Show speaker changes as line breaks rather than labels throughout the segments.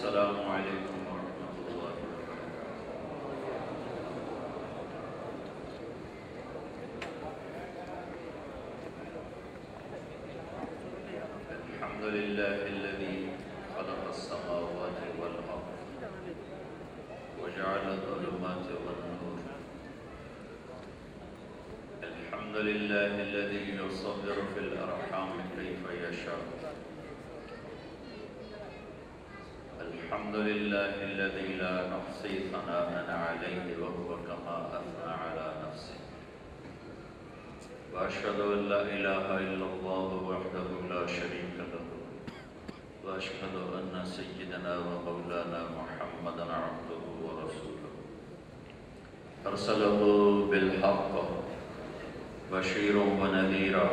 السلام علیکم ورحمۃ اللہ وبرکاتہ۔ الحمد للہ الذی خلق السماوات والارض وجعل الظلمات والنور۔ الحمد للہ الذی یصور فی الارحام کیف یشاء۔ الحمد لله الذي لا نحصي ثناء عليه وهو كما أثنى على نفسه، وأشهد أن لا إله إلا الله وحده لا شريك له، وأشهد أن سيدنا ومولانا محمدا عبده ورسوله أرسله بالحق بشيرا ونذيرا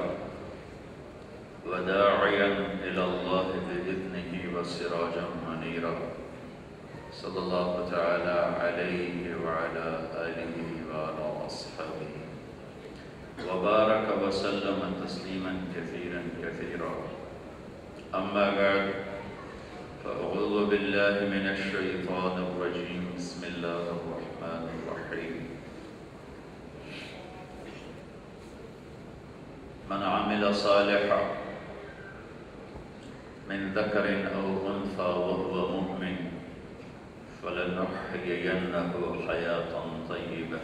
وداعيا إلى الله بإذنه وسراجا منيرا، صلى الله تعالى عليه وعلى آله وعلى أصحابه وبارك وسلم تسليما كثيرا كثيرا. أما بعد، فأعوذ بالله من الشيطان الرجيم. بسم الله الرحمن الرحيم. من عمل صالحا من ذكر أو أنثى وهو مؤمن فلنحيينه حياة طيبة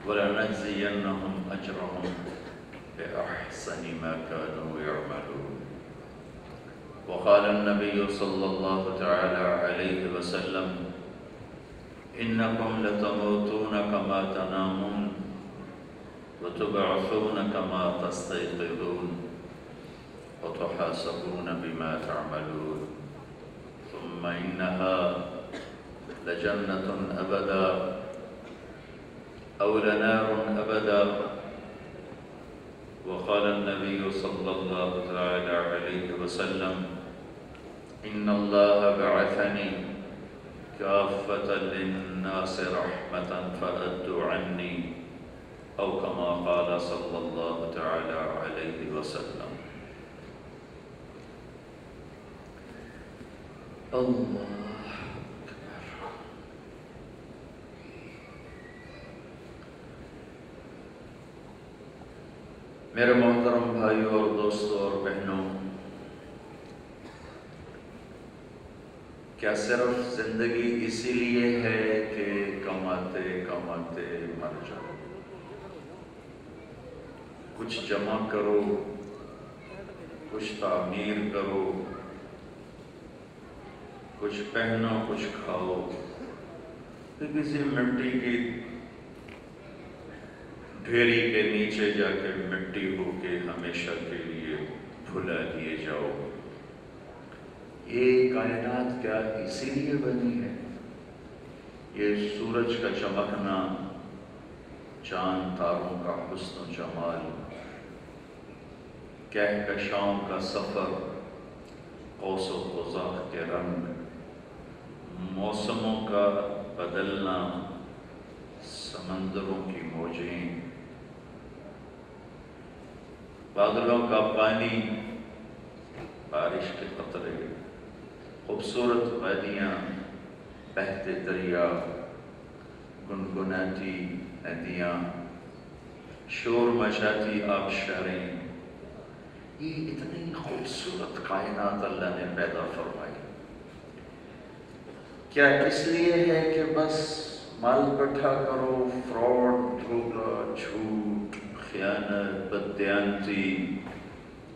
ولنجزينهم أجرهم بأحسن ما كانوا يعملون. وقال النبي صلى الله تعالى عليه وسلم: إنكم لتموتون كما تنامون وتبعثون كما تستيقظون وتحاسبون بما تعملون. ثم إنها لجنة أبدا أو لنار أبدا. وقال النبي صلى الله عليه وسلم: إن الله بعثني كافة للناس رحمة فأدوا عني، أو كما قال صلى الله عليه وسلم. اللہ اکبر۔ میرے محترم بھائیوں اور دوستوں اور بہنوں، کیا صرف زندگی اسی لیے ہے کہ کماتے کماتے مر جاؤ؟ کچھ جمع کرو، کچھ تعمیر کرو، کچھ پہنو، کچھ کھاؤ، پھر کسی مٹی کی ڈھیری کے نیچے جا کے مٹی ہو کے ہمیشہ کے لیے بھلا دیے جاؤ؟ یہ کائنات کیا اسی لیے بنی ہے؟ یہ سورج کا چمکنا، چاند تاروں کا حسن و جمال، کہکشاؤں کا سفر، قوس و قزح کے رنگ، موسموں کا بدلنا، سمندروں کی موجیں، بادلوں کا پانی، بارش کے قطرے، خوبصورت وادیاں، بہتے دریا، گنگناتی ندیاں، شور مچاتی آبشاریں، یہ اتنی خوبصورت کائنات اللہ نے پیدا فرمائی۔ کیا اس لیے ہے کہ بس مال اکٹھا کرو، فراڈ، دھوکہ، جھوٹ، خیانت، بددیانتی،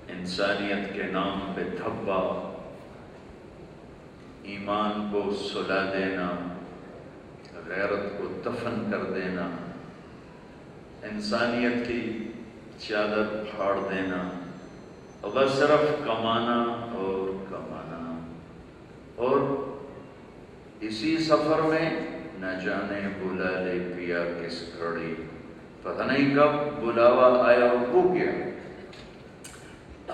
انسانیت کے نام پہ دھبا، ایمان کو سلا دینا، غیرت کو دفن کر دینا، انسانیت کی چادر پھاڑ دینا، اور بس صرف کمانا اور کمانا، اور اسی سفر میں نہ جانے بلا لے پیا کس گھڑی، پتہ نہیں کب بلاوا آیا اور ہو گیا۔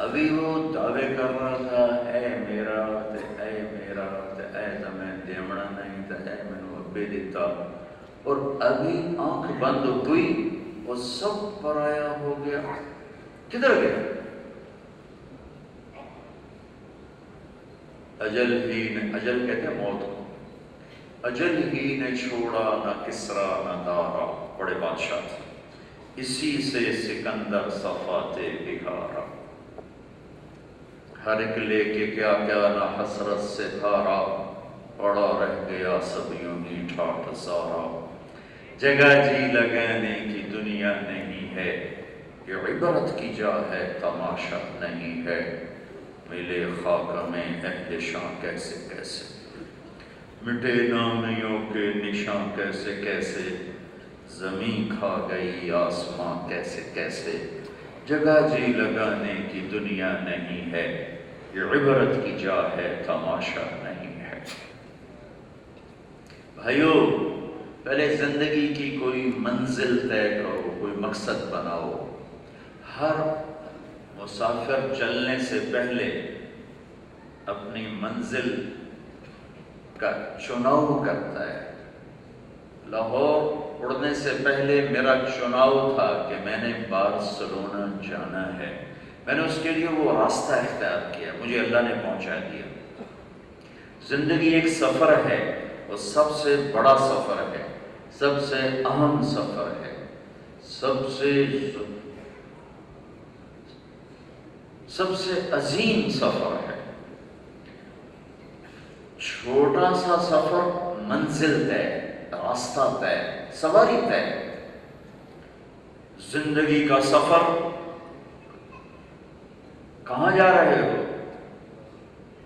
ابھی وہ دعوے کر رہا تھا، اے میرا تے اے میرا تے اے تمہیں دیمڑا نہیں تے اے مینوں ابے دیتا، اور ابھی آنکھ بند ہوئی وہ سب پرایا ہو گیا۔ کدھر گیا؟ اجل کہتے ہیں موت کو، اجل ہی نے چھوڑا نہ کسرا نہ دارا، بڑے بادشاہ تھے، اسی سے سکندر صفاتے بہارا، ہر ایک لے کے کیا کیا نہ حسرت سے دھارا، پڑا رہ گیا سب یوں ہی ٹھاٹھ سارا، جگہ جی لگانے کی دنیا نہیں ہے، یہ عبرت کی جا ہے تماشا نہیں ہے، ملے خاک میں اہل شاں کیسے کیسے، مٹے نامیوں کے نشاں کیسے کیسے، زمین کھا گئی آسماں کیسے کیسے، جگہ جی لگانے کی دنیا نہیں ہے، یہ عبرت کی جا ہے تماشا نہیں ہے۔ بھائیو، پہلے زندگی کی کوئی منزل طے کرو، کوئی مقصد بناؤ۔ ہر مسافر چلنے سے پہلے اپنی منزل کا چناؤ کرتا ہے۔ لاہور اڑنے سے پہلے میرا چناؤ تھا کہ میں نے بارسلونا جانا ہے، میں نے اس کے لیے وہ راستہ اختیار کیا، مجھے اللہ نے پہنچا دیا۔ زندگی ایک سفر ہے، وہ سب سے بڑا سفر ہے، سب سے اہم سفر ہے، سب سے عظیم سفر ہے۔ چھوٹا سا سفر، منزل طے، راستہ طے، سواری طے۔ زندگی کا سفر، کہاں جا رہے ہو،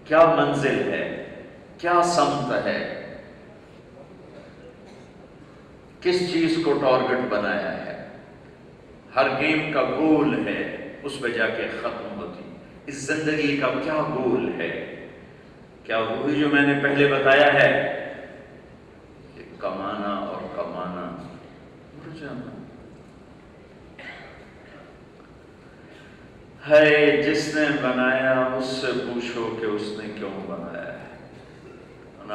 کیا منزل ہے، کیا سمت ہے، کس چیز کو ٹارگٹ بنایا ہے۔ ہر گیم کا گول ہے، اس پہ جا کے ختم ہوتی۔ اس زندگی کا کیا گول ہے؟ کیا وہی جو میں نے پہلے بتایا ہے کہ کمانا اور کمانا مر جانا ہے؟ جس نے بنایا اس سے پوچھو کہ اس نے کیوں بنایا ہے۔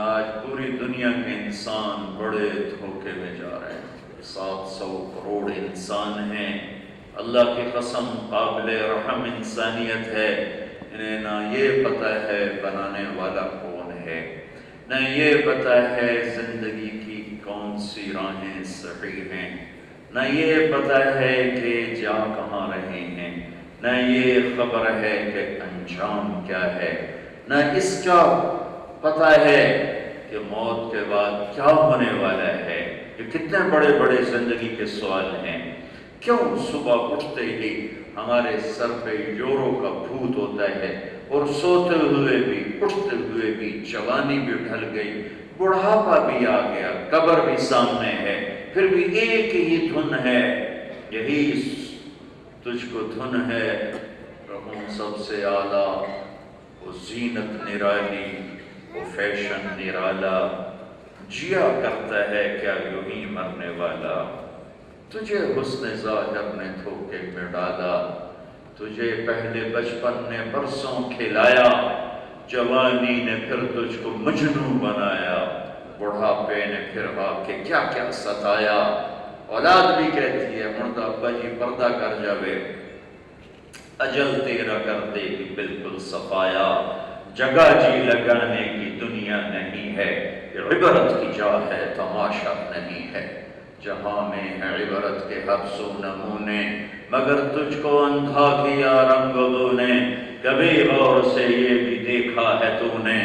آج پوری دنیا کے انسان بڑے دھوکے میں جا رہے ہیں۔ 700 کروڑ انسان ہیں، اللہ کی قسم قابل رحم انسانیت ہے، انہیں نہ یہ پتہ ہے بنانے والا کون ہے، نہ یہ پتہ ہے زندگی کی کون سی راہیں صحیح ہیں، نہ یہ پتہ ہے کہ جا کہاں رہے ہیں، نہ یہ خبر ہے کہ انجام کیا ہے، نہ اس کا پتہ ہے کہ موت کے بعد کیا ہونے والا ہے۔ یہ کتنے بڑے بڑے زندگی کے سوال ہیں۔ کیوں صبح اٹھتے ہی ہمارے سر پہ یورو کا بھوت ہوتا ہے، اور سوتے ہوئے بھی اٹھتے ہوئے بھی جوانی بھی ڈھل گئی، بڑھاپا بھی آ گیا، قبر بھی سامنے ہے، پھر بھی ایک ہی دھن ہے، یہی تجھ کو دھن ہے رہوں سب سے اعلیٰ، وہ زینت نرالی، وہ فیشن نرالا، جیا کرتا ہے کیا یوں ہی مرنے والا، تجھے حسن ظاہر نے دھوکے میں ڈالا، تجھے پہلے بچپن نے برسوں کھلایا، جوانی نے پھر تجھ کو مجنوں بنایا، بڑھاپے نے پھر آ کے کیا کیا ستایا۔ اولاد بھی کہتی ہے مردہ ابا جی پردہ کر جاوے، اجل تیرا کر دے گی بالکل صفایا، جگہ جی لگانے کی دنیا نہیں ہے، یہ عبرت کی جا ہے تماشا نہیں ہے۔ جہاں میں ہے عبرت کے ہر سو نمونے، مگر تجھ کو اندھا کیا رنگوں نے، کبھی غور سے یہ بھی دیکھا ہے تو نے،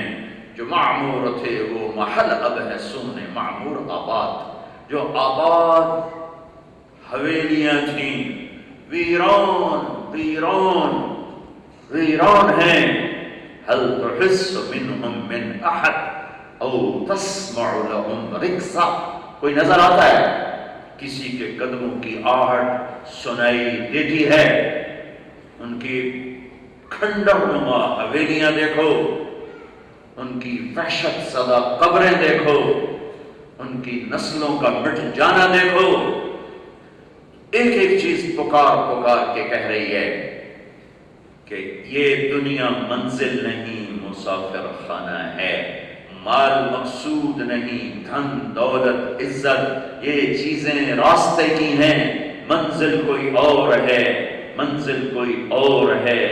جو معمور تھے وہ محل اب ہے سونے، معمور آباد، جو آباد حویلیاں تھیں، ویران ویران ویران ہیں، هل تحس منهم من احد او تسمع لهم رکزا، کوئی نظر آتا ہے؟ کسی کے قدموں کی آہٹ سنائی دیتی ہے؟ ان کی کھنڈر نما حویلیاں دیکھو، ان کی وحشت زدہ قبریں دیکھو، ان کی نسلوں کا مٹ جانا دیکھو، ایک ایک چیز پکار پکار کے کہہ رہی ہے کہ یہ دنیا منزل نہیں، مسافر خانہ ہے، مال مقصود نہیں، دھن دولت عزت یہ چیزیں راستے کی ہیں، منزل کوئی اور ہے، منزل کوئی اور ہے،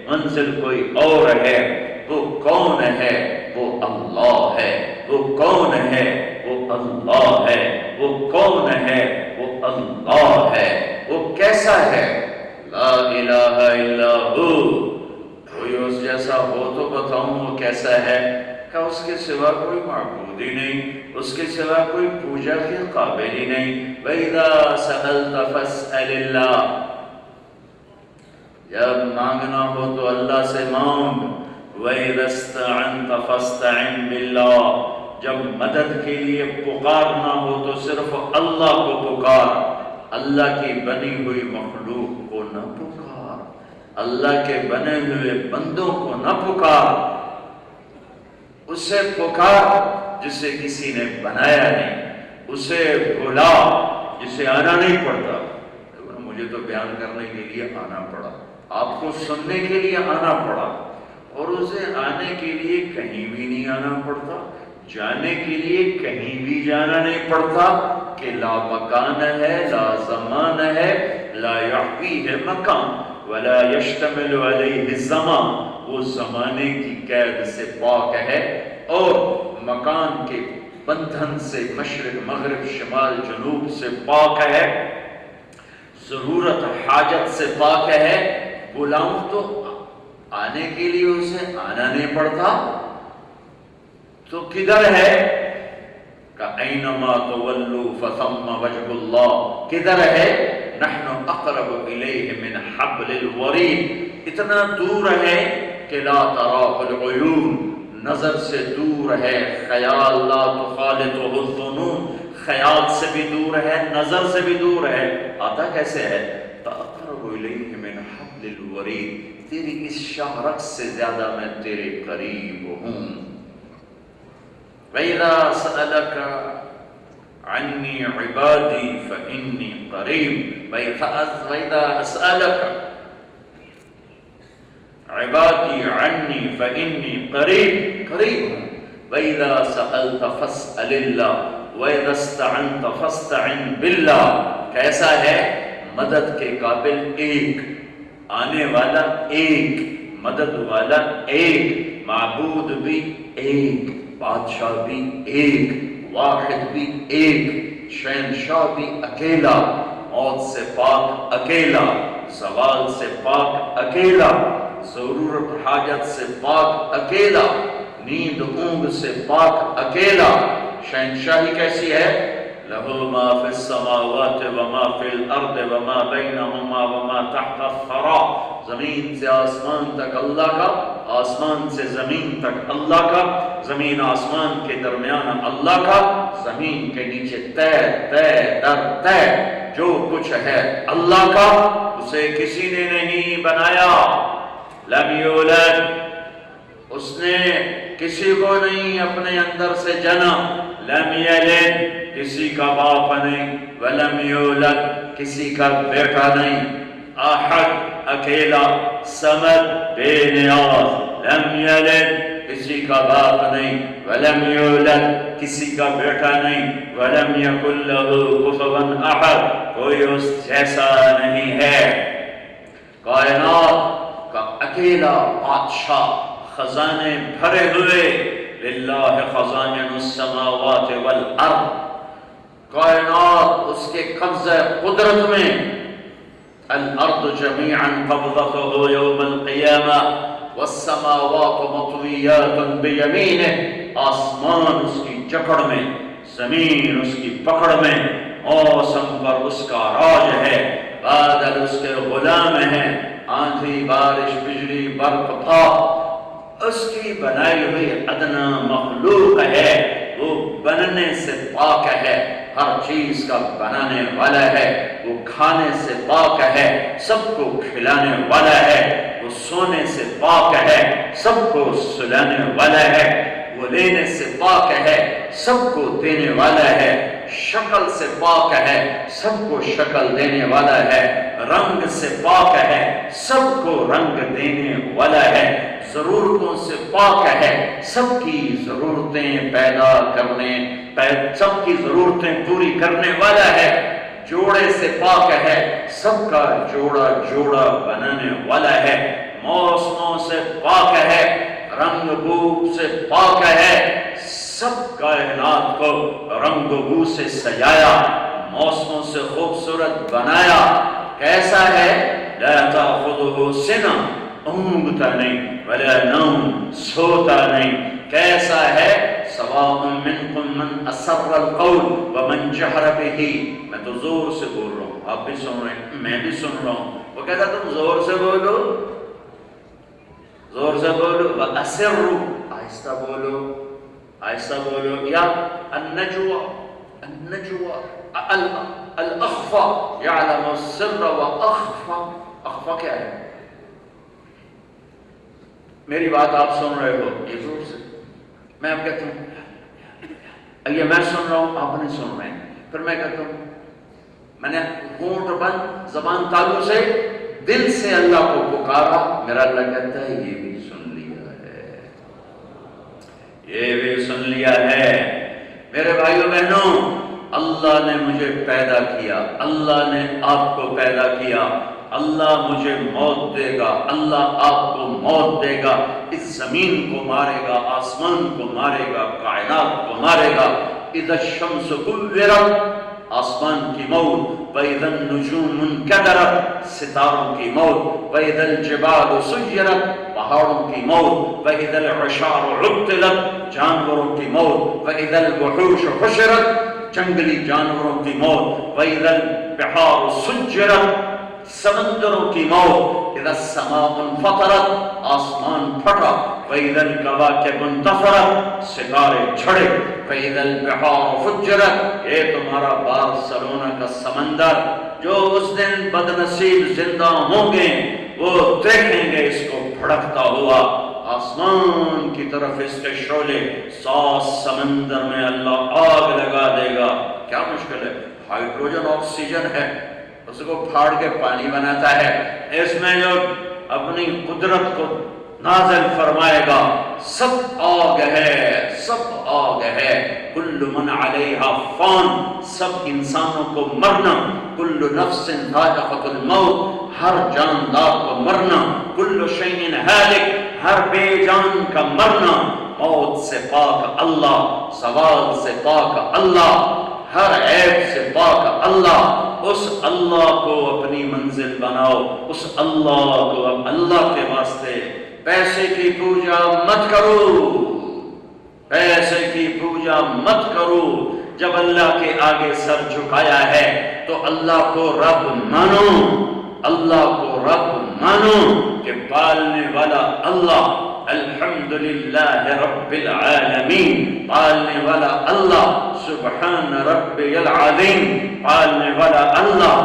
منزل کوئی اور ہے۔ وہ کون ہے؟ وہ اللہ ہے۔ وہ کون ہے؟ وہ اللہ ہے۔ وہ کون ہے؟ وہ اللہ ہے۔ وہ کیسا ہے؟ لا الہ الا ہو، کوئی اس جیسا ہو تو بتاؤں وہ کیسا ہے؟ کہ اس کے سوا کوئی معبود ہی نہیں، اس کے سوا کوئی پوجا کے قابل ہی نہیں۔ وَإِذَا سَأَلْتَ فَاسْأَلِ اللَّهِ، جب مانگنا ہو تو اللہ سے مانگ۔ وَإِذَا اسْتَعَنْتَ فَاسْتَعِنْ بِاللَّهِ، جب مدد کے لیے پکارنا ہو تو صرف اللہ کو پکار، اللہ کی بنی ہوئی مخلوق کو نہ پکار، اللہ کے بنے ہوئے بندوں کو نہ پکار، اسے پکار جسے کسی نے بنایا نہیں، اسے بھلا جسے آنا نہیں پڑتا۔ مجھے تو بیان کرنے کے لیے آنا پڑا، آپ کو سننے کے لیے آنا پڑا، اور اسے آنے کے لیے کہیں بھی نہیں آنا پڑتا، جانے کے لیے کہیں بھی جانا نہیں پڑتا، کہ لا مکان ہے، لا زمان ہے، لا یحویہ مکان ولا یشتمل علیہ الزمان، وہ زمانے کی قید سے پاک ہے اور مکان کے بندھن سے، مشرق مغرب شمال جنوب سے پاک ہے، ضرورت حاجت سے پاک ہے۔ بلاؤں تو آنے کے لیے اسے آنا نہیں پڑتا، تو کدھر ہے؟ کَأَيْنَمَا تُوَلُّوا فَثَمَّ وَجْهُ اللَّهِ، کدھر ہے؟ نَحْنُ أَقْرَبُ إِلَيْهِ مِنْ حَبْلِ الْوَرِيدِ، اتنا دور ہے کہ لا تَرَاهُ الْعُيُونُ، نظر سے دور ہے، خیال لا تخالطه الظنون، خیال سے بھی دور ہے، نظر سے بھی دور ہے۔ آتا کیسے ہے؟ فَأَقْرَبُ إِلَيْهِ مِنْ حَبْلِ الْوَرِيدِ، تیری اس شاہ رگ سے زیادہ میں تیرے قریب ہوں۔ وَإِذَا سَأَلَكَ عَنِّي عِبَادِي فَإِنِّي قَرِيبٌ، وَإِذَا أَسْأَلَكَ عِبَادِي عَنِّي فَإِنِّي قَرِيبٌ، قریب ہوں۔ وَإِذَا سَأَلْتَ فَاسْأَلِ اللَّهِ وَإِذَا اسْتَعَنْتَ فَاسْتَعِنْ بِاللَّهِ، کیسا ہے؟ مدد کے قابل ایک، آنے والا ایک، مدد والا ایک، معبود بھی ایک، بادشاہ بھی ایک، واحد بھی ایک، شہنشاہ بھی اکیلا، موت سے پاک اکیلا، زوال سے پاک اکیلا، ضرورت حاجت سے پاک اکیلا، نیند اونگ سے پاک اکیلا۔ شہنشاہی کیسی ہے؟ لَهُ مَا فِي السَّمَاوَاتِ وَمَا فِي الْأَرْضِ وَمَا بَيْنَهُمَا وَمَا تَحْتَ الثَّرَى، زمین سے آسمان تک اللہ کا، آسمان سے زمین تک اللہ کا، زمین آسمان کے درمیان اللہ کا، زمین کے نیچے تے تے در تے جو کچھ ہے اللہ کا، اسے کسی نے نہیں بنایا۔ لم یولد، اس نے کسی کو نہیں اپنے اندر سے جنا۔ لم یلد، کسی کا باپ نہیں، ولم یولد، کسی کا بیٹا نہیں۔ احد، اکیلا، صمد، بے نیاز۔ لم یلد، کسی کا باپ نہیں، ولم یولد، کسی کا بیٹا نہیں، ولم یکن لہ کفوا احد، کوئی اس جیسا نہیں ہے۔ کائنات کا اکیلا بادشاہ، خزانے بھرے ہوئے، للہ خزائن السماوات والارض، کائنات اس کے قبضہ قدرت میں، الارض جميعا قبضته يوم القیامہ والسماوات مطویات بیمینہ، آسمان اس کی جکڑ میں، زمین اس کی پکڑ میں، موسم پر اس کا راج ہے، بادل اس کے غلام ہیں، آندھی بارش بجلی برق بھاپ اس کی بنائی ہوئی ادنا مخلوق ہے، وہ بننے سے پاک ہے، ہر چیز کا بنانے والا ہے، وہ کھانے سے پاک ہے، سب کو کھلانے والا ہے، وہ سونے سے پاک ہے، سب کو سلانے والا ہے، وہ لینے سے پاک ہے، سب کو دینے والا ہے، شکل سے پاک ہے، سب کو شکل دینے والا ہے، رنگ سے پاک ہے، سب کو رنگ دینے والا ہے، ضرورتوں سے پاک ہے، سب کی ضرورتیں پیدا کرنے، سب کی ضرورتیں پوری کرنے والا ہے، جوڑے سے پاک ہے، سب کا جوڑا جوڑا بنانے والا ہے، موسموں سے پاک ہے، رنگ بو سے پاک ہے، سب کائنات کو رنگ بو سے سجایا، موسموں سے خوبصورت بنایا۔ کیسا ہے؟ لا تأخذہ سنہ، اونگتا نہیں، ولا نوم، سوتا نہیں۔ کیسا ہے؟ سواء منکم من اسر القول ومن جہر بہ۔ میں تو زور سے بول رہا ہوں، آپ بھی سن رہے ہیں، میں بھی سن رہا ہوں۔ وہ کہتا تم زور سے بولو، زور سے بولو، وَأَسِرُّ، آہستہ بولو، آہستہ بولو، یا النجوى، النجوى الاخفى یعلم السر واخفى۔ اخفى کیا ہے؟ میری بات آپ سن رہے ہو یہ زور سے، میں اب کہتا ہوں، یہ میں سن رہا ہوں، آپ نہیں سن رہے ہیں، پھر میں کہتا ہوں، میں نے ہونٹ بند زبان تالو سے دل سے اللہ کو پکارا، میرا اللہ کہتا ہے یہ بھی سن لیا ہے، یہ بھی سن لیا ہے۔ میرے بھائیوں بہنوں، اللہ نے مجھے پیدا کیا، اللہ نے آپ کو پیدا کیا، اللہ مجھے موت دے گا، اللہ آپ کو موت دے گا، اس زمین کو مارے گا، آسمان کو مارے گا، کائنات کو مارے گا۔ اذا الشمس کورت، آسمان کی موت، وَإِذَا النُّجُومُ انْكَدَرَتْ، ستاروں کی موت، وَإِذَا الْجِبَالُ سُيِّرَتْ، پہاڑوں کی موت، وَإِذَا الْعِشَارُ عُطِّلَتْ، جانوروں کی موت، وَإِذَا الْوُحُوشُ حُشِرَتْ، جنگلی جانوروں کی موت، وَإِذَا الْبِحَارُ سُجِّرَتْ، سمندروں کی موت، اذا السماء انفطرت، آسمان پھٹا، وَإِذَا الْكَوَاكِبُ انتَثَرَتْ، ستارے جھڑے، وَإِذَا الْبِحَارُ فُجِّرَتْ، یہ تمہارا بارسلونا کا سمندر، جو اس دن بدنصیب زندہ ہوں گے وہ دیکھیں گے اس کو بھڑکتا ہوا، آسمان کی طرف اس کے شعلے، 100 سمندر میں اللہ آگ لگا دے گا۔ کیا مشکل ہے؟ ہائیڈروجن آکسیجن ہے، اس کو پھاڑ کے پانی بناتا ہے، اس میں جو اپنی قدرت کو نازل فرمائے گا، سب آگ ہے، سب آگ ہے۔ کل من علیہا فان، سب انسانوں کو مرنا، کل نفس ذائقۃ الموت، ہر جاندار کو مرنا، کل شیء ہالک، ہر بے جان کا مرنا، موت سے پاک اللہ، زوال سے پاک اللہ، ہر عیب سے پاک اللہ۔ اس اللہ کو اپنی منزل بناؤ، اس اللہ کو اللہ کے واسطے پیسے کی پوجا مت کرو، پیسے کی پوجا مت کرو۔ جب اللہ کے آگے سر جھکایا ہے تو اللہ کو رب مانو، اللہ کو رب مانو کہ پالنے والا اللہ، الحمدللہ رب العالمین، پالنے والا اللہ، سبحان ربی العظیم، پالنے والا اللہ،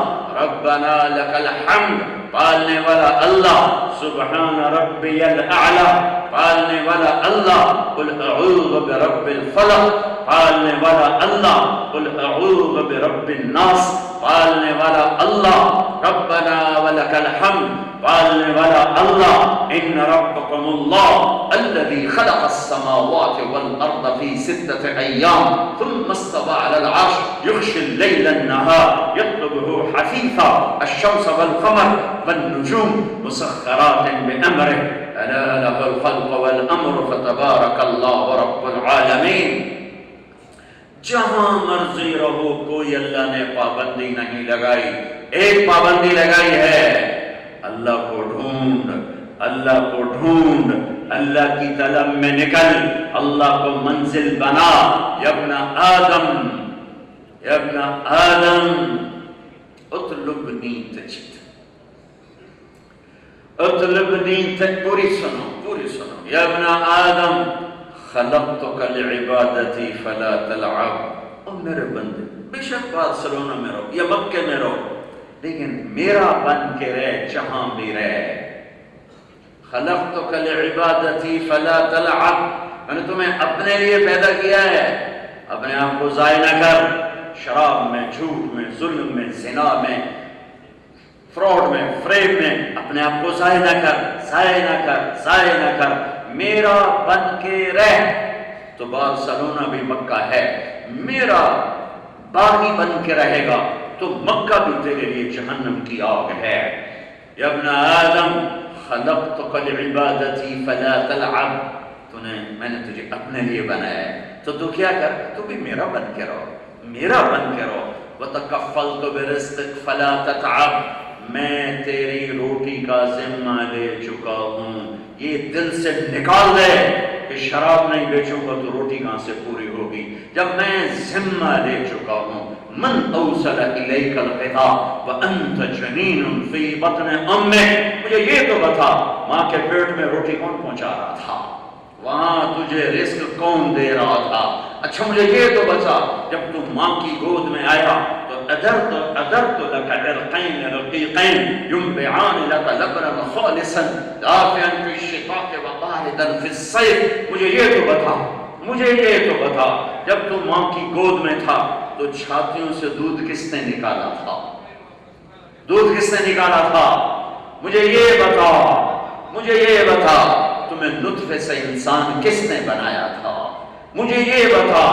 ربنا لک الحمد، پالنے والا اللہ، سبحان ربی الاعلی، پالنے والا اللہ، قل اعوذ برب الفلق، پالنے والا اللہ، قل اعوذ برب الناس، پالنے والا اللہ، ربنا ولک الحمد، پالنے والا اللہ، ان ربکم اللہ الذی خلق السماوات والارض فی 6 ایام ثم استوى على العرش یغشی اللیل النہار یطلبہ حثیثا الشمس والقمر والنجوم مسخرات بامرہ الا لہ الخلق والامر فتبارک اللہ رب العالمین۔ جہاں مرضی رہو، کوئی اللہ نے پابندی نہیں لگائی، ایک پابندی لگائی ہے، اللہ کو ڈھونڈ، اللہ کو ڈھونڈ، اللہ کی طلب میں نکل، اللہ کو منزل بنا۔ یا ابن آدم، یا ابن آدم اطلبنی تجد، اطلبنی تجد، پوری سنو، پوری سنو۔ یا ابن آدم خلقتک لعبادتی فلا تلعب، او میرے بندے، بے شک بارسلونا میں رہو یا مکے میں رہو، لیکن میرا بن کے رہ، جہاں بھی رہ۔ خلقتک لعبادتی فلا تلعب، میں نے تمہیں اپنے لیے پیدا کیا ہے، اپنے آپ کو ضائع نہ کر، شراب میں، جھوٹ میں، ظلم میں، زنا میں، فراڈ میں، فریب میں اپنے آپ کو ضائع نہ کر، ضائع نہ کر، ضائع نہ کر، میرا بن کے رہ۔ تو بارسلونا بھی مکہ ہے، میرا باغی بن کے رہے گا تو مکہ بھی تیرے لیے جہنم کی آگ ہے۔ یا ابن آدم خلقتک لعبادتی فلا تلعب، میں نے تجھے اپنے لیے بنایا ہے تو کیا کر، تو بھی میرا بن کے رہو، میرا بن کے رہو۔ وَتَكَفَّلْتُ بِرِزْقِكَ فَلَا تَتْعَبْ، میں تیری روٹی کا ذمہ لے چکا ہوں۔ یہ دل سے نکال دے کہ شراب نہیں بیچوں گا تو روٹی کہاں سے پوری ہوگی، جب میں ذمہ لے چکا ہوں۔ من اوصل الیک الغذاء وانت جنین فی بطن امک، مجھے یہ تو بتا ماں کے پیٹ میں روٹی کون پہنچا رہا تھا، وہاں تجھے رزق کون دے رہا تھا؟ اچھا مجھے یہ تو بتا جب تم ماں کی گود میں آیا تو ادرت لك عرقین رقیقین ينبعان لك لبنا خالصا دافعا في الشتاء وباردا في الصيف، مجھے یہ تو بتا، مجھے یہ تو بتا جب تم ماں کی گود میں تھا تو چھاتیوں سے دودھ کس نے نکالا تھا، دودھ کس نے نکالا تھا؟ مجھے یہ بتا، مجھے یہ بتا تمہیں نطفے سے انسان کس نے بنایا تھا؟ مجھے یہ بتا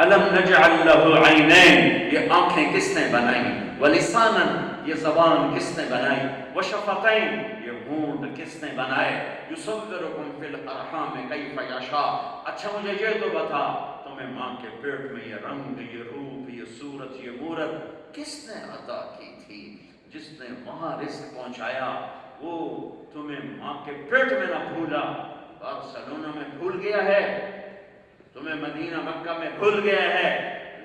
الم نجعل له عینین، یہ آنکھیں کس نے بنائی؟ ولسانا، یہ زبان کس نے بنائی؟ وشفتین، یہ ہونٹ کس نے بنائے؟ یصورکم فی الارحام کیف یشاء، اچھا مجھے یہ تو بتا تمہیں ماں کے پیٹ میں یہ رنگ، یہ روپ، یہ صورت، یہ مورت کس نے عطا کی تھی؟ جس نے وہاں رزق پہنچایا وہ تمہیں ماں کے پیٹ میں نہ بھولا، بارسلونا میں بھول گیا ہے، تمہیں مدینہ مکہ میں بھول گیا ہے،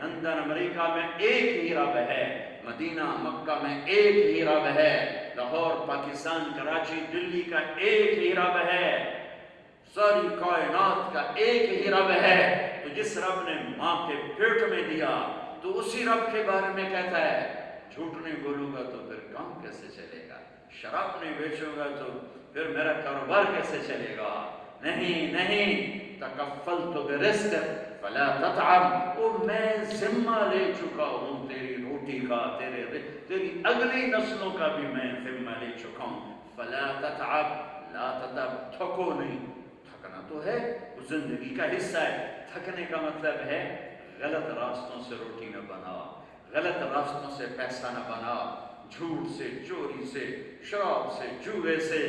لندن امریکہ میں ایک ہی رب ہے، مدینہ مکہ میں ایک ہی رب ہے، لاہور پاکستان کراچی دلی کا ایک ہی رب ہے، ساری کائنات کا ایک ہی رب ہے۔ تو جس رب نے ماں کے پیٹ میں دیا تو اسی رب کے بارے میں کہتا ہے جھوٹ نہیں بولوں گا تو پھر کام کیسے چلے گا، شراب نہیں بیچوں گا تو پھر میرا کاروبار کیسے چلے گا؟ نہیں نہیں، تکفلت برزق فلا تتعب، وہ میں ذمہ لے چکا ہوں تیری روٹی کا، تیری اگلی نسلوں کا بھی میں ذمہ لے چکا ہوں۔ فلا تتعب، لا تتعب، تھکو نہیں، تھکنا تو ہے، وہ زندگی کا حصہ ہے۔ تھکنے کا مطلب ہے غلط راستوں سے روٹی نہ بنا، غلط راستوں سے پیسہ نہ بنا، جھوٹ سے، چوری سے، شراب سے، جوے سے،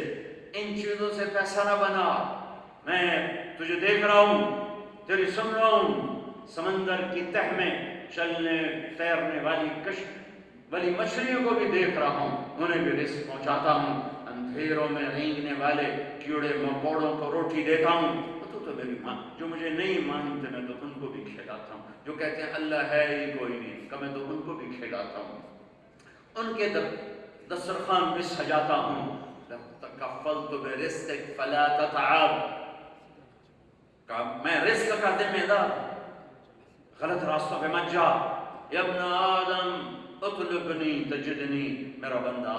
ان چیزوں سے پیسہ نہ بنا۔ میں تجھے دیکھ رہا ہوں، تیری سن رہا ہوں، سمندر کی تہ میں چلنے تیرنے والی مچھلیوں کو بھی دیکھ رہا ہوں، انہیں بھی رزق پہنچاتا ہوں، اندھیروں میں رینگنے والے کیڑے مکوڑوں کو روٹی دیتا ہوں۔ تو میری ماں جو مجھے نہیں مانتے میں تو ان کو بھی کھلاتا ہوں، جو کہتے ہیں اللہ ہے ہی کوئی نہیں کہ میں تو ان کو بھی کھلاتا ہوں، ان کے دسترخوان بھی سجاتا ہوں۔ تکفلت برزقک فلا تتعب، میں رزق کا ذمہ دار، غلط راستوں پہ مت جا۔ یا ابن آدم اطلبنی تجدنی، میرا بندہ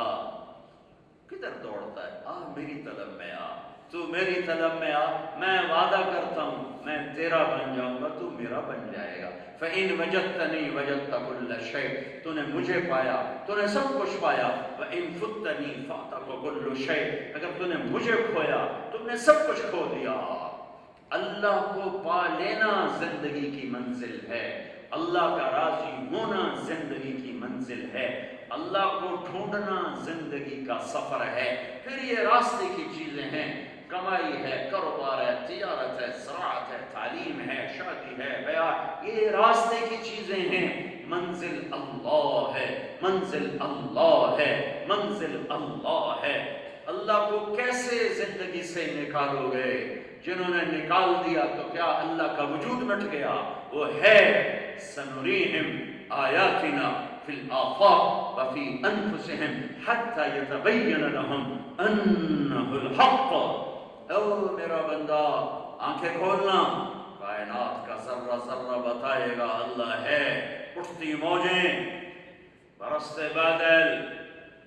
کدھر دوڑتا ہے؟ آ میری طلب میں آ، تو میری طلب میں آ، میں وعدہ کرتا ہوں میں تیرا بن جاؤں گا، تو میرا بن جائے گا۔ فَإِن وَجَدْتَنِي وَجَدْتَ كُلَّ شَيْءٍ، تو نے مجھے پایا تو نے سب کچھ پایا۔ وَإِن فُتَّنِي فَأْتَكَ كُلُّ شَيْءٍ، اگر تو نے مجھے کھویا تم نے سب کچھ کھو دیا۔ اللہ کو پا لینا زندگی کی منزل ہے، اللہ کا راضی ہونا زندگی کی منزل ہے، اللہ کو ڈھونڈنا زندگی کا سفر ہے۔ پھر یہ راستے کی چیزیں ہیں، کمائی ہے، کاروبار ہے، تجارت ہے، زراعت ہے، تعلیم ہے، شادی ہے، بیاہ، یہ راستے کی چیزیں ہیں۔ منزل اللہ ہے، منزل اللہ ہے، منزل اللہ ہے۔ اللہ کو کیسے زندگی سے نکالو گے؟ جنہوں نے نکال دیا تو کیا اللہ کا وجود مٹ گیا؟ وہ ہے سنریہم آیاتنا فی الآفاق وفی انفسہم حتی یتبین لہم انہ الحق۔ او میرا بندہ آنکھیں کھولنا، کائنات کا ذرہ ذرہ بتائے گا اللہ ہے۔ اٹھتی موجیں، برستے بادل،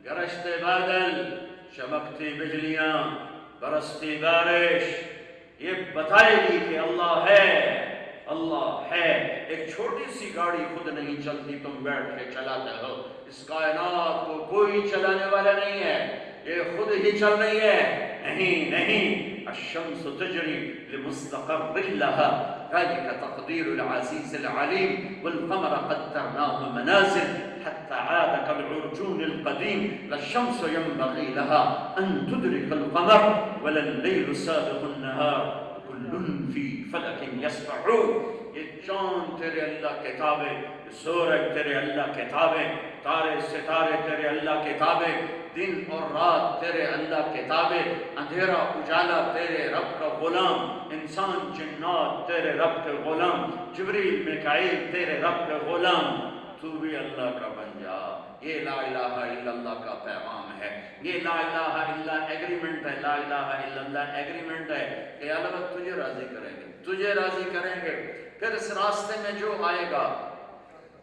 گرجتے بادل، چمکتی بجلیاں، برستی بارش، یہ بتائے گی کہ اللہ ہے، اللہ ہے۔ ایک چھوٹی سی گاڑی خود نہیں چلتی، تم بیٹھ کے چلاتے ہو، اس کائنات کو کوئی چلانے والا نہیں ہے، یہ خود ہی چل رہی ہے۔ نہیں نہیں، الشمس تجری لمستقر لها ذلك تقدير العزيز العليم والقمر قدرناه منازل حتى عاد كالعرجون القديم لا الشمس ينبغي لها أن تدرك القمر ولا الليل سابق النهار کلن فی فلک یسبحون، یہ چاند تیرے اللہ کے تابع، سورج تیرے اللہ کے تابع، تارے ستارے تیرے اللہ کے تابع، دن اور رات تیرے اللہ کے تابع، اندھیرا اجالا تیرے رب کا غلام، انسان جنات تیرے رب کے غلام، جبریل میکائیل تیرے رب کے غلام، تو بھی اللہ کا بن جا۔ یہ لا الہ الا اللہ کا پیغام ہے، یہ لا الہ الا ایگریمنٹ ہے، لا الہ الا اللہ ایگریمنٹ ہے کہ اللہ تجھے راضی کریں گے، تجھے راضی کریں گے۔ پھر اس راستے میں جو آئے گا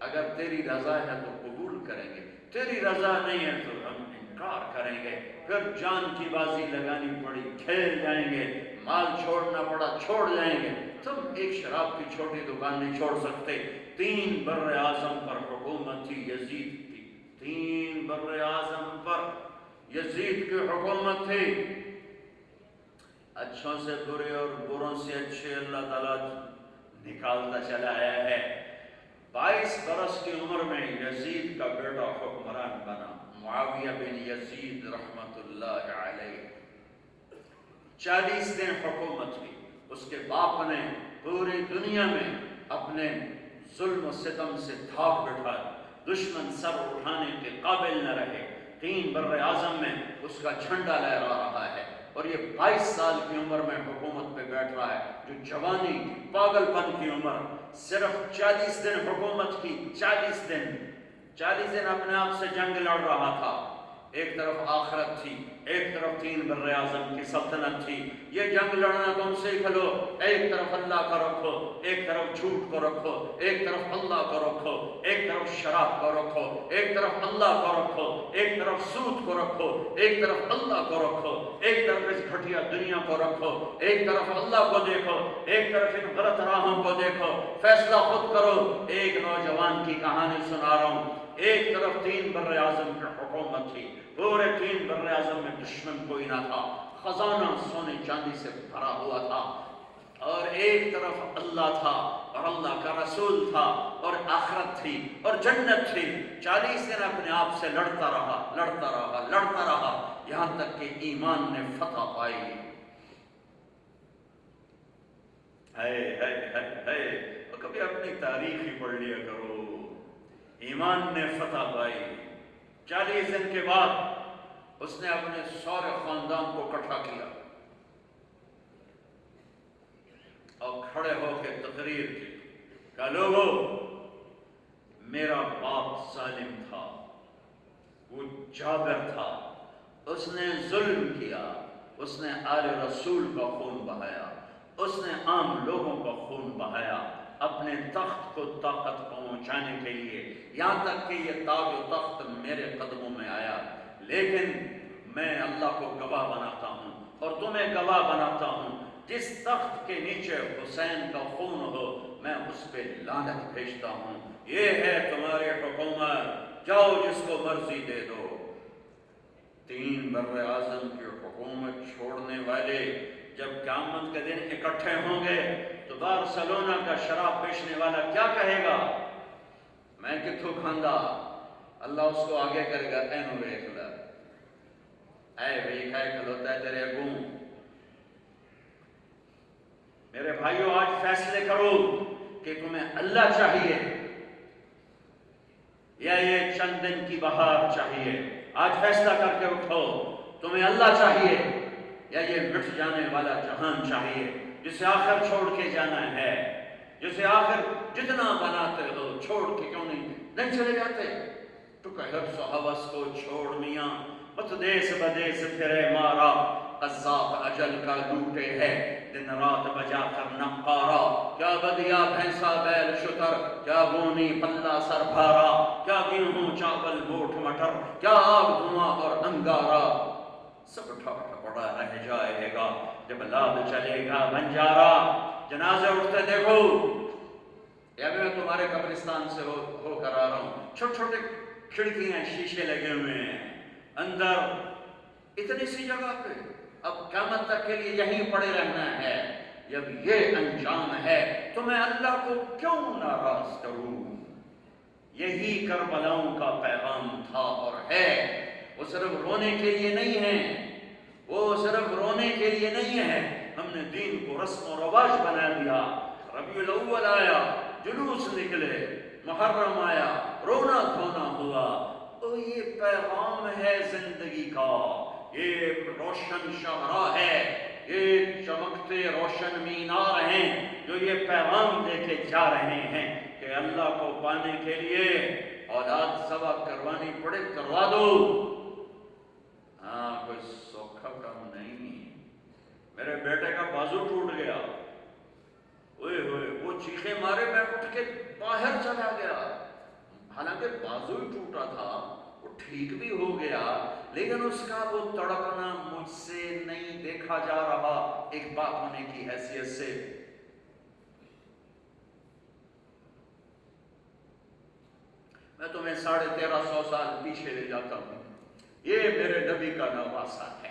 اگر تیری رضا ہے تو قبول کریں گے، تیری رضا نہیں ہے تو ہم انکار کریں گے۔ پھر جان کی بازی لگانی پڑی، کھیل جائیں گے، مال چھوڑنا پڑا چھوڑ جائیں گے۔ تم ایک شراب کی چھوٹی دکان نہیں چھوڑ سکتے۔ 3 بر اعظم پر حکومت تھی یزید کی، 3 بر اعظم پر یزید کی حکومت تھی۔ اچھوں سے برے اور بروں سے اچھے اللہ تعالیٰ نکالتا چلا آیا ہے۔ 22 برس کی عمر میں یزید کا بیٹا حکمران بنا، معاویہ بن یزید رحمت اللہ علیہ۔ 40 دن حکومت کی، اس کے باپ نے پوری دنیا میں اپنے ظلم و ستم سے دھاک بٹھایا، دشمن سر اٹھانے کے قابل نہ رہے۔ 3 بر اعظم میں اس کا جھنڈا لہرا رہا ہے، اور یہ 22 سال کی عمر میں حکومت پہ بیٹھ رہا ہے، جو جوانی پاگل پن کی عمر، صرف 40 دن حکومت کی، 40 دن اپنے آپ سے جنگ لڑ رہا تھا۔ ایک طرف آخرت تھی، ایک طرف 3 بر اعظم کی سلطنت تھی۔ یہ جنگ لڑنا تم سیکھ لو، ایک طرف اللہ کا رکھو، ایک طرف جھوٹ کو رکھو، ایک طرف اللہ کو رکھو، ایک طرف شراب کو رکھو، ایک طرف اللہ کو رکھو، ایک طرف سود کو رکھو، ایک طرف اللہ کو رکھو، ایک طرف اس گھٹیا دنیا کو رکھو، ایک طرف اللہ کو دیکھو، ایک طرف ان غلط راہوں کو دیکھو۔ فیصلہ خود کرو۔ ایک نوجوان کی کہانی سنا رہا ہوں۔ ایک طرف 3 بر اعظم کی حکومت تھی، پورے 3 بر اعظم میں دشمن کوئی نہ تھا، خزانہ سونے چاندی سے بھرا ہوا تھا، اور ایک طرف اللہ تھا اور اللہ کا رسول تھا، اور آخرت تھی اور جنت تھی۔ 40 دن اپنے آپ سے لڑتا رہا، یہاں تک کہ ایمان نے فتح پائی۔ اور کبھی اپنی تاریخ ہی پڑھ لیا کرو۔ ایمان نے فتح پائی۔ 40 دن کے بعد اس نے اپنے سارے خاندان کو اکٹھا کیا اور کھڑے ہو کے تقریر کی کہ لوگو، میرا باپ ظالم تھا، وہ جابر تھا، اس نے ظلم کیا، اس نے آل رسول کا خون بہایا، اس نے عام لوگوں کا خون بہایا اپنے تخت کو طاقت پہنچانے کے لیے، یہاں تک کہ یہ تاج و تخت میرے قدموں میں آیا۔ لیکن میں اللہ کو گواہ بناتا ہوں اور تمہیں گواہ بناتا ہوں، جس تخت کے نیچے حسین کا خون ہو میں اس پہ لعنت بھیجتا ہوں۔ یہ ہے تمہاری حکومت، جاؤ جس کو مرضی دے دو۔ 3 بر اعظم کی حکومت چھوڑنے والے جب قیامت کے دن اکٹھے ہوں گے تو بارسلونا کا شراب بیچنے والا کیا کہے گا؟ میں کتھوں کھاندا؟ اللہ اس کو آگے کرے گا، اینو ویکھ لے، اے ویکھ اے کھلوتا ہے تیرے اگوں۔ میرے بھائیوں، آج فیصلے کرو کہ تمہیں اللہ چاہیے یا یہ چند دن کی بہار چاہیے۔ آج فیصلہ کر کے اٹھو، تمہیں اللہ چاہیے یا یہ مٹ جانے والا جہان چاہیے جسے آخر چھوڑ کے جانا ہے، جسے آخر جتنا بناتے ہو چھوڑ کے کیوں نہیں چلے جاتے؟ تو کہ حفظ و حوث کو چھوڑ میاں، مت دیس بدیس پھرے مارا، قذاق اجل کا لوٹے ہے دن رات بجا کر نقارا۔ کیا بدیا بھینسا بیل شتر، کیا گونی پلہ سر بھارا، کیا گیہوں چاول موٹھ مٹر، کیا آگ دھواں اور انگارا، سب ٹھپ پڑا رہ جائے گا جب لاد چلے گا بنجارا۔ جنازے اٹھتے دیکھو، یا میں تمہارے قبرستان سے ہو کر آ رہا ہوں، چھوٹے چھوٹے کھڑکیاں شیشے لگے ہوئے ہیں، اندر اتنی سی جگہ پہ اب قیامت تک کے لیے یہیں پڑے رہنا ہے۔ جب یہ انجام ہے تو میں اللہ کو کیوں ناراض کروں؟ یہی کربلاؤں کا پیغام تھا اور ہے۔ وہ صرف رونے کے لیے نہیں ہے، وہ صرف رونے کے لیے نہیں ہے، ہم نے اپنے دین کو رسم و رواج بنا دیا. ربیع الاول آیا، جلوس نکلے، محرم آیا، رونا دھونا ہوا. تو یہ پیغام ہے زندگی کا، یہ روشن شاہراہ ہے، یہ چمکتے روشن مینار ہیں جو یہ پیغام دے کے جا رہے ہیں کہ اللہ کو پانے کے لیے اولاد ذبح کروانی پڑے کروا دو. ہاں، کوئی سوکھا کام نہیں. میرے بیٹے کا بازو ٹوٹ گیا، اوئے ہوئے وہ چیخے مارے، میں اٹھ کے باہر چلا گیا. حالانکہ بازو ہی ٹوٹا تھا، وہ ٹھیک بھی ہو گیا، لیکن اس کا وہ تڑپنا مجھ سے نہیں دیکھا جا رہا ایک باپ ہونے کی حیثیت سے. میں تمہیں 1350 سال پیچھے لے جاتا ہوں. یہ میرے نبی کا نواسہ ہے،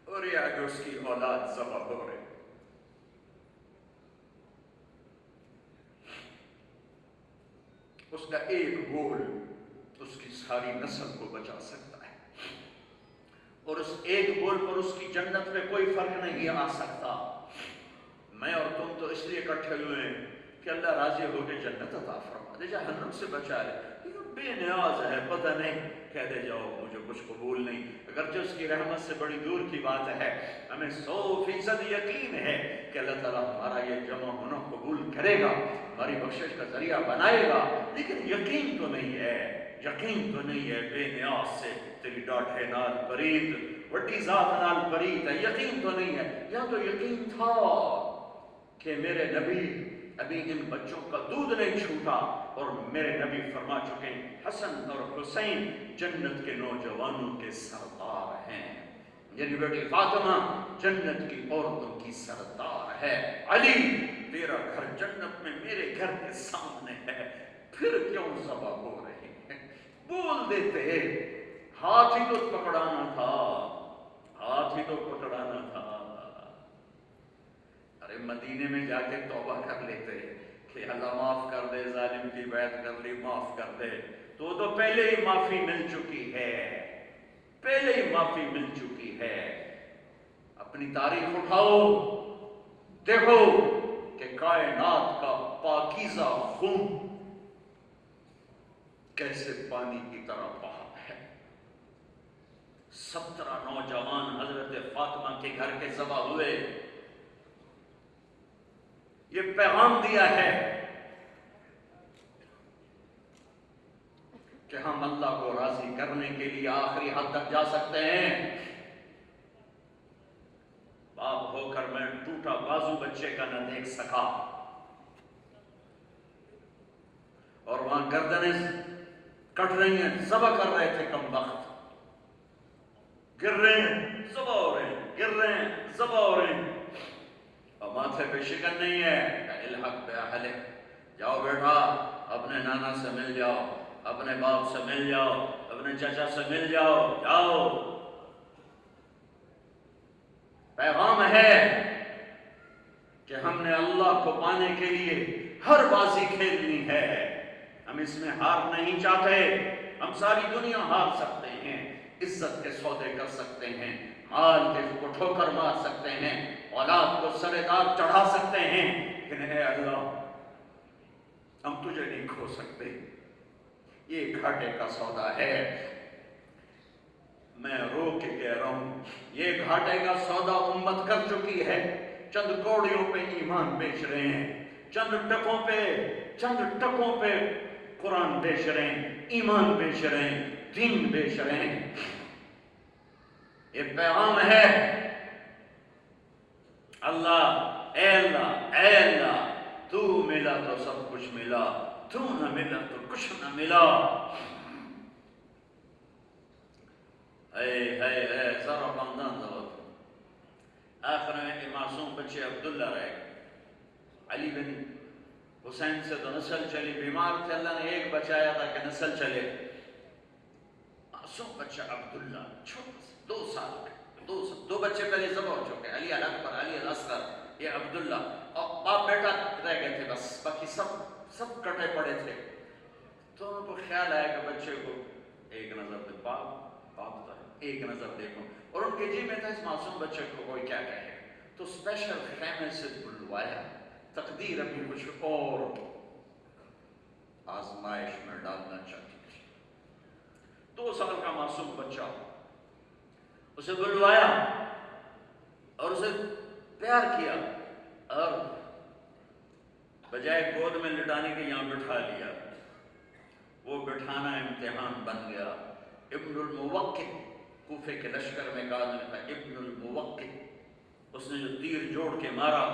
اور یہ آگے اس کی اولاد ذبح ہو رہے. اس کا ایک بول اس کی ساری نسل کو بچا سکتا ہے، اور اس ایک بول پر اس کی جنت میں کوئی فرق نہیں آ سکتا. میں اور تم تو اس لیے اکٹھے ہوئے ہیں کہ اللہ راضی ہو کے جنت عطا فرما دے، جہنم سے بچا لے. بے نیاز ہے، پتہ نہیں کہہ دے جاؤ مجھے کچھ قبول نہیں، اگرچہ اس کی رحمت سے بڑی دور کی بات ہے. ہمیں 100% یقین ہے کہ اللہ تعالیٰ ہمارا یہ جمع ہونا قبول کرے گا، ہماری بخشش کا ذریعہ بنائے گا. لیکن یقین تو نہیں ہے، یقین تو نہیں ہے. بے نیاز سے تیری ڈاٹھے نال برید، وٹی ذات نال برید ہے، یقین تو نہیں ہے. یا تو یقین تھا کہ میرے نبی ابھی ان بچوں کا دودھ نہیں چھوٹا، اور میرے نبی فرما چکے حسن اور حسین جنت کے نوجوانوں کے سردار ہیں. میری بیٹی فاطمہ جنت کی عورتوں کی سردار ہے. علی تیرا گھر جنت میں میرے گھر کے سامنے ہے، پھر کیوں ذبح ہو رہے ہیں؟ بول دیتے، ہاتھ ہی تو پکڑانا تھا، ہاتھ ہی تو پکڑانا تھا. ارے مدینے میں جا کے توبہ کر لیتے کہ اللہ معاف کر دے، ظالم کی بیعت کر لی، معاف کر دے. تو پہلے ہی معافی مل چکی ہے، پہلے ہی معافی مل چکی ہے. اپنی تاریخ اٹھاؤ، دیکھو کہ کائنات کا پاکیزہ خون کیسے پانی کی طرح بہا ہے. 17 نوجوان حضرت فاطمہ کے گھر کے ذبح ہوئے. یہ پیغام دیا ہے کہ ہم اللہ کو راضی کرنے کے لیے آخری حد تک جا سکتے ہیں. باپ ہو کر میں ٹوٹا بازو بچے کا نہ دیکھ سکا، اور وہاں گردنیں کٹ رہی ہیں، ذبح کر رہے تھے کم وقت، گر رہے ہیں ذبح ہو رہے ہیں، گر رہے ہیں ذبح ہو رہے ہیں، اور ماتھے پہ شکن نہیں ہے. الحق بے اہلہ، جاؤ بیٹا اپنے نانا سے مل جاؤ، اپنے باپ سے مل جاؤ، اپنے چچا سے مل جاؤ، جاؤ. پیغام ہے کہ ہم نے اللہ کو پانے کے لیے ہر بازی کھیلنی ہے. ہم اس میں ہار نہیں چاہتے. ہم ساری دنیا ہار سکتے ہیں، عزت کے سودے کر سکتے ہیں، مال کے کو ٹھوکر مار سکتے ہیں، اولاد کو سرے دار چڑھا سکتے ہیں، لیکن اے اللہ ہم تجھے نہیں کھو سکتے. یہ گھاٹے کا سودا ہے. میں رو کے کہہ رہا ہوں، یہ گھاٹے کا سودا امت کر چکی ہے. چند کوڑیوں پہ ایمان بیچ رہے ہیں، چند ٹکوں پہ قرآن بیچ رہے ہیں، ایمان بیچ رہے ہیں، دین بیچ رہے ہیں. یہ پیغام ہے اللہ، اے اللہ، اے اللہ تو ملا تو سب کچھ ملا، تو نہ ملا تو کچھ نہ ملا. اے سارا خاندان دعوت. آخر میں کہ معصوم بچے عبداللہ رہے. علی بن حسین سے تو نسل چلی، بیمار تھے، اللہ نے ایک بچایا تھا کہ نسل چلے. معصوم بچہ عبداللہ، چھوٹا سا 2 سال کا، 2 بچے پہلے ذبح ہو چکے، علی الاکبر، علی الاصغر، یہ عبداللہ، اور باپ بیٹا رہ گئے تھے بس، باقی سب کٹے پڑے تھے. تو ان کو خیال آیا کہ بچے کو ایک نظر دے، باپ تھا، ایک نظر دیکھو. اور ان کے جی میں تھا اس معصوم بچے کو کوئی کیا کہے. تو اسپیشل خیمے سے بلوایا، تقدیر ابھی کچھ اور آزمائش میں ڈالنا چاہتی تھی۔ 2 سال کا معصوم بچہ، اسے بلوایا اور اسے پیار کیا، اور بجائے گود میں لٹانے کے یہاں بٹھا لیا۔ وہ بٹھانا امتحان بن گیا۔ ابن الموقع، کوفے کے لشکر میں کہا تھا ابن الموقع، اس نے جو تیر جوڑ کے مارا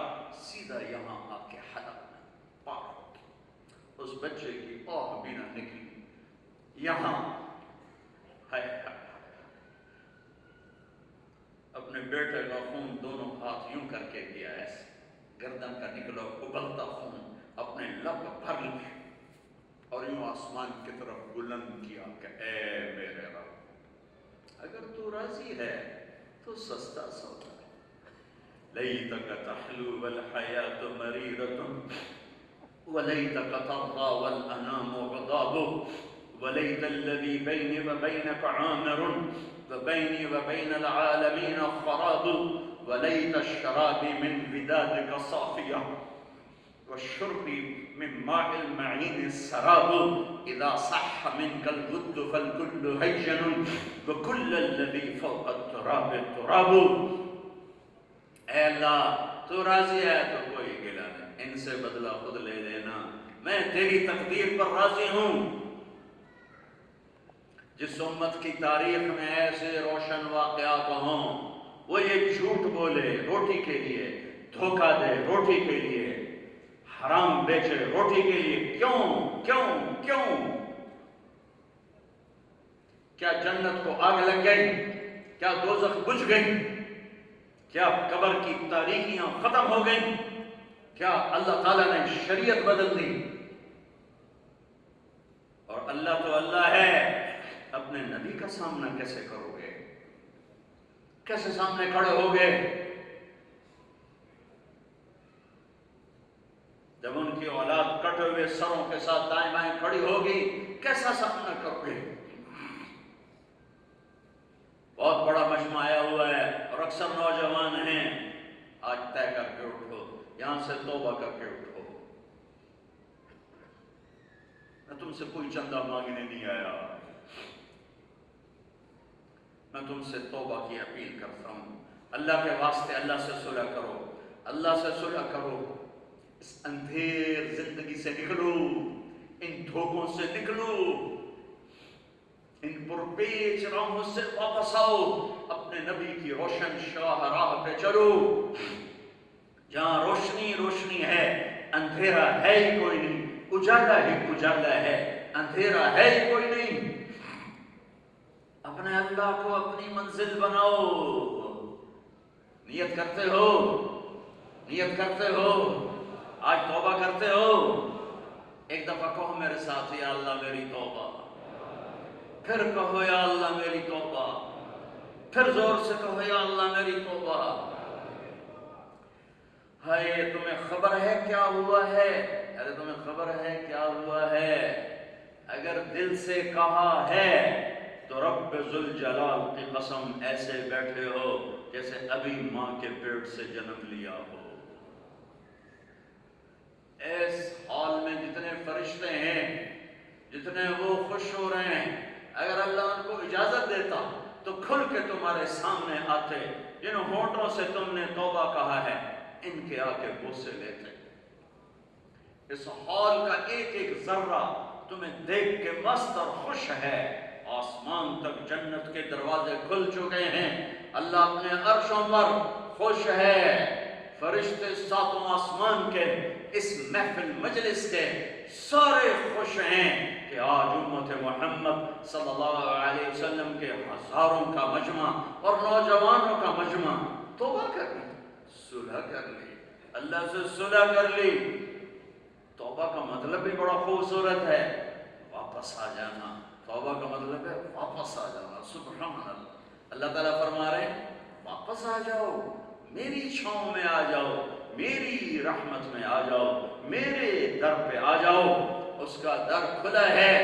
سیدھا یہاں آ کے حلق میں پار ہو گیا۔ اس بچے کی آہ بھی نہ نکلی، یہاں اپنے بیٹے کا خون دونوں ہاتھ یوں کر کے دیا، ایسے گردن کا نکلا ابلتا خون اپنے لب بھر لیا اور یوں آسمان کی طرف بلند کیا کہ اے میرے رب، اگر تو راضی ہے تو سستا سودا، لیتک تحلو والحیات مریرۃ ولیتک ترضى والانام غضاب وليت الذي بيني وبينك عامر وبيني وبين العالمين خراب وليت الشراب من ودادك صافية والشرب من ماء المعين السراب إذا صح منك الود فالكل هيجن وكل الذي فوق التراب التراب۔ اے اللہ تو راضی ہے تو کوئی گلہ نہیں، ان سے بدلہ خود لے لینا، میں تیری تقدیر پر راضی ہوں۔ جس امت کی تاریخ میں ایسے روشن واقعات ہوں، وہ یہ جھوٹ بولے روٹی کے لیے، دھوکہ دے روٹی کے لیے، حرام بیچے روٹی کے لیے، کیوں کیوں کیوں؟ کیا جنت کو آگ لگ گئی؟ کیا دوزخ بجھ گئی؟ کیا قبر کی تاریکیاں ختم ہو گئیں؟ کیا اللہ تعالیٰ نے شریعت بدل دی؟ اور اللہ تو اللہ ہے، اپنے نبی کا سامنا کیسے کرو گے؟ کیسے سامنے کھڑے ہوگے؟ جب ان کی اولاد کٹے ہوئے سروں کے ساتھ دائیں بائیں کھڑی ہوگی، کیسا سامنا کرو گے؟ بہت بڑا مجمع آیا ہوا ہے اور اکثر نوجوان ہیں، آج طے کر کے اٹھو، یہاں سے توبہ کر کے اٹھو۔ میں تم سے کوئی چندہ مانگنے نہیں آیا، میں تم سے توبہ کی اپیل کرتا ہوں۔ اللہ کے واسطے اللہ سے صلح کرو، اللہ سے صلح کرو، اس اندھیر زندگی سے نکلو، ان دھوکوں سے نکلو، ان پرپیچ راہوں سے واپس آؤ، اپنے نبی کی روشن شاہ راہ پہ چلو، جہاں روشنی روشنی ہے، اندھیرا ہے ہی کوئی نہیں، اجالا ہی اجالا ہے، اندھیرا ہے ہی کوئی نہیں۔ اپنے اللہ کو اپنی منزل بناؤ۔ نیت کرتے ہو؟ نیت کرتے ہو؟ آج توبہ کرتے ہو؟ ایک دفعہ کہو میرے ساتھ، یا اللہ میری توبہ، پھر کہو یا اللہ میری توبہ، پھر زور سے کہو یا اللہ میری توبہ۔ ہائے تمہیں خبر ہے کیا ہوا ہے؟ ارے تمہیں خبر ہے کیا ہوا ہے؟ اگر دل سے کہا ہے تو رب ذوالجلال کی قسم ایسے بیٹھے ہو جیسے ابھی ماں کے پیٹ سے جنم لیا ہو۔ اس حال میں جتنے فرشتے ہیں، جتنے وہ خوش ہو رہے ہیں، اگر اللہ ان کو اجازت دیتا تو کھل کے تمہارے سامنے آتے، جن ہونٹوں سے تم نے توبہ کہا ہے ان کے آ کے بوسے لیتے۔ اس حال کا ایک ایک ذرہ تمہیں دیکھ کے مست اور خوش ہے۔ آسمان تک جنت کے دروازے کھل چکے ہیں، اللہ اپنے عرشوں پر خوش ہے، فرشتے ساتوں آسمان کے اس محفل مجلس کے سارے خوش ہیں کہ آج امت محمد صلی اللہ علیہ وسلم کے ہزاروں کا مجمع اور نوجوانوں کا مجمع توبہ کر لی، صلح کر لی، اللہ سے صلح کر لی۔ توبہ کا مطلب بھی بڑا خوبصورت ہے، واپس آ جانا۔ توبہ کا مطلب ہے واپس آ جانا۔ سبحان اللہ، اللہ تعالیٰ فرما رہے ہیں واپس آ جاؤ، میری چھاؤں میں آ جاؤ، میری رحمت میں آ جاؤ، میرے در پہ آ جاؤ۔ اس کا در کھلا ہے،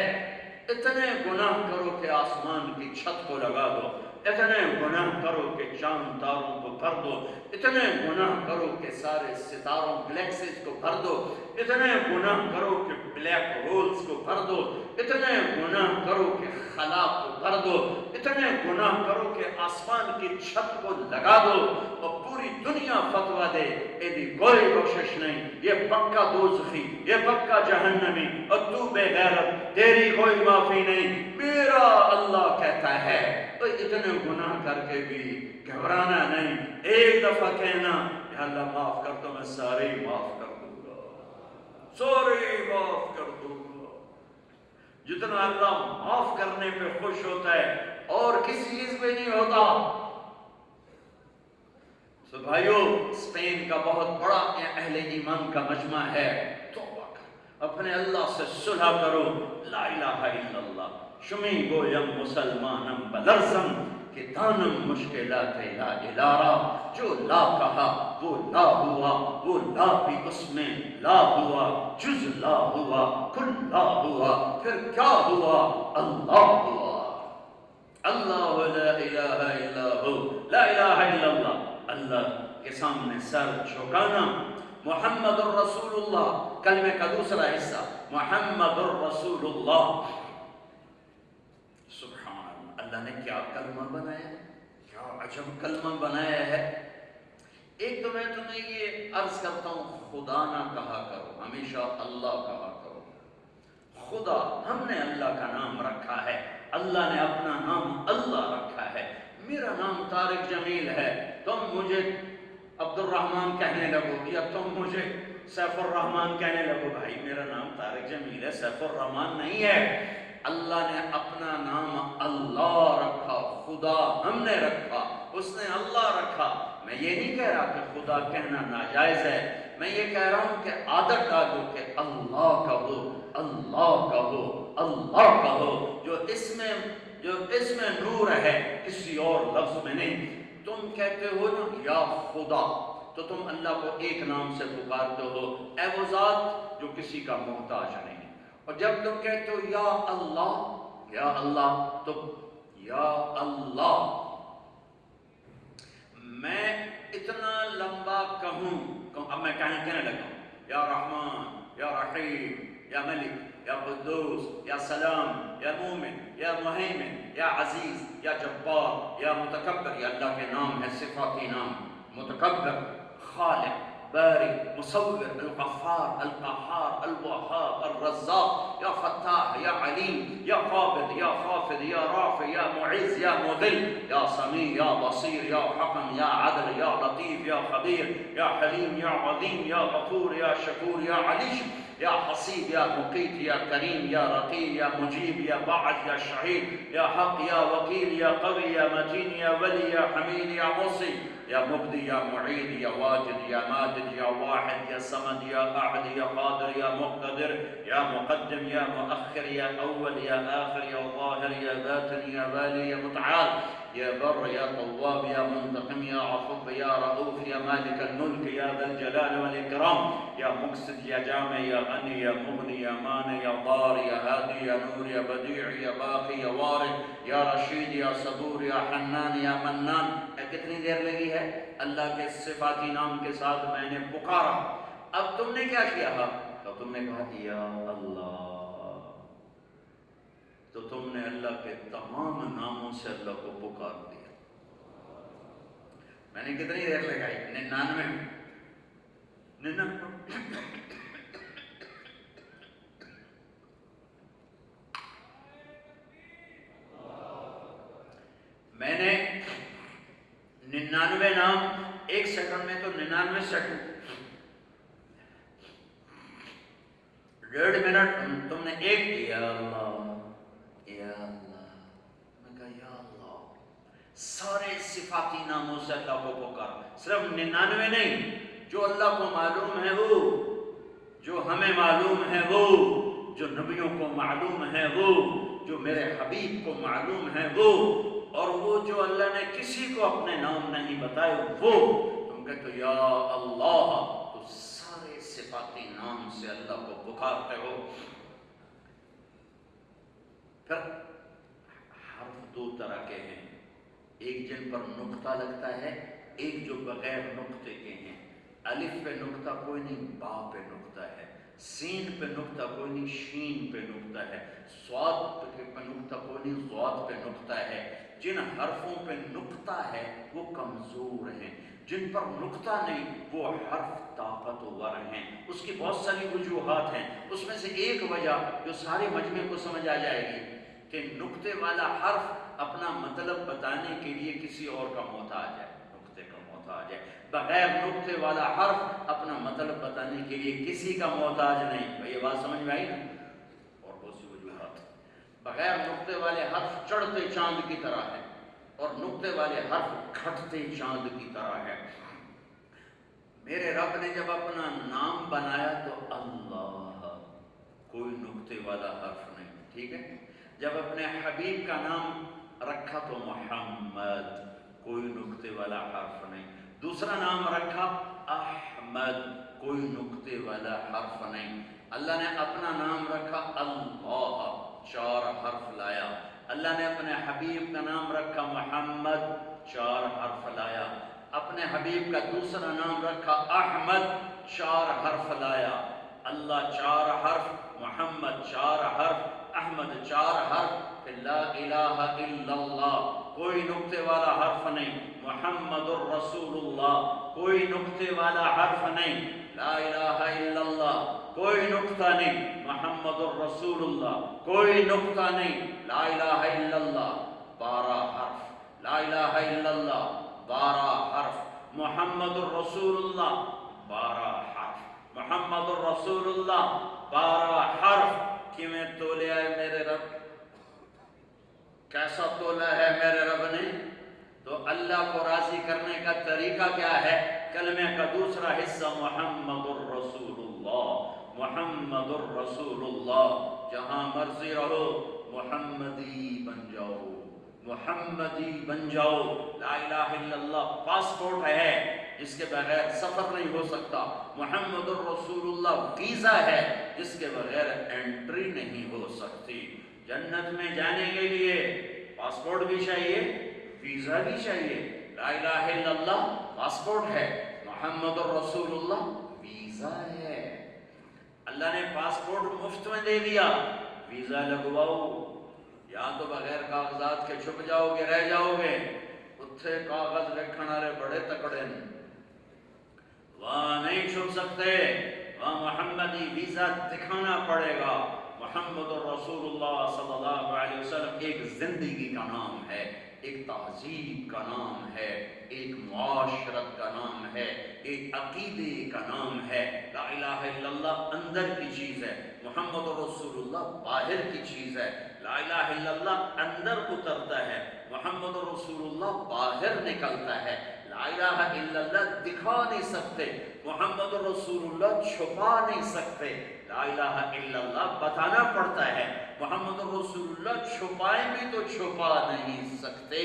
اتنے گناہ کرو کہ آسمان کی چھت کو لگا دو، اتنے گناہ کرو کہ چاند تاروں کو بھر دو، اتنے گناہ کرو کہ سارے ستاروں گلیکسیز کو بھر دو، اتنے گناہ کرو کہ بلیک ہولز کو بھر دو، اتنے گناہ کرو کہ خلا کو بھر دو، اتنے گناہ کرو کہ آسمان کی چھت کو لگا دو اور پوری دنیا فتویٰ دے ایدی کوئی کوشش نہیں، یہ پکا دوزخی، یہ پکا جہنمی، اور تو بے غیرت، تیری کوئی معافی نہیں۔ میرا اللہ کہتا ہے تو اتنے گناہ کر کے بھی گھبرانا نہیں، ایک دفعہ کہنا یا اللہ معاف کر تو میں سارے ہی معاف کر دوں گا، سارے ہی معاف کر دوں گا۔ جتنا اللہ معاف کرنے پہ خوش ہوتا ہے اور کسی چیز پہ نہیں ہوتا۔ تو بھائیو، اسپین کا بہت بڑا اہل ایمان کا مجمع ہے، توبہ کر، اپنے اللہ سے صلح کرو، لا الہ الا اللہ، شمی گویم مسلمانم بلرزم کہ دانم مشکلات لا الارا، جو لا کہا وہ لا ہوا، وہ لا بھی اس میں لا ہوا، جز لا ہوا، کل لا ہوا، پھر کیا ہوا؟ اللہ ہوا۔ اللہ لا الہ الا ہو، لا الہ الا اللہ، اللہ کے سامنے سر جھکانا۔ محمد الرسول اللہ، کلمے کا دوسرا حصہ محمد الرسول اللہ۔ سبحان اللہ، اللہ نے کیا کلمہ بنایا ہے، کیا عجب کلمہ بنایا ہے۔ ایک تو میں تمہیں یہ عرض کرتا ہوں، خدا نہ کہا کرو، ہمیشہ اللہ کہا کرو۔ خدا، ہم نے اللہ کا نام رکھا ہے، اللہ نے اپنا نام اللہ رکھا ہے۔ میرا نام طارق جمیل ہے، تم مجھے عبد الرحمن کہنے لگو، یا تم مجھے سیف الرحمن کہنے لگو، بھائی میرا نام طارق جمیل ہے، سیف الرحمن نہیں ہے۔ اللہ نے اپنا نام اللہ رکھا، خدا ہم نے رکھا، اس نے اللہ رکھا۔ میں یہ نہیں کہہ رہا کہ خدا کہنا ناجائز ہے، میں یہ کہہ رہا ہوں کہ عادت ڈالو کہ اللہ کہو، اللہ کہو، اللہ کہو، جو اس میں نور ہے، کسی اور لفظ میں نہیں۔ تم کہتے ہو نا یا خدا، تو تم اللہ کو ایک نام سے پکارتے ہو، اے وہ ذات جو کسی کا محتاج نہیں۔ اور جب تم کہتے ہو یا اللہ، تو یا اللہ، میں اتنا لمبا کہوں، اب میں کہنے لگا ہوں یا رحمان، یا رحیم، یا ملک، یا قدوس، یا سلام، یا مومن، یا مہیمن، یا عزیز، یا جبار، یا متکبر، یہ اللہ کے نام ہے، صفاتی نام، متکبر، خالق، باری، مصور، الغفار، القہار، الوہاب، الرزاق، یا فتاح، یا علیم، یا قابض، یا خافض، یا رافع، یا معز، یا مذل، یا سمیع، یا بصیر، یا حکم، یا عدل، یا لطیف، یا خبیر، یا حلیم، یا عظیم، یا غفور، یا شکور، یا علیم، یا حسیب، یا مقیت، یا کریم، یا رقیب، یا مجیب، یا باعث، یا شہید، یا حق، یا وکیل، یا قوی، یا متین، یا ولی، یا حمید، یا موصی، یا مبدی، یا معید، یا واجد، یا ماجد، یا واحد، یا صمد، یا احد، یا قادر، یا مقتدر، یا مقدم، یا مؤخر، یا اول، یا آخر، یا ظاہر، یا باطن، یا والی، یا متعال، یا بر، یا تواب، یا منتقم، یا عفو، یا رؤوف، یا مالک الملک، یا ذا الجلال والاکرام، یا مقصد، یا جامع، یا غنی، یا مغنی، یا مانع، یا ضار، یا ہادی، یا نور، یا بدیع، یا باقی، یا وارث، یا رشید، یا صبور، یا حنان، یا منان۔ کتنی دیر لگی ہے؟ اللہ کے صفاتی نام کے ساتھ میں نے پکارا۔ اب تم نے کیا کیا؟ تو تم نے کہا یا اللہ، تو تم نے اللہ کے تمام ناموں سے اللہ کو پکار دیا۔ میں نے کتنی دیر لگائی؟ 99 میں نے 99 نام ایک سیکنڈ میں، تو 99 سیکنڈ، 1.5 منٹ تم نے ایک یا اللہ، یا اللہ، میں کہا یا اللہ، سارے صفاتی ناموں سے اللہ کو پکارا، صرف 99 نہیں، جو اللہ کو معلوم ہے وہ، جو ہمیں معلوم ہے وہ، جو نبیوں کو معلوم ہے وہ، جو میرے حبیب کو معلوم ہے وہ، اور وہ جو اللہ نے کسی کو اپنے نام نہیں بتائے وہ۔ تم کہتے ہو یا اللہ، تو سارے صفاتی نام سے اللہ کو پکارتے ہو۔ پھر حرف 2 طرح کے ہیں، ایک جن پر نقطہ لگتا ہے، ایک جو بغیر نقطے کے ہیں۔ الف پہ نقطہ کوئی نہیں، با پہ نقطہ ہے، سین پہ نقطہ کوئی نہیں، شین پہ نقطہ ہے، صاد پہ نقطہ کوئی نہیں، ضاد پہ نقطہ ہے۔ جن حرفوں پہ نقطہ ہے وہ کمزور ہیں، جن پر نقطہ نہیں وہ حرف طاقتور ہیں۔ اس کی بہت ساری وجوہات ہیں، اس میں سے ایک وجہ جو سارے مجمع کو سمجھ آ جائے گی کہ نقطے والا حرف اپنا مطلب بتانے کے لیے کسی اور کا محتاج ہے، نقطے کا محتاج ہے۔ بغیر نقطے والا حرف اپنا مطلب بتانے کے لیے کسی کا محتاج نہیں۔ بھئی یہ بات سمجھ میں آئی نا؟ اور بہت سی وجوہات۔ بغیر نقطے والے حرف چڑھتے چاند کی طرح ہے، اور نقطے والے حرف گھٹتے چاند کی طرح ہے۔ میرے رب نے جب اپنا نام بنایا تو اللہ، کوئی نقطے والا حرف نہیں، ٹھیک ہے۔ جب اپنے حبیب کا نام رکھا تو محمد، کوئی نقطے والا حرف نہیں۔ دوسرا نام رکھا احمد، کوئی نقطے والا حرف نہیں۔ اللہ نے اپنا نام رکھا اللہ، 4 حرف لایا۔ اللہ نے اپنے حبیب کا نام رکھا محمد، 4 حرف لایا۔ اپنے حبیب کا دوسرا نام رکھا احمد، 4 حرف لایا۔ اللہ 4 حرف، محمد 4 حرف، احمد 4 حرف، پھر لا الہ الا اللہ، کوئی نقطے والا حرف نہیں۔ محمد الرسول اللہ، کوئی نقطے والا حرف نہیں۔ لا الہ الا اللہ، کوئی نقطہ نہیں۔ محمد الرسول اللہ، کوئی نقطہ نہیں۔ لا الہ الا اللہ، 12 حرف۔ لا الہ الا اللہ، 12 حرف۔ محمد الرسول اللہ، 12 حرف۔ محمد الرسول اللہ، 12 حرف۔ کہ میں تولیا ہے میرے رب، کیسا تولا ہے میرے رب نے؟ تو اللہ کو راضی کرنے کا طریقہ کیا ہے؟ کلمے کا دوسرا حصہ محمد الرسول اللہ، محمد الرسول اللہ۔ جہاں مرضی رہو محمدی بن جاؤ، محمدی بن جاؤ۔ لا الہ الا اللہ پاسپورٹ ہے جس کے بغیر سفر نہیں ہو سکتا۔ محمد الرسول اللہ ویزا ہے جس کے بغیر انٹری نہیں ہو سکتی۔ جنت میں جانے کے لیے پاسپورٹ بھی چاہیے، ویزا بھی چاہیے۔ لا الہ الا اللہ پاسپورٹ ہے، محمد الرسول اللہ ویزا ہے۔ اللہ نے پاسپورٹ مفت میں دے دیا، ویزا لگواؤ، یا تو بغیر کاغذات کے چھپ جاؤ گے، رہ جاؤ گے۔ اتھے کاغذ لکھن والے بڑے تکڑے ہیں، وہاں نہیں چھپ سکتے، وہاں محمدی ویزا دکھانا پڑے گا۔ محمد الرسول اللہ صلی اللہ علیہ وسلم ایک زندگی کا نام ہے، ایک تہذیب کا نام ہے، ایک معاشرت کا نام ہے، ایک عقیدے کا نام ہے۔ لا الہ الا اللہ اندر کی چیز ہے، محمد رسول اللہ باہر کی چیز ہے۔ لا الہ الا اللہ اندر اترتا ہے، محمد رسول اللہ باہر نکلتا ہے۔ لا الہ الا اللہ دکھا نہیں سکتے، محمد رسول اللہ چھپا نہیں سکتے۔ لا الہ الا اللہ بتانا پڑتا ہے، محمد رسول اللہ چھپائیں بھی تو چھپا نہیں سکتے۔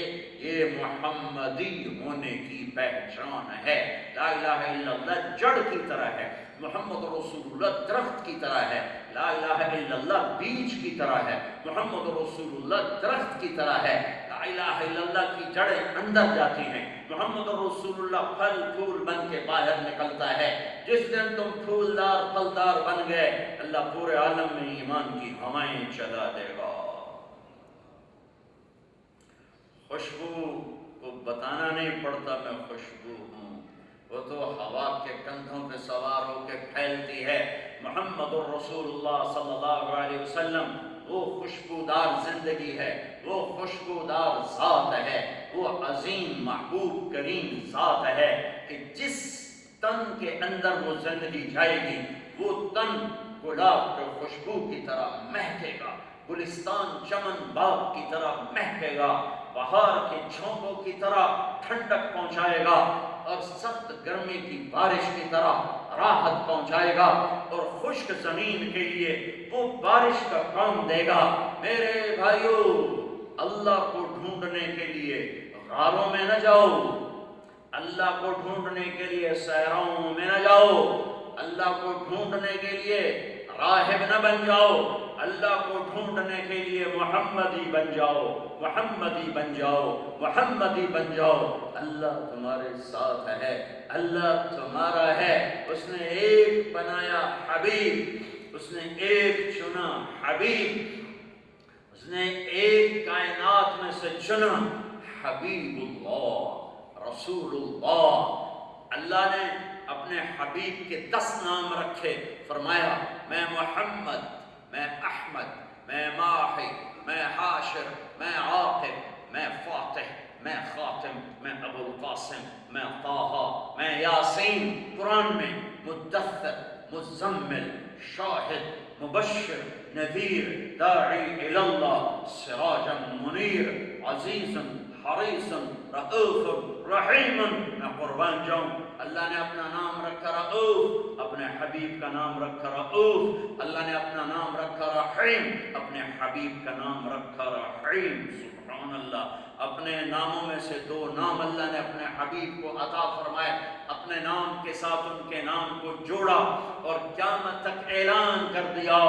یہ محمدی ہونے کی پہچان ہے۔ لا الہ الا اللہ جڑ کی طرح ہے، محمد رسول اللہ درخت کی طرح ہے۔ لا الہ الا اللہ بیج کی طرح ہے، محمد رسول اللہ درخت کی طرح ہے۔ لا الہ الا اللہ کی جڑیں اندر جاتی ہیں، محمد رسول اللہ پھل پھول بن کے باہر نکلتا ہے۔ جس دن تم پھولدار پھلدار بن گئے، اللہ پورے عالم میں ایمان کی ہوائیں چلا دے گا۔ خوشبو کو بتانا نہیں پڑتا میں خوشبو ہوں، وہ تو ہوا کے کندھوں پہ سوار ہو کے پھیلتی ہے۔ محمد الرسول اللہ صلی اللہ علیہ وسلم وہ خوشبودار زندگی ہے، وہ خوشبودار ذات ہے، وہ عظیم محبوب کریم ذات ہے کہ جس تن کے اندر وہ زندگی جائے گی وہ تن گلاب کے خوشبو کی طرح مہکے گا، گلستان چمن باغ کی طرح مہکے گا، بہار کے جھونکوں کی طرح ٹھنڈک پہنچائے گا، اور سخت گرمی کی بارش کی طرح راحت پہنچائے گا، اور خشک زمین کے لیے وہ بارش کا کام دے گا۔ میرے بھائیو، اللہ کو ڈھونڈنے کے لیے غاروں میں نہ جاؤ، اللہ کو ڈھونڈنے کے لیے صحراؤں میں نہ جاؤ، اللہ کو ڈھونڈنے کے لیے راہب نہ بن جاؤ، اللہ کو ڈھونڈنے کے لیے محمدی بن جاؤ، محمدی بن جاؤ، محمدی بن جاؤ۔ اللہ تمہارے ساتھ ہے، اللہ تمہارا ہے۔ اس نے ایک بنایا حبیب، اس نے ایک چنا حبیب، اس نے ایک کائنات میں سے چنا حبیب اللہ، رسول اللہ۔ اللہ نے اپنے حبیب کے 10 نام رکھے، فرمایا میں محمد، میں احمد، میں ماحی، میں حاشر، میں عاقب، میں فاتح، میں خاتم، میں ابو القاسم، میں طٰہٰ، میں یاسین۔ قرآن میں مدثر، مزمل، شاہد، مبشر، نذیر، داعی الی اللہ، سراجا منیر، عزیز حریص رؤوف رحیم۔ میں قربان جاؤں، اللہ نے اپنا نام رکھا رؤوف، اپنے حبیب کا نام رکھا رؤوف۔ اللہ نے اپنا نام رکھا رحیم، اپنے حبیب کا نام رکھا رحیم۔ سبحان اللہ، اپنے ناموں میں سے 2 نام اللہ نے اپنے حبیب کو عطا فرمائے، اپنے نام کے ساتھ ان کے نام کو جوڑا اور قیامت تک اعلان کر دیا۔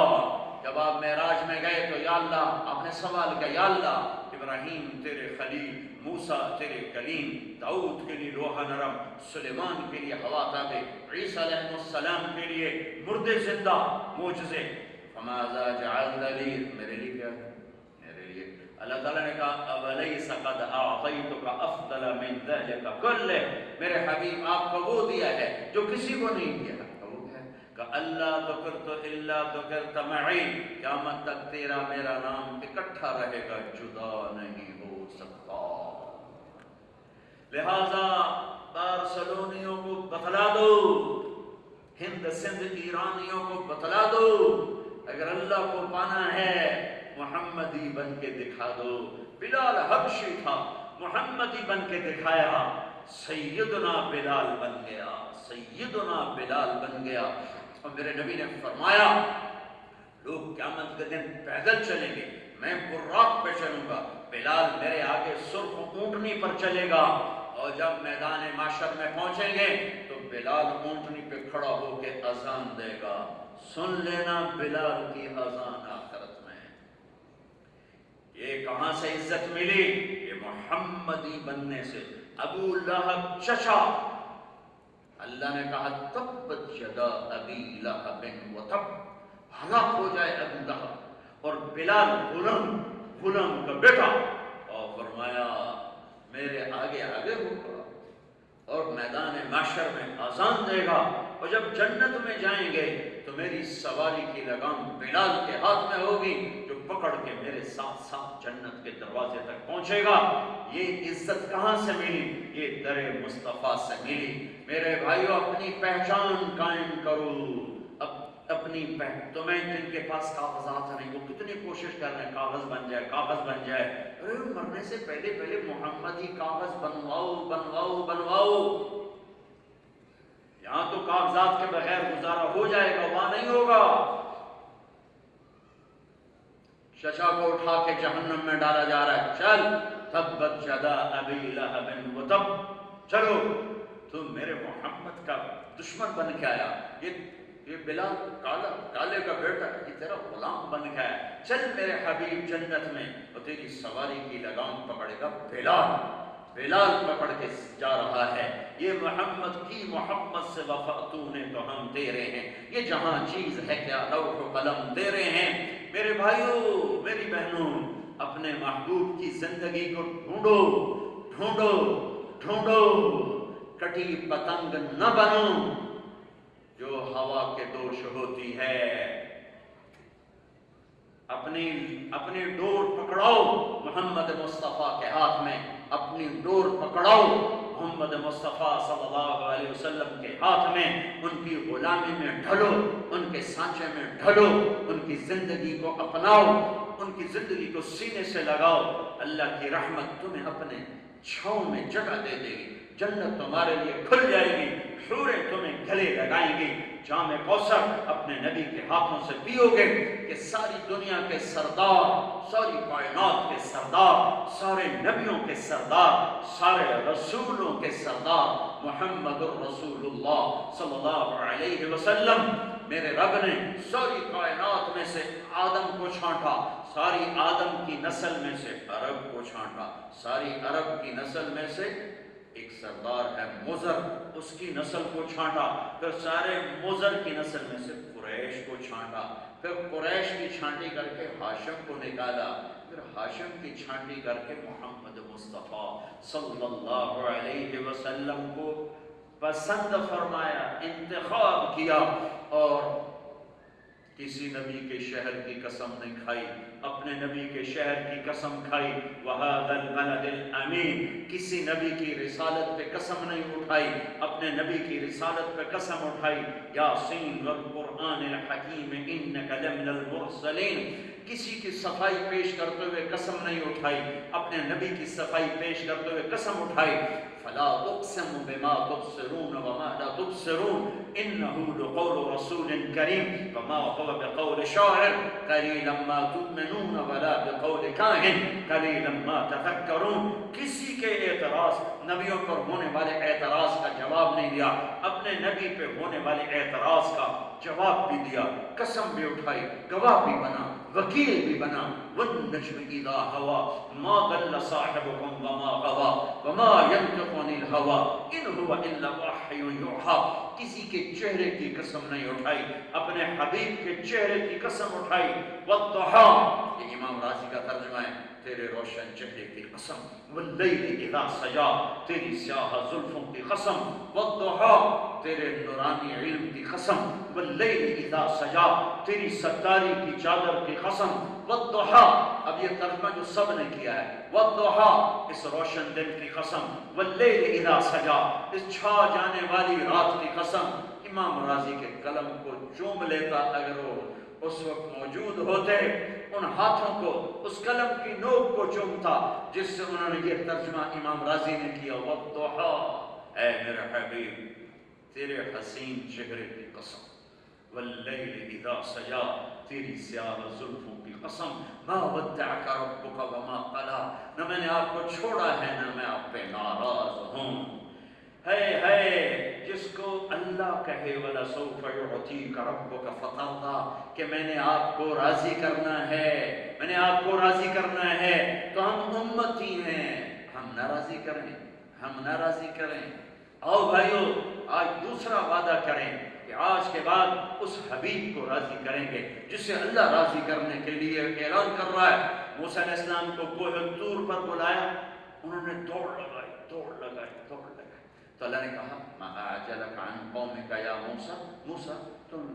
جب آپ معراج میں گئے تو یا اللہ آپ نے سوال کیا، یا اللہ ابراہیم تیرے خلیل، موسیٰ تیرے کلیم، داؤد کے لیے لوح نرم، سلیمان کے لیے ہوا تابع، عیسیٰ علیہ السلام کے لیے مردے زندہ معجزے، فماذا جعلت لی، میرے لیے کیا ہے، میرے لیے اللہ تعالیٰ نے کہا اولیس قد اعطیتک افضل من ذلک کلہ، میرے حبیب آپ کو وہ دیا ہے جو کسی کو نہیں دیا۔ کہ اللہ ذکرت الا ذکرت معی، قیامت تک تیرا میرا نام اکٹھا رہے گا، جدا نہیں ہو سکتا۔ لہذا بارسلونیوں کو بتلا دو، ہند سندھ ایرانیوں کو بتلا دو، اگر اللہ کو پانا ہے محمدی بن کے دکھا دو۔ بلال حبشی تھا، محمدی بن کے دکھایا، سیدنا بلال بن گیا، سیدنا بلال بن گیا۔ اور میرے نبی نے فرمایا لوگ قیامت کے دن پیدل چلیں گے، میں براق پہ چلوں گا، بلال میرے آگے سرخ اونٹنی پر چلے گا، اور جب میدان معاشر میں پہنچیں گے تو بلال اونٹنی پہ کھڑا ہو کے اذان دے گا۔ سن لینا بلال کی اذان آخرت میں۔ یہ کہاں سے عزت ملی؟ یہ محمدی بننے سے۔ ابو لہب چچا، اللہ نے کہا تبت یدا ابی لہب وتب، ہلاک ہو جائے ابو لہب، اور بلال غلام کا بیٹا، اور فرمایا میرے آگے آگے ہوگا اور میدان معاشر میں اذان دے گا، اور جب جنت میں جائیں گے تو میری سواری کی لگام بلال کے ہاتھ میں ہوگی، جو پکڑ کے میرے ساتھ ساتھ جنت کے دروازے تک پہنچے گا۔ یہ عزت کہاں سے ملی؟ یہ در مصطفیٰ سے ملی۔ میرے بھائیو اپنی پہچان قائم کرو، اپنی تمہیں جن کے پاس کاغذات نہیں وہ کتنی کوشش کر رہے ہیں کاغذ بن جائے، کاغذ بن جائے۔ ارے مرنے سے پہلے محمدی کاغذ بنواؤ بنواؤ بنواؤ۔ یہاں تو کاغذات کے بغیر گزارا ہو جائے گا، وہاں نہیں ہوگا۔ چچا کو اٹھا کے جہنم میں ڈالا جا رہا ہے، چل تبت یدا ابی لہب وتب، چلو تم میرے محمد کا دشمن بن کے آیا، یہ بلال کالے کا بیٹا ہے، یہ تیرا غلام بن گیا ہے، چل میرے حبیب جنت میں، اور تیری سواری کی لگام پکڑے گا بلال پکڑ کے جا رہا ہے۔ یہ محمد کی محمد سے وفا تو نے تو ہم دے رہے ہیں، یہ جہاں چیز ہے کیا لوح و قلم دے رہے ہیں۔ میرے بھائیوں میری بہنوں، اپنے محبوب کی زندگی کو ڈھونڈو ڈھونڈو ڈھونڈو، کٹی پتنگ نہ بنو جو ہوا کے دوش ہوتی ہے۔ اپنی ڈور پکڑاؤ محمد مصطفیٰ کے ہاتھ میں، اپنی ڈور پکڑاؤ محمد مصطفیٰ صلی اللہ علیہ وسلم کے ہاتھ میں، ان کی غلامی میں ڈھلو، ان کے سانچے میں ڈھلو، ان کی زندگی کو اپناؤ، ان کی زندگی کو سینے سے لگاؤ۔ اللہ کی رحمت تمہیں اپنے چھاؤں میں جگہ دے دے گی، جنت تمہارے لیے کھل جائے گی، حوریں تمہیں گلے لگائیں گی، جام کوثر اپنے نبی کے ہاتھوں سے پیو گے کہ ساری دنیا کے سردار، ساری کائنات کے سردار، سارے نبیوں کے سردار، سارے رسولوں کے سردار محمد الرسول اللہ صلی اللہ علیہ وسلم، میرے رب نے ساری کائنات میں سے آدم کو چھانٹا، ساری آدم کی نسل میں سے عرب کو چھانٹا، ساری عرب کی نسل میں سے ایک سردار ہے مضر، اس کی نسل کو چھانٹا، پھر سارے مضر کی نسل میں سے قریش کو چھانٹا، پھر قریش کی چھانٹی کر کے ہاشم کو نکالا، پھر ہاشم کی چھانٹی کر کے محمد مصطفیٰ صلی اللہ علیہ وسلم کو پسند فرمایا، انتخاب کیا، اور کسی نبی کے شہر کی قسم نہیں کھائی، اپنے نبی کے شہر کی قسم کھائی، وَهَذَا الْبَلَدِ الْأَمِينَ، کسی نبی کی رسالت پہ قسم نہیں اٹھائی، اپنے نبی کی رسالت پہ قسم اٹھائی، یاسین والقرآن الحکیم انک لمن المرسلین، کسی کی صفائی پیش کرتے ہوئے قسم نہیں اٹھائی، اپنے نبی کی صفائی پیش کرتے ہوئے قسم اٹھائی، فلا اقسم بما تبصرون وما لا تبصرون انه لقول رسول کریم وما هو بقول شاعر قلیلا ما تؤمنون ولا بقول کاہن قلیلا ما تذکرون، کسی کے اعتراض، نبیوں پر ہونے والے اعتراض کا جواب نہیں دیا، اپنے نبی پہ ہونے والے اعتراض کا جواب بھی دیا، قسم بھی اٹھائی، گواہ بھی بنا، وکیل بھی بنا، والنجم اذا ہوا ما ضل صاحبکم وما غوا وما ينطق عن الهوى ان هو الا وحی یوحی، کسی کے چہرے کی قسم نہیں اٹھائی، اپنے حبیب کے چہرے کی قسم اٹھائی، والضحی، یہ امام راضی کا ترجمہ ہے، تیرے روشن چہرے کی قسم، واللیل اذا سجا، تیری سیاہ زلفوں کی قسم، والضحی، تیرے نورانی علم کی قسم، واللیل اذا سجا، تیری ستاری کی چادر کی قسم، والضحی، اب یہ ترجمہ جو سب نے کیا ہے، والضحی، اس روشن دن کی قسم، واللیل اذا سجا، اس چھا جانے والی رات کی قسم، امام راضی کے قلم کو چوم لیتا اگر وہ اس وقت موجود ہوتے، ان ہاتھوں کو، اس قلم کی نوک کو چومتا جس سے انہوں نے یہ ترجمہ امام راضی نے کیا، والضحی، اے میرے حبیب تیرے حسین چہرے کی قسم، واللیل اذا سجا، تیری سیاہ زلفوں کی قسم، ما ودعک ربک وما قلا، نہ میں نے آپ کو چھوڑا ہے نہ میں آپ پہ ناراض ہوں، ہے جس کو اللہ کہے وَلَسَوْفَ يُعْطِيكَ رَبُّكَ فَتَرْضَىٰ، کہ میں نے آپ کو راضی کرنا ہے، میں نے آپ کو راضی کرنا ہے، تو ہم امتی ہیں، ہم ناراضی کریں، ہم ناراضی کریں، آؤ بھائیو آج دوسرا وعدہ کریں کہ آج کے بعد اس حبیب کو راضی کریں گے جسے اللہ راضی کرنے کے لیے اعلان کر رہا ہے۔ موسیٰ علیہ السلام کو کوہ طور پر بلایا، انہوں نے دوڑ لگائی، تو اللہ نے کہا ما اعجلک عن قومک یا موسیٰ، موسیٰ تم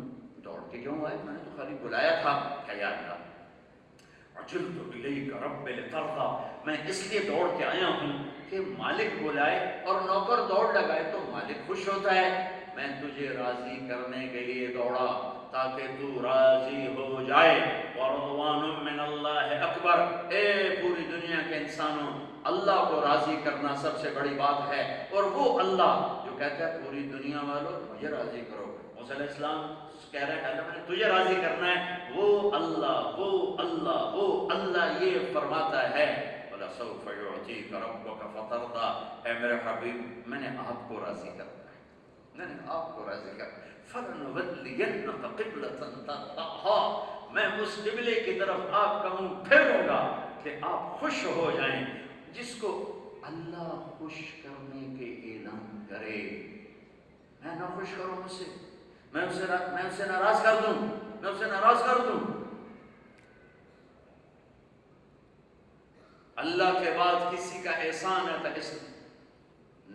دوڑ کے کیوں آئے؟ میں نے تو خالی بلایا تھا کہ یا اللہ عجلت الیک رب لترضیٰ، میں اس لیے دوڑ کے آیا ہوں کہ مالک بلائے اور نوکر دوڑ لگائے تو مالک خوش ہوتا ہے، میں تجھے راضی کرنے کے لیے دوڑا تاکہ تو راضی ہو جائے، ورضوان من اللہ اکبر، اے پوری دنیا کے انسانوں اللہ کو راضی کرنا سب سے بڑی بات ہے، اور وہ اللہ جو کہتا ہے پوری دنیا والوں مجھے راضی کرو، موسیٰ علیہ السلام کہہ رہے ہیں اللہ میں نے تجھے راضی کرنا ہے، وہ اللہ وہ اللہ وہ اللہ یہ فرماتا ہے وَلَسَوْفَ يُعْطِيكَ رَبُّكَ فَتَرْضَىٰ، اے میرے حبیب میں نے آپ کو راضی کرنا ہے، میں نے آپ کو راضی کرنا ہے، فَلَنُوَلِّيَنَّكَ قِبْلَةً تَرْضَاهَا، میں اس قبلے کی طرف آپ کا منہ پھیروں گا کہ آپ خوش ہو جائیں، جس کو اللہ خوش کرنے کے اعلان کرے، میں نہ خوش کروں مجھ سے، میں اسے ناراض کر دوں، میں اسے ناراض کر دوں۔ اللہ کے بعد کسی کا احسان ہے تو اس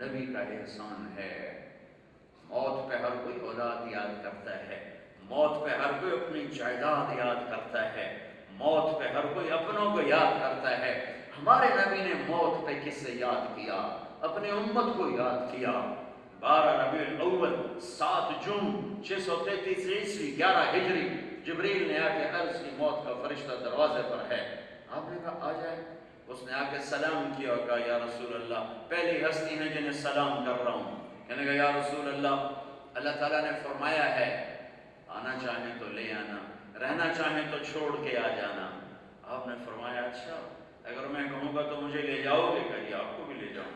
نبی کا احسان ہے، موت پہ ہر کوئی اولاد یاد کرتا ہے، موت پہ ہر کوئی اپنی جائیداد یاد کرتا ہے، موت پہ ہر کوئی اپنوں کو یاد کرتا ہے، ہمارے نبی نے موت پہ کس سے یاد کیا؟ اپنی امت کو یاد کیا۔ 12 ربیع الاول 7 جون 633 عیسوی 11 ہجری جبریل نے آ کے عرض کی موت کا فرشتہ دروازے پر ہے، آپ نے کہا آ جائے، اس نے آ کے سلام کیا اور کہا یا رسول اللہ، پہلی ہستی ہیں جنہیں سلام کر رہا ہوں. کہنے لگا یا رسول اللہ، اللہ تعالیٰ نے فرمایا ہے آنا چاہیں تو لے آنا، رہنا چاہیں تو چھوڑ کے آ جانا. آپ نے فرمایا اچھا اگر میں کہوں گا تو مجھے لے جاؤ گے؟ کہا جی آپ کو بھی لے جاؤں.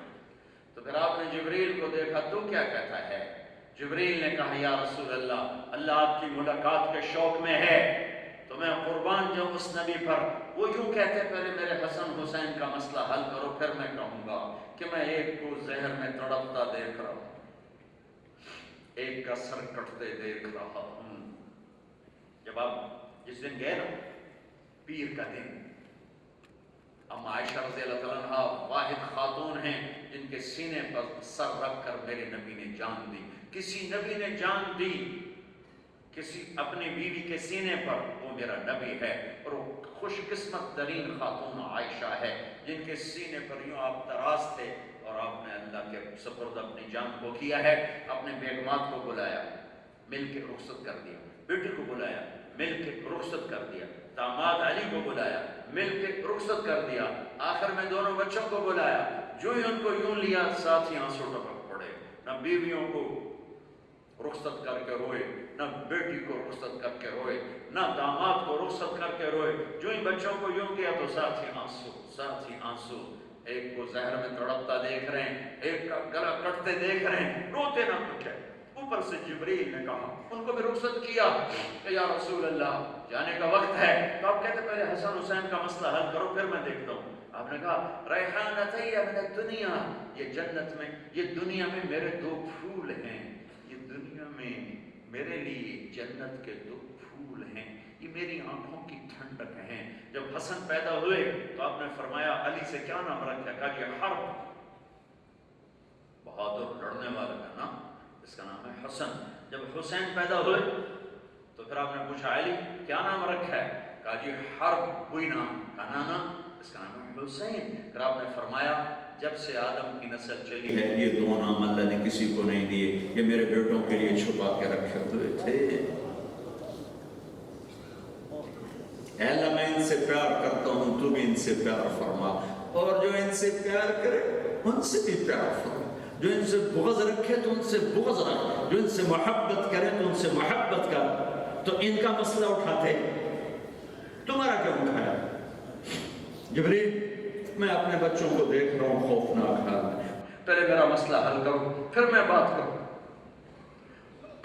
تو پھر آپ نے جبریل کو دیکھا، تو کیا کہتا ہے؟ جبریل نے کہا یا رسول اللہ، اللہ آپ کی ملاقات کے شوق میں ہے تو میں قربان جاؤں اس نبی پر، وہ یوں کہتے پہلے میرے حسن حسین کا مسئلہ حل کرو پھر میں کہوں گا کہ میں ایک کو زہر میں تڑپتا دیکھ رہا ہوں، ایک کا سر کٹتے دیکھ رہا ہوں. جب آپ جس دن گئے نا پیر کا دن، اما عائشہ رضی اللہ تعالیٰ عنہ واحد خاتون ہیں جن کے سینے پر سر رکھ کر میرے نبی نے جان دی. کسی نبی نے جان دی کسی اپنی بیوی کے سینے پر، وہ میرا نبی ہے. اور وہ خوش قسمت ترین خاتون عائشہ ہے جن کے سینے پر یوں آپ دراز تھے اور آپ نے اللہ کے سپرد اپنی جان کو کیا ہے. اپنے بیگمات کو بلایا، مل کے رخصت کر دیا. بیٹی کو بلایا، مل کے رخصت کر دیا. داماد علی کو بلایا، مل کے رخصت کر دیا. آخر میں دونوں بچوں کو بلایا. جو ہی ان کو یوں لیا ساتھ ہی آنسو ٹپک پڑے. نہ بیویوں کو رخصت کر کے روئے، نہ بیٹی کو رخصت کر کے روئے، نہ داماد کو رخصت کر کے روئے. جو ہی بچوں کو یوں کیا تو ساتھ ہی آنسو، ساتھ ہی آنسو. ایک کو زہر میں تڑپتا دیکھ رہے ہیں، ایک کا گلا کٹتے دیکھ رہے ہیں، روتے نہ پکے. اوپر سے جبریل نے کہا، ان کو بھی رخصت کیا کہ یا رسول اللہ جانے کا وقت ہے. تو آپ کہتے پہلے حسن حسین کا مسئلہ حل کرو پھر میں دیکھتا ہوں. آپ نے کہا ریحانتی من الدنیا، یہ جنت میں، یہ دنیا میں میرے دو پھول ہیں، یہ دنیا میں میرے لیے جنت کے دو پھول ہیں، یہ میری آنکھوں کی ٹھنڈک ہیں. جب حسن پیدا ہوئے تو آپ نے فرمایا علی سے کیا نام رکھا؟ کہا کہ حرب، بہادر لڑنے والا کا نام، اس کا نام ہے حسن. جب حسین پیدا ہوئے تو پھر آپ نے پوچھا علی کیا نام رکھا ہے؟ کہا جی حرب ہوئی نام کا نانا، اس کا نام ہے حسین. پھر آپ نے فرمایا جب سے آدم کی نسل چلی ہے یہ دو نام اللہ نے کسی کو نہیں دیے، یہ میرے بیٹوں کے لیے چھپا کے رکھے ہوئے تھے. اے اللہ میں ان سے پیار کرتا ہوں، تو بھی ان سے پیار فرما، اور جو ان سے پیار کرے ان سے بھی پیار فرما، جو ان سے بغض رکھے تو ان سے بغض رکھ، جو ان سے محبت کرے تو ان سے محبت کر. تو ان کا مسئلہ اٹھاتے تمہارا کیا اٹھایا؟ جبریل میں اپنے بچوں کو دیکھ رہا ہوں خوفناک حال میں، پہلے میرا مسئلہ حل کرو پھر میں بات کروں.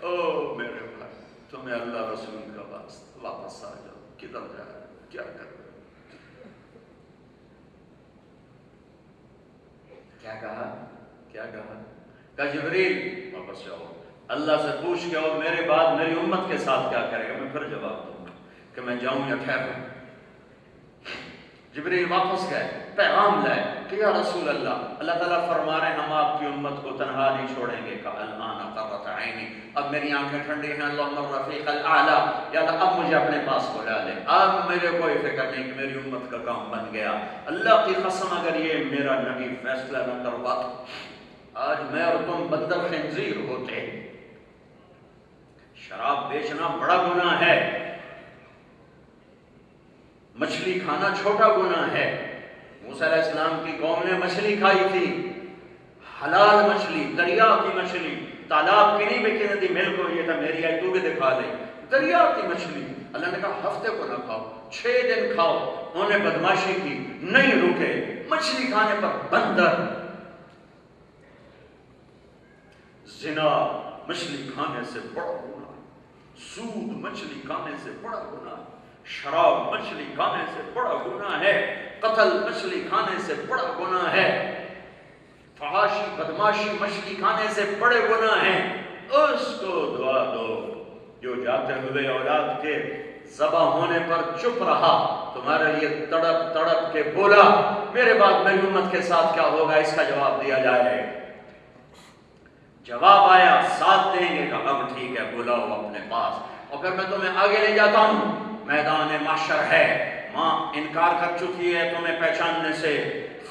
او میرے بھائی تمہیں اللہ رسول کا واپس آ جاؤ. کدھر جا رہے ہو؟ کیا کر رہے ہو؟ کیا کہا؟ کیا کہا؟ کہا جبریل واپس جاؤ، اللہ سے پوچھ کے اور میرے بعد میری امت کے ساتھ کیا کرے گا، میں پھر جواب دوں گا کہ میں جاؤں یا ٹھہروں. جبریل واپس گئے، پیغام لائے کہ یا رسول اللہ، اللہ تعالیٰ فرما رہے ہیں ہم آپ کی امت کو تنہا نہیں چھوڑیں گے. کہ الآن قرۃ عینی، اب میری آنکھیں ٹھنڈی ہیں. اللہم الرفیق الاعلیٰ، یا اللہ اب مجھے اپنے پاس بلا لے، اب میرے کوئی فکر نہیں کہ میری امت کا کام بن گیا. اللہ کی قسم اگر یہ میرا نبی فیصلہ نہ کروا آج میں اور تم بندر خنزیر ہوتے. شراب بیچنا بڑا گناہ ہے، مچھلی کھانا چھوٹا گناہ ہے. موسیٰ علیہ السلام کی قوم نے مچھلی کھائی تھی، حلال مچھلی، دریا کی مچھلی، تالاب کی نہیں بکی ندی مل کو یہ تھا میری آئی تو بھی دکھا دے، دریا کی مچھلی. اللہ نے کہا ہفتے کو نہ کھاؤ، 6 دن کھاؤ. انہوں نے بدماشی کی، نہیں رکے، مچھلی کھانے پر بندر. زنا مچھلی کھانے سے بڑا گناہ، سود مچھلی کھانے سے بڑا گناہ، شراب مچھلی کھانے سے بڑا گناہ ہے، قتل مچھلی کھانے سے بڑا گناہ ہے، فحاشی بدماشی مچھلی کھانے سے بڑے گناہ ہیں. اس کو دعا دو جو جاتے ہوئے اولاد کے ذبح ہونے پر چپ رہا، تمہارے لیے تڑپ تڑپ کے بولا میرے بعد میری امت کے ساتھ کیا ہوگا، اس کا جواب دیا جائے. جواب آیا ساتھ دیں گے. کہا اب ٹھیک ہے بلاؤ اپنے پاس، اور پھر میں تمہیں آگے لے جاتا ہوں. میدان محشر ہے، ماں انکار کر چکی ہے تمہیں پہچاننے سے،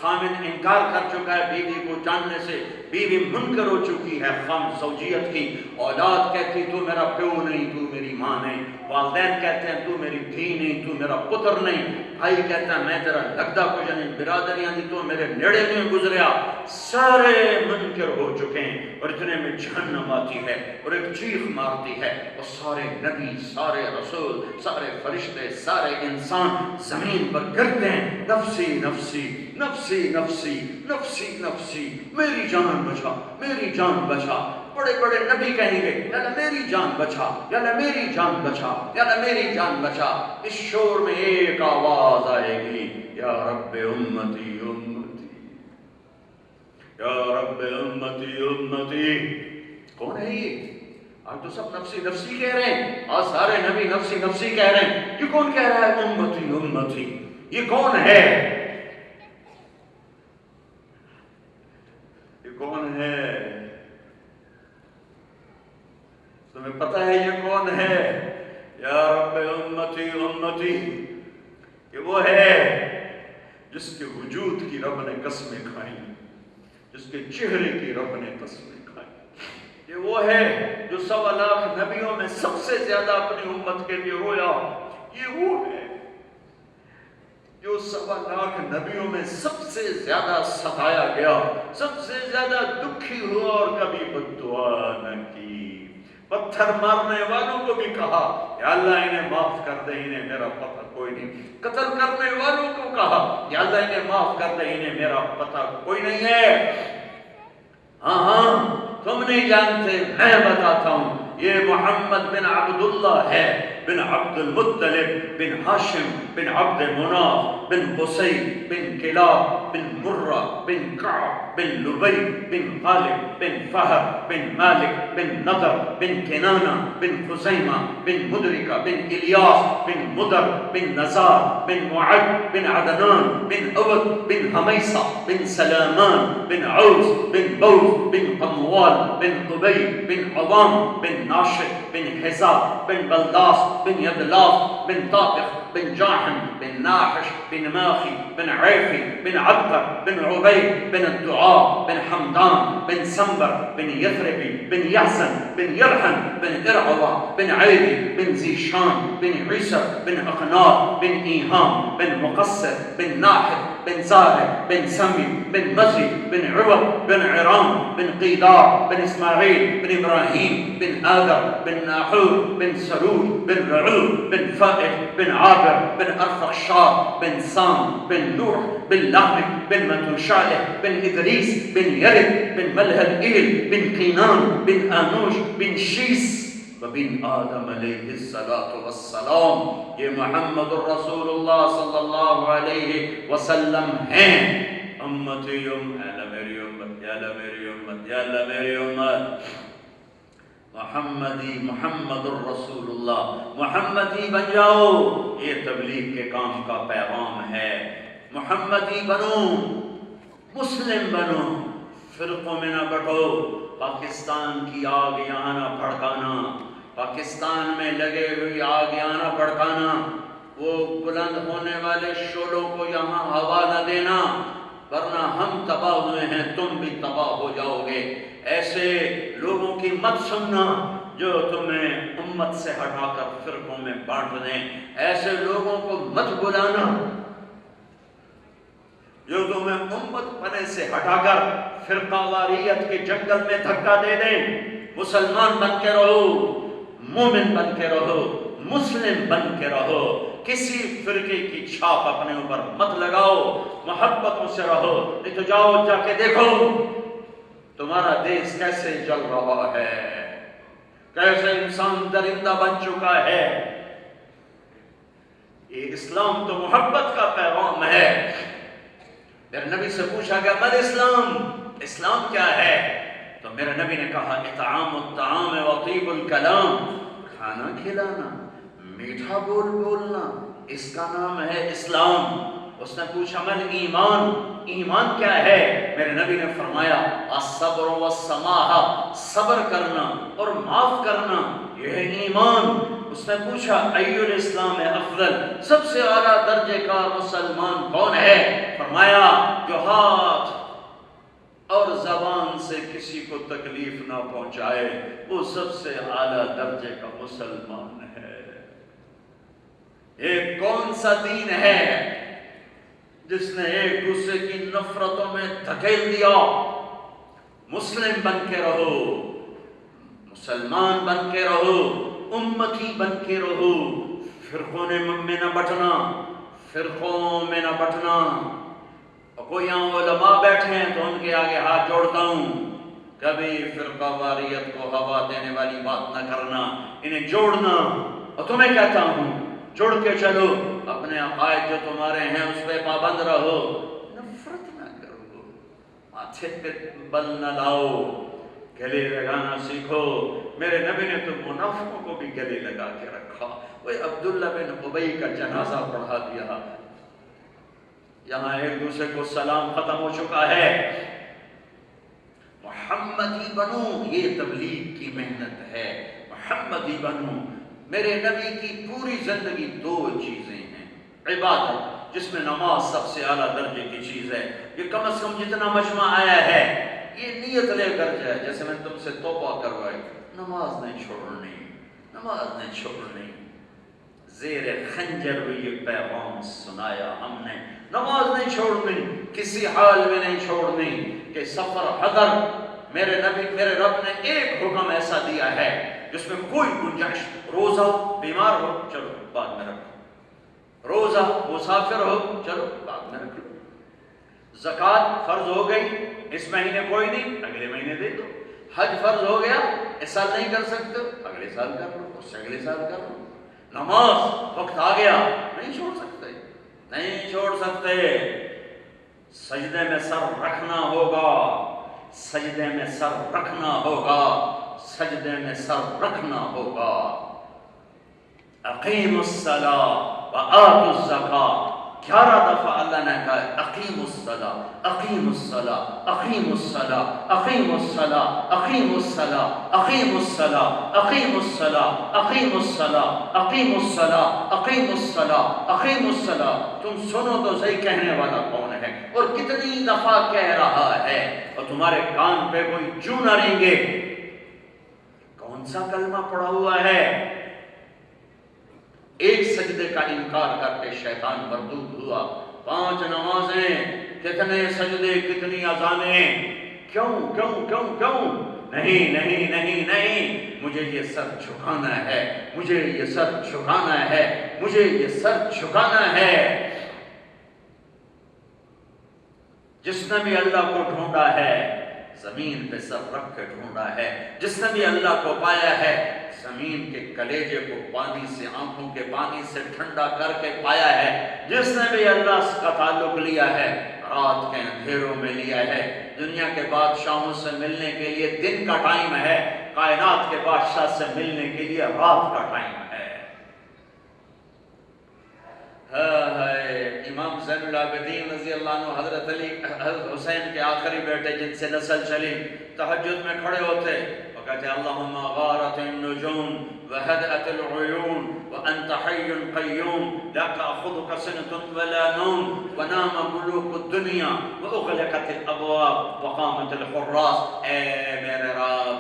خامد انکار کر چکا ہے بیوی کو جاننے سے، بیوی منکر ہو چکی ہے خام زوجیت کی، اولاد کہتی تو میرا پیو نہیں تو میری ماں نہیں، والدین کہتے ہیں تو میری دھی نہیں تو میرا پتر نہیں، بھائی کہتا ہے میں تیرا لگدا کچھ نہیں، برادریاں دی تو میرے نیڑے نہیں گزریا، سارے منکر ہو چکے ہیں، اور اتنے میں جہنم آتی ہے اور ایک چیخ مارتی ہے، اور سارے نبی، سارے رسول، سارے فرشتے، سارے انسان زمین پر گرتے ہیں، نفسی نفسی نفسی نفسی نفسی نفسی، میری جان بچا میری جان بچا۔ بڑے بڑے نبی کہیں گے یا اللہ میری جان بچا، یا اللہ میری جان بچا، یا اللہ میری جان بچا۔ اس شور میں ایک آواز آئے گی، یا رب امتی امتی، یا رب امتی امتی۔ کون ہے یہ؟ آج تو سب نفسی نفسی کہہ رہے ہیں، آج سارے نبی نفسی نفسی کہہ رہے ہیں، یہ کون کہہ رہا ہے امتی امتی؟ یہ کون ہے؟ یہ کون ہے؟ تمہیں پتہ ہے یہ کون ہے؟ یا رب امتی امتی، یہ وہ ہے جس کے وجود کی رب نے قسمیں کھائیں، جس کے چہرے کی رب نے قسمیں کھائیں، یہ وہ ہے جو 1.25 لاکھ نبیوں میں سب سے زیادہ اپنی امت کے لیے رویا، یہ وہ ہے جو 1.25 لاکھ نبیوں میں سب سے زیادہ ستایا گیا، سب سے زیادہ دکھی ہوا اور کبھی بد دعا نہ کی، پتھر مارنے والوں کو بھی کہا یا اللہ انہیں معاف کر دے، انہیں میرا پتہ کوئی نہیں، قتل کرنے والوں کو کہا یا اللہ انہیں معاف کر دے، انہیں میرا پتہ کوئی نہیں ہے۔ ہاں ہاں تم نہیں جانتے، میں بتاتا ہوں، یہ محمد بن عبداللہ ہے، بن عبد المطلب، بن ہاشم، بن عبد مناف، بن قصی، بن کلاب، بن مرہ، بن کعب، بن لبی، بن غالب، بن فہر، بن مالک، بن نضر، بن کنانہ، بن خزیمہ، بن مدرکہ، بن الیاس، بن مدر، بن نزار، بن معد، بن عدنان، بن عود، بن حمیصہ، بن سلامان، بن عوز، بن بوز، بن قموال، بن قبی، بن عوام، بن ناشد، بن حزاب، بن بلداس، بن یدلاف، بن طاقخ، بن جاحم، بن ناحش، بن ماخی، بن عیفی، بن عبقر، بن عبید، بن الدعاء، بن حمدان، بن سنبر، بن یثربی، بن یحزن، بن یرحن، بن ارعوا، بن عیدی، بن زیشان، بن عیسر، بن اقنار، بن ایہام، بن مقصر، بن ناحد، بن زارع، بن سمی، بن مزی، بن عوض، بن عرام، بن قیدار، بن اسماعیل، بن ابراہیم، بن آدر، بن ناحور، بن سرود، بن رعود، بن فائد، بن عابر، بن ارفخشاد، بن سام، بن نوح، بن لامک، بن متوشالح، بن ادریس، بن یرد، بن ملہد ایل، بن قینان، بن آنوش، بن شیس، وبن آدم علیہ السلام۔ یہ محمد الرسول اللہ صلی اللہ علیہ وسلم ہیں۔ امتی یا اللہ میری امت، یا اللہ میری امت، یا اللہ میری امت، محمدی، محمد الرسول اللہ، محمدی بن جاؤ، یہ تبلیغ کے کام کا پیغام ہے۔ محمدی بنو، مسلم بنو، فرقوں میں نہ بٹو، پاکستان کی آگ یہاں نہ بھڑکانا، پاکستان میں لگے ہوئی آگ یہاں نہ بھڑکانا، وہ بلند ہونے والے شعلوں کو یہاں ہوا نہ دینا، ورنہ ہم تباہ ہوئے ہیں تم بھی تباہ ہو جاؤ گے۔ ایسے لوگوں کی مت سننا جو تمہیں امت سے ہٹا کر فرقوں میں بانٹ دیں، ایسے لوگوں کو مت بلانا جو تمہیں امت پنے سے ہٹا کر فرقہ واریت کے جنگل میں دھکا دے دیں۔ مسلمان بن کے رہو، مومن بن کے رہو، مسلم بن کے رہو، کسی فرقے کی چھاپ اپنے اوپر مت لگاؤ، محبتوں سے رہو۔ نہیں تو جاؤ جا کے دیکھو تمہارا دیش کیسے جل رہا ہے، کیسے انسان درندہ بن چکا ہے۔ یہ اسلام تو محبت کا پیغام ہے۔ میرے نبی سے پوچھا گیا مل اسلام، اسلام کیا ہے؟ تو میرے نبی نے کہا اطعام الطعام و طیب الکلام، کھانا کھلانا، میٹھا بولنا، اس کا نام ہے اسلام۔ اس نے پوچھا مل ایمان، ایمان کیا ہے؟ میرے نبی نے فرمایا الصبر والسماحہ، صبر کرنا اور معاف کرنا، یہ ہے ایمان۔ اس نے پوچھا ای الاسلام افضل، سب سے اعلیٰ درجے کا مسلمان کون ہے؟ فرمایا جو ہاتھ اور زبان سے کسی کو تکلیف نہ پہنچائے وہ سب سے اعلیٰ درجے کا مسلمان ہے۔ ایک کون سا دین ہے جس نے ایک دوسرے کی نفرتوں میں دھکیل دیا؟ مسلم بن کے رہو، مسلمان بن کے رہو، امتی بن کے رہو، فرقوں میں نہ بٹنا، فرقوں میں نہ بٹنا۔ اور کوئی یہاں علماء بیٹھے ہیں تو ان کے آگے ہاتھ جوڑتا ہوں، کبھی فرقہ واریت کو ہوا دینے والی بات نہ کرنا، انہیں جوڑنا۔ اور تمہیں کہتا ہوں جڑ کے چلو، اپنے عقائد جو تمہارے ہیں اس پہ پابند رہو، نفرت نہ کرو، ماتھے پہ بل نہ لاؤ، گلے لگانا سیکھو۔ میرے نبی نے تو منافقوں کو بھی گلے لگا کے رکھا۔ وہ عبداللہ بن ابی کا جنازہ پڑھا دیا، یہاں ایک دوسرے کو سلام ختم ہو چکا ہے۔ محمدی بنو، یہ تبلیغ کی محنت ہے، محمدی بنو۔ میرے نبی کی پوری زندگی دو چیزیں ہیں، عبادت جس میں نماز سب سے اعلیٰ درجے کی چیز ہے، یہ کم از کم جتنا مجمع آیا ہے یہ نیت لے کر جائے، جیسے میں تم سے توبہ کروائی، نماز نہیں چھوڑنی، نماز نہیں چھوڑنی۔ زیر خنجر بھی یہ پیغام سنایا ہم نے، نماز نہیں چھوڑنی، کسی حال میں نہیں چھوڑنی، کہ سفر حضر۔ میرے نبی، میرے رب نے ایک حکم ایسا دیا ہے جس میں کوئی گنجائش، روزہ بیمار ہو چلو بعد میں رکھو، روزہ مسافر ہو چلو بعد میں رکھو، زکوٰۃ فرض ہو گئی اس مہینے کوئی نہیں اگلے مہینے دے دو، حج فرض ہو گیا اس سال نہیں کر سکتے اگلے سال کر لو، اس سے اگلے سال کر لو، نماز وقت آ گیا نہیں چھوڑ سکتے، نہیں چھوڑ سکتے۔ سجدے میں سر رکھنا ہوگا، سجدے میں سر رکھنا ہوگا، سجدے میں سر رکھنا ہوگا۔ اقیم الصلاۃ وآتوا الزکاۃ، 11 دفعہ اللہ نے کہا اقیم الصلاۃ، اقیم الصلاۃ، اقیم الصلاۃ، اقیم الصلاۃ، اقیم الصلاۃ، اقیم الصلاۃ، اقیم الصلاۃ، اقیم الصلاۃ، اقیم الصلاۃ، اقیم الصلاۃ، اقیم الصلاۃ۔ تم سنو تو صحیح کہنے والا کون ہے اور کتنی دفعہ کہہ رہا ہے، اور تمہارے کان پہ کوئی چوں نہ رینگے۔ کون سا کلمہ پڑا ہوا ہے؟ ایک سجدے کا انکار کر کے شیطان مردود ہوا۔ 5 نمازیں، کتنے سجدے، کتنی اذانیں، کیوں کیوں کیوں کیوں؟ نہیں نہیں نہیں نہیں، مجھے یہ سر جھکانا ہے، مجھے یہ سر جھکانا ہے، مجھے یہ سر جھکانا ہے۔ جس نے بھی اللہ کو ڈھونڈا ہے زمین پہ سر رکھ کے ڈھونڈا ہے، جس نے بھی اللہ کو پایا ہے زمین کے کلیجے کو پانی سے، آنکھوں کے پانی سے ٹھنڈا کر کے پایا ہے، جس نے بھی اللہ کا تعلق لیا ہے رات کے اندھیروں میں لیا ہے۔ دنیا کے بادشاہوں سے ملنے کے لیے دن کا ٹائم ہے، کائنات کے بادشاہ سے ملنے کے لیے رات کا ٹائم ہے۔ امام زین العابدین رضی اللہ عنہ، حضرت علی، حضرت حسین کے آخری بیٹے جن سے نسل چلی، تہجد میں کھڑے ہوتے اور کہتے اللہم غارت النجوم وہدأت العیون وانت حی قیوم لا تأخذک سنة ولا نوم ونام ملوک الدنیا واغلقت الابواب وقامت الحراس۔ اے میرے رب،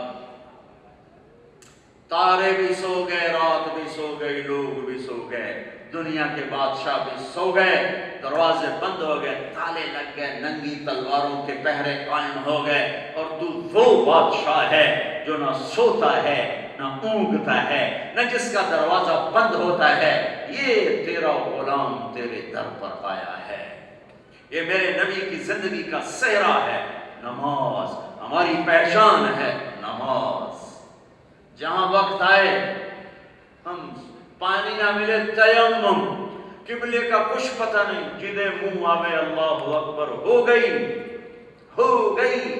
تارے بھی سو گئے، رات بھی سو گئی، لوگ بھی سو گئے، دنیا کے بادشاہ بھی سو گئے، دروازے بند ہو گئے، تالے لگ گئے، ننگی تلواروں کے پہرے قائم ہو گئے، اور تو وہ بادشاہ ہے جو نہ سوتا ہے نہ اونگتا ہے، نہ جس کا دروازہ بند ہوتا ہے۔ یہ تیرا غلام تیرے در پر آیا ہے۔ یہ میرے نبی کی زندگی کا صحرا ہے، نماز ہماری پہچان ہے، نماز۔ جہاں وقت آئے ہم پانی نہ ملے تیمم، قبلے کا کچھ پتہ نہیں، جدے منہ آوے اللہ اکبر، ہو گئی ہو گئی۔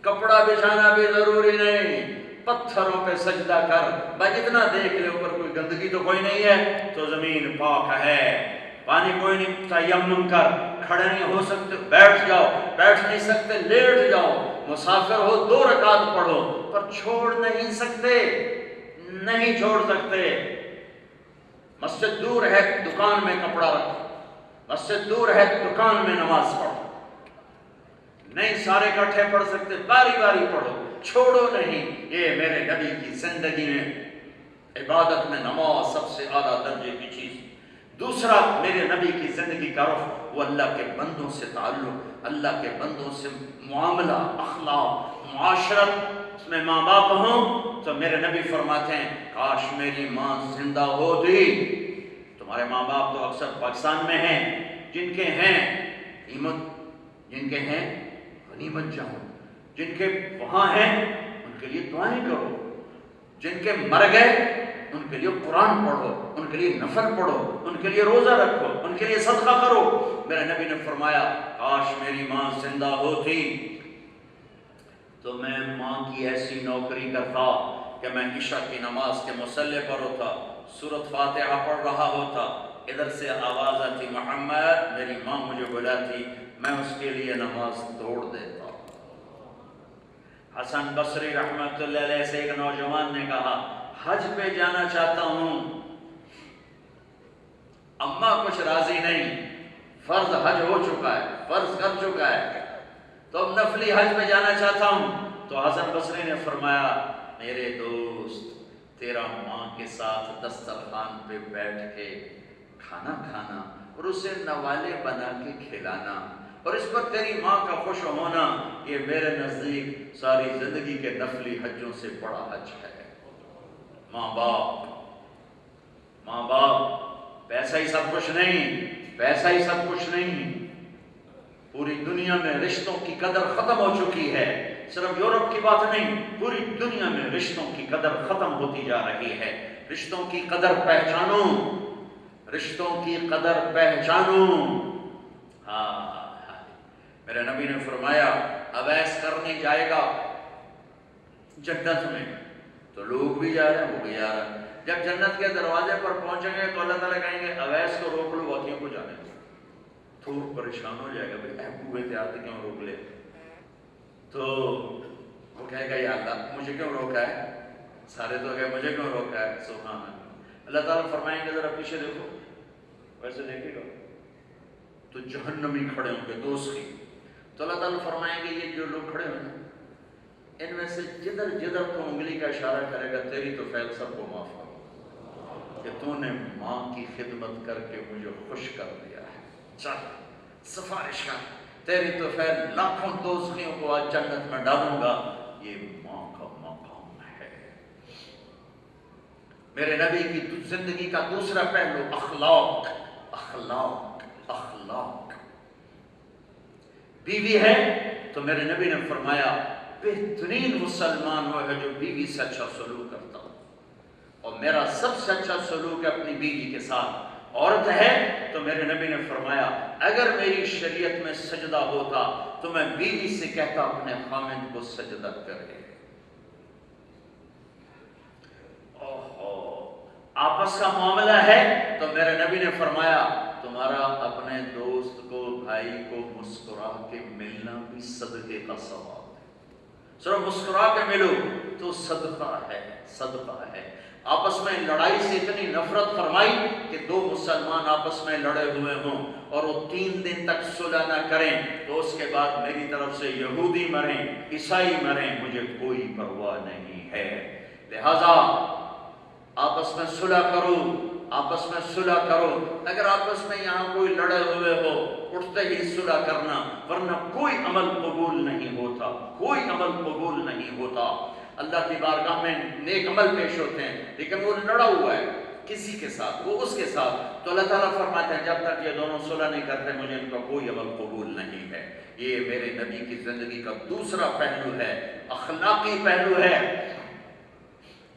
کپڑا بچھانا بھی ضروری نہیں، پتھروں پہ سجدہ کر، بھائی جتنا دیکھ لے اوپر کوئی گندگی تو کوئی نہیں ہے تو زمین پاک ہے، پانی کوئی نہیں، تیمم کر، کھڑے نہیں ہو سکتے بیٹھ جاؤ، بیٹھ نہیں سکتے لیٹ جاؤ، مسافر ہو 2 رکعت پڑھو، پر چھوڑ نہیں سکتے، نہیں چھوڑ سکتے۔ مسجد دور ہے دکان میں کپڑا رکھو، مسجد دور ہے دکان میں نماز پڑھو، نہیں سارے اکٹھے پڑھ سکتے، باری باری پڑھو، چھوڑو نہیں۔ یہ میرے نبی کی زندگی میں عبادت میں نماز سب سے اعلیٰ درجے کی چیز۔ دوسرا میرے نبی کی زندگی کا رخ وہ اللہ کے بندوں سے تعلق، اللہ کے بندوں سے معاملہ، اخلاق، معاشرت۔ اس میں ماں باپ ہوں تو میرے نبی فرماتے ہیں کاش میری ماں زندہ ہوتی۔ تمہارے ماں باپ تو اکثر پاکستان میں ہیں، جن کے ہیں جن کے ہیں غنیمت جاؤ، جن کے وہاں ہیں ان کے لیے دعائیں کرو، جن کے مر گئے ان کے لیے قرآن پڑھو، ان کے لیے نفل پڑھو، ان کے لیے روزہ رکھو، ان کے لیے صدقہ کرو۔ میرے نبی نے فرمایا کاش میری ماں زندہ ہوتی تو میں ماں کی ایسی نوکری کرتا کہ میں عشاء کی نماز کے مصلی پر ہوتا، سورۃ فاتحہ پڑھ رہا ہوتا، ادھر سے آواز آتی محمد، میری ماں مجھے بلاتی، میں اس کے لیے نماز توڑ دیتا۔ حسن بصری رحمت اللہ علیہ سے ایک نوجوان نے کہا حج پہ جانا چاہتا ہوں، اماں کچھ راضی نہیں، فرض حج ہو چکا ہے، فرض کر چکا ہے، تو اب نفلی حج پہ جانا چاہتا ہوں۔ تو حسن بصری نے فرمایا میرے دوست، تیرا ماں کے ساتھ دسترخوان پہ بیٹھ کے کھانا کھانا اور اسے نوالے بنا کے کھلانا اور اس پر تیری ماں کا خوش ہونا، یہ میرے نزدیک ساری زندگی کے نفلی حجوں سے بڑا حج ہے۔ ماں باپ پیسہ ہی سب کچھ نہیں، پیسہ ہی سب کچھ نہیں۔ پوری دنیا میں رشتوں کی قدر ختم ہو چکی ہے، صرف یورپ کی بات نہیں، پوری دنیا میں رشتوں کی قدر ختم ہوتی جا رہی ہے۔ رشتوں کی قدر پہچانو، رشتوں کی قدر پہچانو۔ ہاں میرے نبی نے فرمایا اویس کرنے جائے گا جنت میں تو لوگ بھی جا رہے ہیں، وہ بھی جا رہے ہیں۔ جب جنت کے دروازے پر پہنچیں گے تو اللہ تعالیٰ کہیں گے اویس کو روک لو، باقیوں کو جانے دو۔ تھوڑا پریشان ہو جائے گا، بھائی احبو ہوئے تھے آتے کیوں روک لے؟ تو وہ کہے گا یا اللہ مجھے کیوں روکا ہے؟ سارے تو گئے، مجھے کیوں روکا ہے؟ سبحان اللہ۔ اللہ تعالیٰ فرمائیں گے ذرا پیچھے دیکھو، ویسے دیکھے گا تو جہنمی کھڑے ہوں گے دوسری، تو اللہ تعالیٰ فرمائیں گے یہ جو لوگ کھڑے ہیں ان میں سے جدھر جدھر تو انگلی کا اشارہ کرے گا تیری تو فیل سب کو معاف کرو کہ تو نے ماں کی خدمت کر کے مجھے خوش کر دیا ہے، چل سفارش کر، تیری تو فیل لاکھوں دوزخیوں کو آج جنت میں ڈالوں گا۔ یہ ماں کا مقام ہے۔ میرے نبی کی زندگی کا دوسرا پہلو اخلاق، اخلاق، اخلاق۔ بیوی ہے تو میرے نبی نے فرمایا بہترین مسلمان وہ ہے جو بیوی سے اچھا سلوک کرتا ہو، اور میرا سب سے اچھا سلوک ہے اپنی بیوی کے ساتھ۔ عورت ہے تو میرے نبی نے فرمایا اگر میری شریعت میں سجدہ ہوتا تو میں بیوی سے کہتا اپنے خامند کو سجدہ کرے۔ آپس کا معاملہ ہے تو میرے نبی نے فرمایا تمہارا اپنے دوست کو، بھائی کو مسکرا کے ملنا بھی صدقے کا ثواب ہے۔ صرف مسکرا کے ملو تو صدقہ ہے، صدقہ ہے۔ آپس میں لڑائی سے اتنی نفرت فرمائی کہ دو مسلمان آپس میں لڑے ہوئے ہوں اور وہ 3 دن تک صلح نہ کریں تو اس کے بعد میری طرف سے یہودی مریں، عیسائی مریں، مجھے کوئی پرواہ نہیں ہے۔ لہذا آپس میں صلح کرو، آپس میں صلح کرو۔ اگر آپس میں یہاں کوئی لڑے ہوئے ہو اٹھتے ہی صلح کرنا، ورنہ کوئی عمل قبول نہیں ہوتا، کوئی عمل قبول نہیں ہوتا۔ اللہ کی بارگاہ میں نیک عمل پیش ہوتے ہیں لیکن وہ لڑا ہوا ہے کسی کے ساتھ، وہ اس کے ساتھ، تو اللہ تعالیٰ فرماتے ہیں جب تک یہ دونوں صلح نہیں کرتے مجھے ان کا کوئی عمل قبول نہیں ہے۔ یہ میرے نبی کی زندگی کا دوسرا پہلو ہے، اخلاقی پہلو ہے۔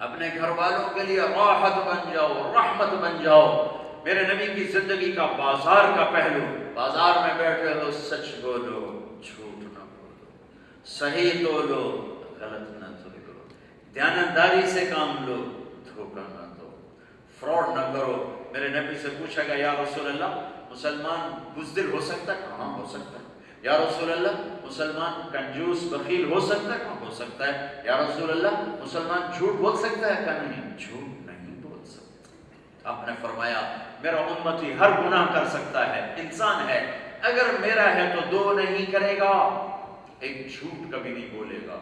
اپنے گھر والوں کے لیے راحت بن جاؤ، رحمت بن جاؤ۔ میرے نبی کی زندگی کا بازار کا پہلو، بازار میں بیٹھے ہو سچ بولو، جھوٹ نہ بولو، صحیح تولو، غلط نہ تولو، دیانتداری سے کام لو، دھوکہ نہ دو، فراڈ نہ کرو۔ میرے نبی سے پوچھا گیا یا رسول اللہ مسلمان بزدل ہو سکتا ہے؟ کہاں ہو سکتا ہے۔ یا رسول اللہ مسلمان کنجوس بخیل ہو سکتا ہے؟ کہاں ہو سکتا ہے۔ یا رسول اللہ مسلمان جھوٹ بول سکتا ہے؟ کہا نہیں، جھوٹ نہیں بول سکتا۔ آپ نے فرمایا میرا امتی ہر گناہ کر سکتا ہے، انسان ہے، اگر میرا ہے تو دو نہیں کرے گا، ایک جھوٹ کبھی نہیں بولے گا،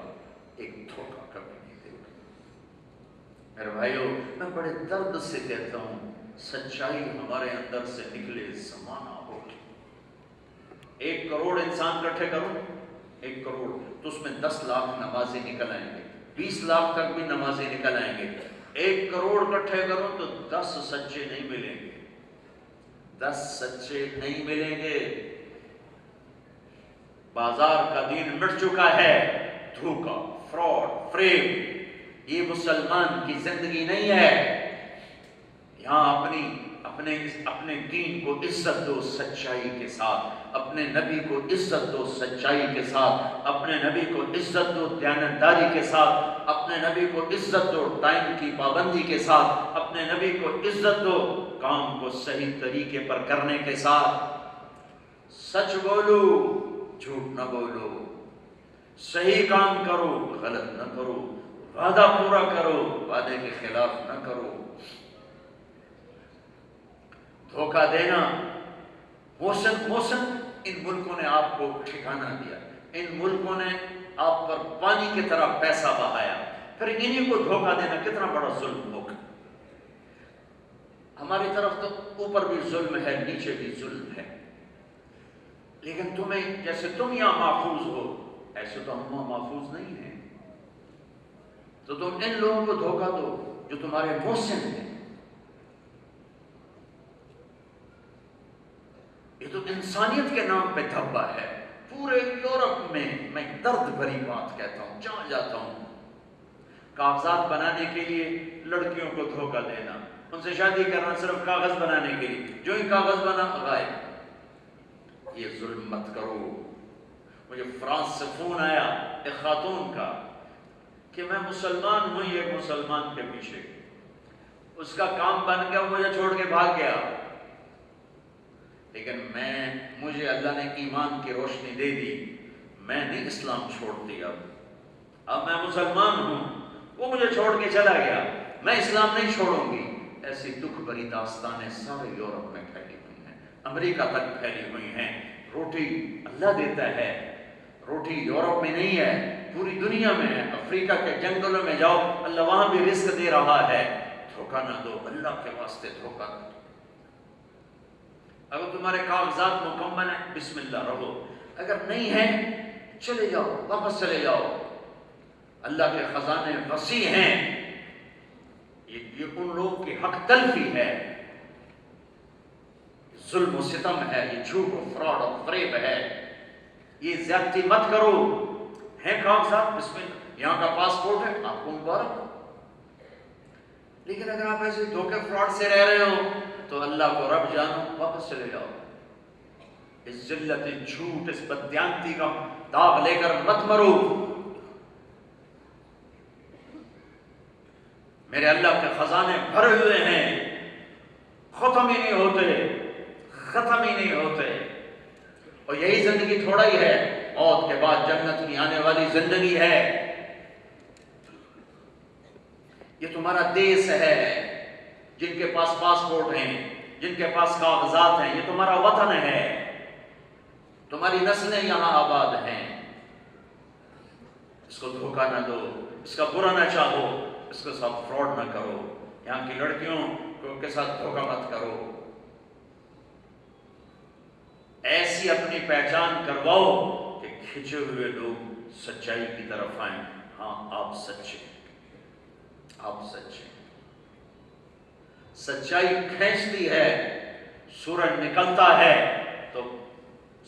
ایک دھوکہ کبھی نہیں دے گا۔ میرے بھائیو، میں بڑے درد سے کہتا ہوں، سچائی ہمارے اندر سے نکلے زمانہ ہو۔ 1 کروڑ انسان اکٹھے کرو، 1 کروڑ، تو اس میں 10 لاکھ نمازی نکل آئیں گے، 20 لاکھ تک بھی نمازی نکل آئیں گے۔ 1 کروڑ اکٹھے کرو تو 10 سچے نہیں ملیں گے، 10 سچے نہیں ملیں گے۔ بازار کا دین مٹ چکا ہے، دھوکا، فراڈ، فریب، یہ مسلمان کی زندگی نہیں ہے۔ یہاں اپنے دین کو عزت دو سچائی کے ساتھ، اپنے نبی کو عزت دو سچائی کے ساتھ، اپنے نبی کو عزت دو دیانتداری کے ساتھ، اپنے نبی کو عزت دو ٹائم کی پابندی کے ساتھ، اپنے نبی کو عزت دو کام کو صحیح طریقے پر کرنے کے ساتھ۔ سچ بولو، جھوٹ نہ بولو، صحیح کام کرو، غلط نہ کرو، وعدہ پورا کرو، وعدے کے خلاف نہ کرو۔ دھوکہ دینا، موسم ان ملکوں نے آپ کو ٹھکانہ دیا، ان ملکوں نے آپ پر پانی کی طرح پیسہ بہایا، پھر انہی کو دھوکہ دینا کتنا بڑا ظلم ہوگا۔ ہماری طرف تو اوپر بھی ظلم ہے، نیچے بھی ظلم ہے، لیکن تمہیں جیسے تم یہاں محفوظ ہو ایسے تو ہم وہاں محفوظ نہیں ہیں، تو تم ان لوگوں کو دھوکہ دو جو تمہارے محسن ہیں۔ یہ تو انسانیت کے نام پہ دھبا ہے۔ پورے یورپ میں درد بھری بات کہتا ہوں، جہاں جاتا ہوں، کاغذات بنانے کے لیے لڑکیوں کو دھوکہ دینا، ان سے شادی کرنا صرف کاغذ بنانے کے لیے، جو ہی کاغذ بنا غائب۔ یہ ظلم مت کرو۔ مجھے فرانس سے فون آیا ایک خاتون کا کہ میں مسلمان ہوں، یہ مسلمان کے پیچھے، اس کا کام بن گیا، مجھے چھوڑ کے بھاگ گیا، لیکن مجھے اللہ نے ایمان کی روشنی دے دی، میں نے اسلام چھوڑ دیا، اب میں مسلمان ہوں، وہ مجھے چھوڑ کے چلا گیا، میں اسلام نہیں چھوڑوں گی۔ ایسی دکھ بھری داستانیں سارے یورپ میں پھیلی ہوئی ہیں، امریکہ تک پھیلی ہوئی ہیں۔ روٹی اللہ دیتا ہے، روٹی یورپ میں نہیں ہے، پوری دنیا میں ہے۔ افریقہ کے جنگلوں میں جاؤ، اللہ وہاں بھی رزق دے رہا ہے۔ دھوکہ نہ دو، اللہ کے واسطے دھوکہ نہ دو۔ اگر تمہارے کاغذات مکمل ہیں بسم اللہ رہو، اگر نہیں ہے چلے جاؤ، واپس چلے جاؤ۔ اللہ کے خزانے وسیع ہیں۔ یہ ان لوگوں کی حق تلفی ہے، ظلم و ستم ہے، یہ جھوٹ و فراڈ اور فریب ہے، یہ زیادتی مت کرو۔ ہیں کاغذات بسم اللہ، یہاں کا پاسپورٹ ہے، آپ کو مبارک، لیکن اگر آپ ایسے دھوکے فراڈ سے رہ رہے ہو تو اللہ کو رب جانو، واپس چلے جاؤ۔ اس ذلت، جھوٹ، اس بددیانتی کا داغ لے کر مت مرو۔ میرے اللہ کے خزانے بھرے ہوئے ہیں، ختم ہی نہیں ہوتے، ختم ہی نہیں ہوتے، اور یہی زندگی تھوڑا ہی ہے، موت کے بعد جنت کی آنے والی زندگی ہے۔ یہ تمہارا دیس ہے، جن کے پاس پاسپورٹ ہیں، جن کے پاس کاغذات ہیں، یہ تمہارا وطن ہے، تمہاری نسلیں یہاں آباد ہیں۔ اس کو دھوکہ نہ دو، اس کا برا نہ چاہو، اس کے ساتھ فراڈ نہ کرو، یہاں کی لڑکیوں کے ساتھ دھوکہ مت کرو۔ ایسی اپنی پہچان کرواؤ کہ کھنچے ہوئے لوگ سچائی کی طرف آئیں، ہاں آپ سچے، آپ سچے۔ سچائی کھینچتی ہے، سورج نکلتا ہے تو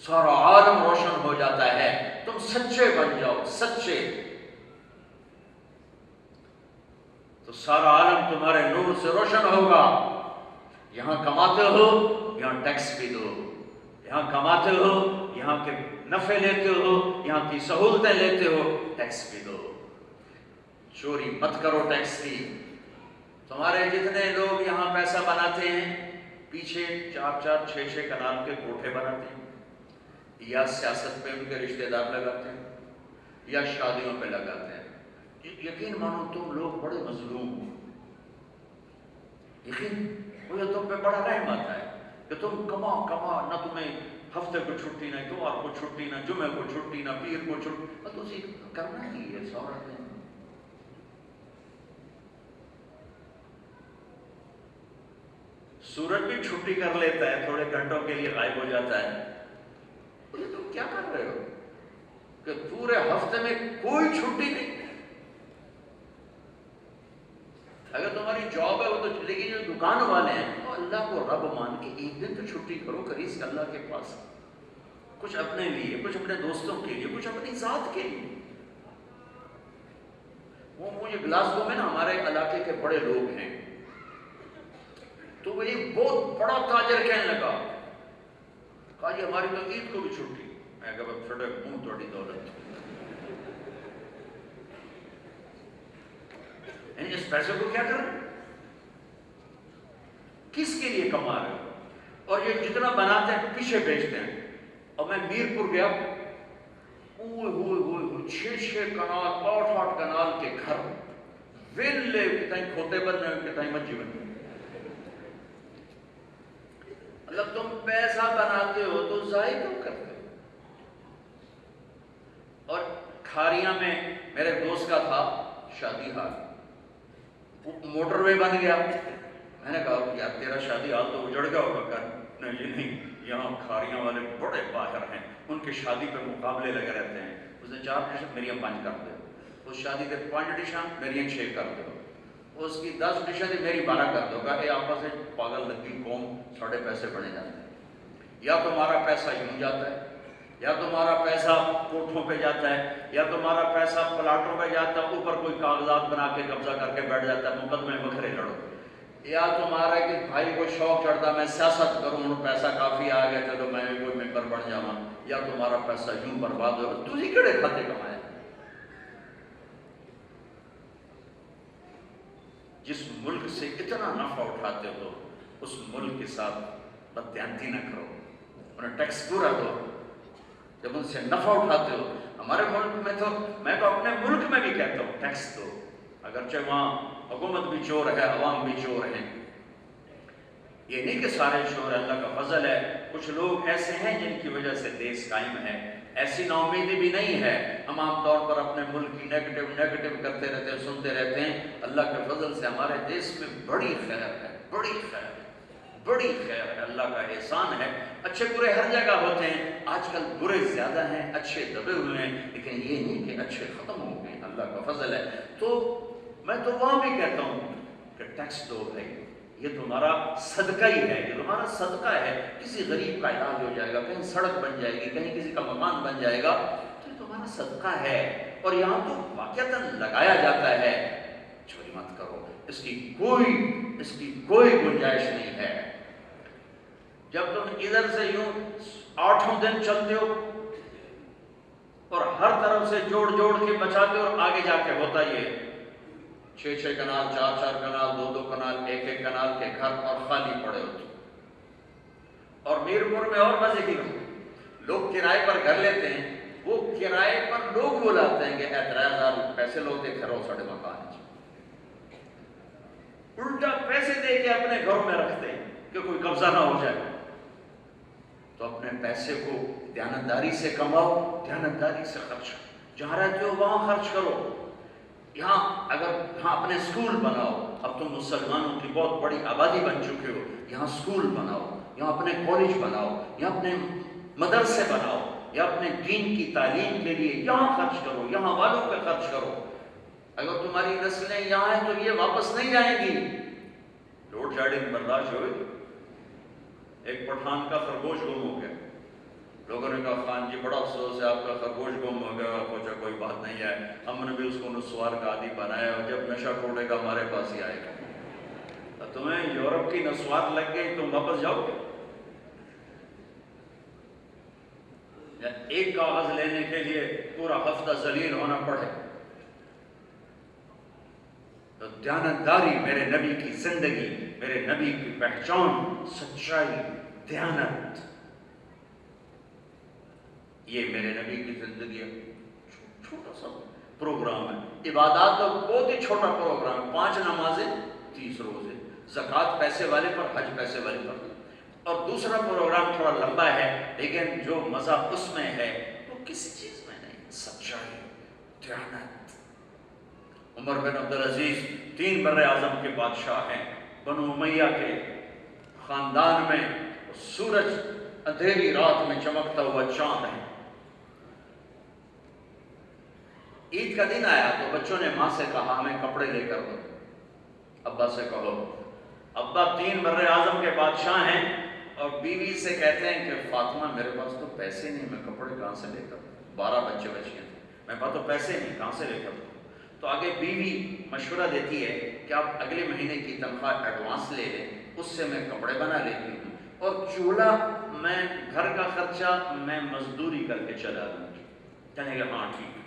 سارا عالم روشن ہو جاتا ہے۔ تم سچے بن جاؤ، سچے، تو سارا عالم تمہارے نور سے روشن ہوگا۔ یہاں کماتے ہو، یہاں ٹیکس بھی دو، یہاں کماتے ہو، یہاں کے نفع لیتے ہو، یہاں کی سہولتیں لیتے ہو، ٹیکس بھی دو۔ چوری مت کرو ٹیکس کی۔ تمہارے جتنے لوگ یہاں پیسہ بناتے ہیں، پیچھے 4-4 6-6 کنال کے کوٹھے بناتے ہیں، یا سیاست پہ ان کے رشتہ دار لگاتے ہیں، یا شادیوں پہ لگاتے ہیں۔ یقین مانو تم لوگ بڑے مظلوم ہو، یقین مجھے تم پہ بڑا رحم آتا ہے کہ تم کما نہ تمہیں ہفتے کو چھٹی نہ اتوار کو چھٹی نہ جمعے کو چھٹی نہ پیر کو چھٹی، تو اسی کرنا ہی ہے سورت میں۔ سورج بھی چھٹی کر لیتا ہے، تھوڑے گھنٹوں کے لیے غائب ہو جاتا ہے۔ یہ تم کیا کر رہے ہو کہ پورے ہفتے میں کوئی چھٹی نہیں؟ اگر تمہاری جاب ہے وہ تو، لیکن جو دکان والے ہیں وہ اللہ کو رب مان کے ایک دن تو چھٹی کرو، خریز اللہ کے پاس کچھ اپنے لیے، کچھ اپنے دوستوں کے لیے، کچھ اپنی ذات کے لیے۔ وہ مجھے گلاسگو میں نا ہمارے علاقے کے بڑے لوگ ہیں، تو وہ ایک بہت بڑا تاجر کہنے لگا، کہا جی ہماری تو عید کو بھی چھٹی۔ میں کہا چھوٹے منہ تھوڑی دولت، یعنی اس پیسے کو کیا کریں، کس کے لیے کما رہے ہو؟ اور یہ جتنا بناتے ہیں پیچھے بیچتے ہیں۔ اور میں میرپور گیا، ہوئے 6 کنال 8 کنال کے گھر، ویلے کتنے کھوتے بن رہے ہیں، کتنے مچھی بن رہے ہیں۔ مطلب تم پیسہ بناتے ہو تو ضائع کیوں کرتے ہو؟ اور کھاریاں میں میرے دوست کا تھا شادی ہال، موٹر وے بن گیا۔ میں نے کہا یار تیرا شادی حال تو اجڑ گیا ہوگا کر، نہیں یہاں کھاریاں والے بڑے باہر ہیں، ان کی شادی پہ مقابلے لگے رہتے ہیں۔ اس نے 4 ڈشیں میری 5 کر دو، اس شادی کے 5 ڈشاں میری 6 کر دو، اس کی 10 ڈشیں تھی میری 12 کر دو۔ کہ آپس سے پاگل لگی قوم، ساڑھے پیسے بنے جاتے ہیں۔ یا تمہارا پیسہ یوں جاتا ہے، یا تمہارا پیسہ کوٹھوں پہ جاتا ہے، یا تمہارا پیسہ پلاٹوں پہ جاتا ہے، اوپر کوئی کاغذات بنا کے قبضہ کر کے بیٹھ جاتا ہے، مقدمے بکھرے لڑو۔ یا تمہارا کہ بھائی کو شوق چڑھتا میں سیاست کروں، پیسہ کافی آ گیا چلو میں بھی کوئی ممبر بن جاؤں، یا تمہارا پیسہ یوں برباد ہو، تجھے کیڑے کھاتے کمائے؟ جس ملک سے اتنا نفع اٹھاتے ہو اس ملک کے ساتھ بددیانتی نہ کرو، انہیں ٹیکس پورا دو۔ جب ان سے نفع اٹھاتے ہو، ہمارے ملک میں تو، میں تو اپنے ملک میں بھی کہتا ہوں ٹیکس دو، اگرچہ وہاں حکومت بھی چور ہے، عوام بھی چور ہیں۔ یہ نہیں کہ سارے چور ہیں، اللہ کا فضل ہے، کچھ لوگ ایسے ہیں جن کی وجہ سے دیش قائم ہے، ایسی نا امیدی بھی نہیں ہے۔ ہم عام طور پر اپنے ملک کی نیگیٹو کرتے رہتے ہیں، سنتے رہتے ہیں۔ اللہ کے فضل سے ہمارے دیش میں بڑی خیر ہے، بڑی خیر ہے، بڑی خیر ہے، اللہ کا احسان ہے۔ اچھے برے ہر جگہ ہوتے ہیں، آج کل برے زیادہ ہیں، اچھے دبے ہوئے ہیں، لیکن یہ نہیں کہ اچھے ختم ہو گئے، اللہ کا فضل ہے۔ تو میں تو وہاں بھی کہتا ہوں کہ ٹیکس دو بھائی، یہ تمہارا صدقہ ہی ہے، یہ تمہارا صدقہ ہے۔ کسی غریب کا علاج ہو جائے گا، کہیں سڑک بن جائے گی، کہیں کسی کا مکان بن جائے گا، تو یہ تمہارا صدقہ ہے، اور یہاں تو واقعتاً لگایا جاتا ہے۔ چوری مت کرو، اس کی کوئی گنجائش نہیں ہے۔ جب تم ادھر سے یوں 8 دن چلتے ہو اور ہر طرف سے جوڑ کے بچاتے ہو، اور آگے جا کے ہوتا یہ 6 کنال 4 کنال 2 کنال 1 کنال کے گھر اور خالی پڑے ہوتے۔ اور میرپور میں اور مزے کی بات، لوگ کرائے پر گھر لیتے ہیں، وہ کرائے پر لوگ بلاتے ہیں کہ 3000 پیسے لوتے تھے رو ساڑھے مکان، الٹا پیسے دے کے اپنے گھروں میں رکھتے ہیں کہ کوئی قبضہ نہ ہو جائے۔ تو اپنے پیسے کو دیانتداری سے کماؤ، دیانتداری سے خرچ کرو، جہاں رہتے ہو وہاں خرچ کرو۔ یہاں اپنے سکول بناؤ، اب تم مسلمانوں کی بہت بڑی آبادی بن چکے ہو، یہاں سکول بناؤ، یہاں اپنے کالج بناؤ، یہاں اپنے مدرسے بناؤ، یا اپنے دین کی تعلیم کے لیے یہاں خرچ کرو، یہاں والوں پہ خرچ کرو۔ اگر تمہاری نسلیں یہاں ہیں تو یہ واپس نہیں جائیں گی۔ لوڈ شیڈنگ برداشت ہوئے، ایک پٹھان کا خرگوش گم ہو گیا، لوگوں نے کہا خان جی بڑا افسوس ہے آپ کا خرگوش گم ہو گیا، پوچھا کوئی بات نہیں ہے، ہم نے بھی اس کو نسوار کا عادی بنایا، اور جب نشہ چھوڑے گا ہمارے پاس ہی آئے گا۔ تمہیں یورپ کی نسوار لگ گئی تم واپس جاؤ گے؟ ایک کاغذ لینے کے لیے پورا ہفتہ ذلیل ہونا پڑے۔ تو دیانتداری، میرے نبی کی زندگی، میرے نبی کی پہچان، سچائی، دیانت، یہ میرے نبی کی زندگی ہے۔ چھوٹا سا پروگرام ہے، عبادات تو بہت ہی چھوٹا پروگرام، 5 نمازیں 30 روزے، زکوٰۃ پیسے والے پر، حج پیسے والے پر. اور دوسرا پروگرام تھوڑا لمبا ہے لیکن جو مزہ اس میں ہے وہ کسی چیز میں نہیں. سچائی، دیانت. عمر بن عبدالعزیز 3 بر اعظم کے بادشاہ ہیں. بنو امیہ کے خاندان میں سورج اندھیری رات میں چمکتا ہوا چاند ہے. عید کا دن آیا تو بچوں نے ماں سے کہا ہمیں کپڑے لے کر دو. ابا سے کہو. ابا 3 بر اعظم کے بادشاہ ہیں اور بیوی سے کہتے ہیں کہ فاطمہ میرے پاس تو پیسے نہیں، میں کپڑے کہاں سے لے کر دوں؟ 12 بچے بچے ہیں، میرے پاس تو پیسے نہیں، کہاں سے لے کر دوں؟ تو آگے بیوی مشورہ دیتی ہے کہ آپ اگلے مہینے کی تنخواہ ایڈوانس لے لیں، اس سے میں کپڑے بنا لیتی ہوں اور چولہا میں گھر کا خرچہ میں مزدوری کر کے چلا دوں گی. کہنے کہ ہاں ٹھیک.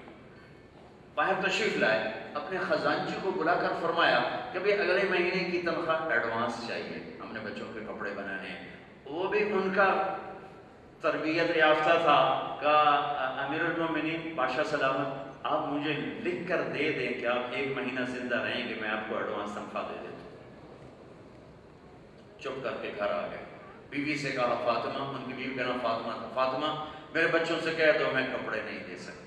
باہر تشریف لائے، اپنے خزانچی کو بلا کر فرمایا کہ بھئی اگلے مہینے کی تنخواہ ایڈوانس چاہیے، ہم نے بچوں کے کپڑے بنانے ہیں. وہ بھی ان کا تربیت یافتہ تھا. کہا امیر المومنین بادشاہ سلامت آپ مجھے لکھ کر دے دیں کہ آپ 1 مہینہ زندہ رہیں گے، میں آپ کو ایڈوانس تنخواہ دے دیتا ہوں. چپ کر کے گھر آ گئے. بیوی سے کہا فاطمہ، ان کی بیوی کا نام فاطمہ تھا، فاطمہ میرے بچوں سے کہہ دو میں کپڑے نہیں دے سکتی.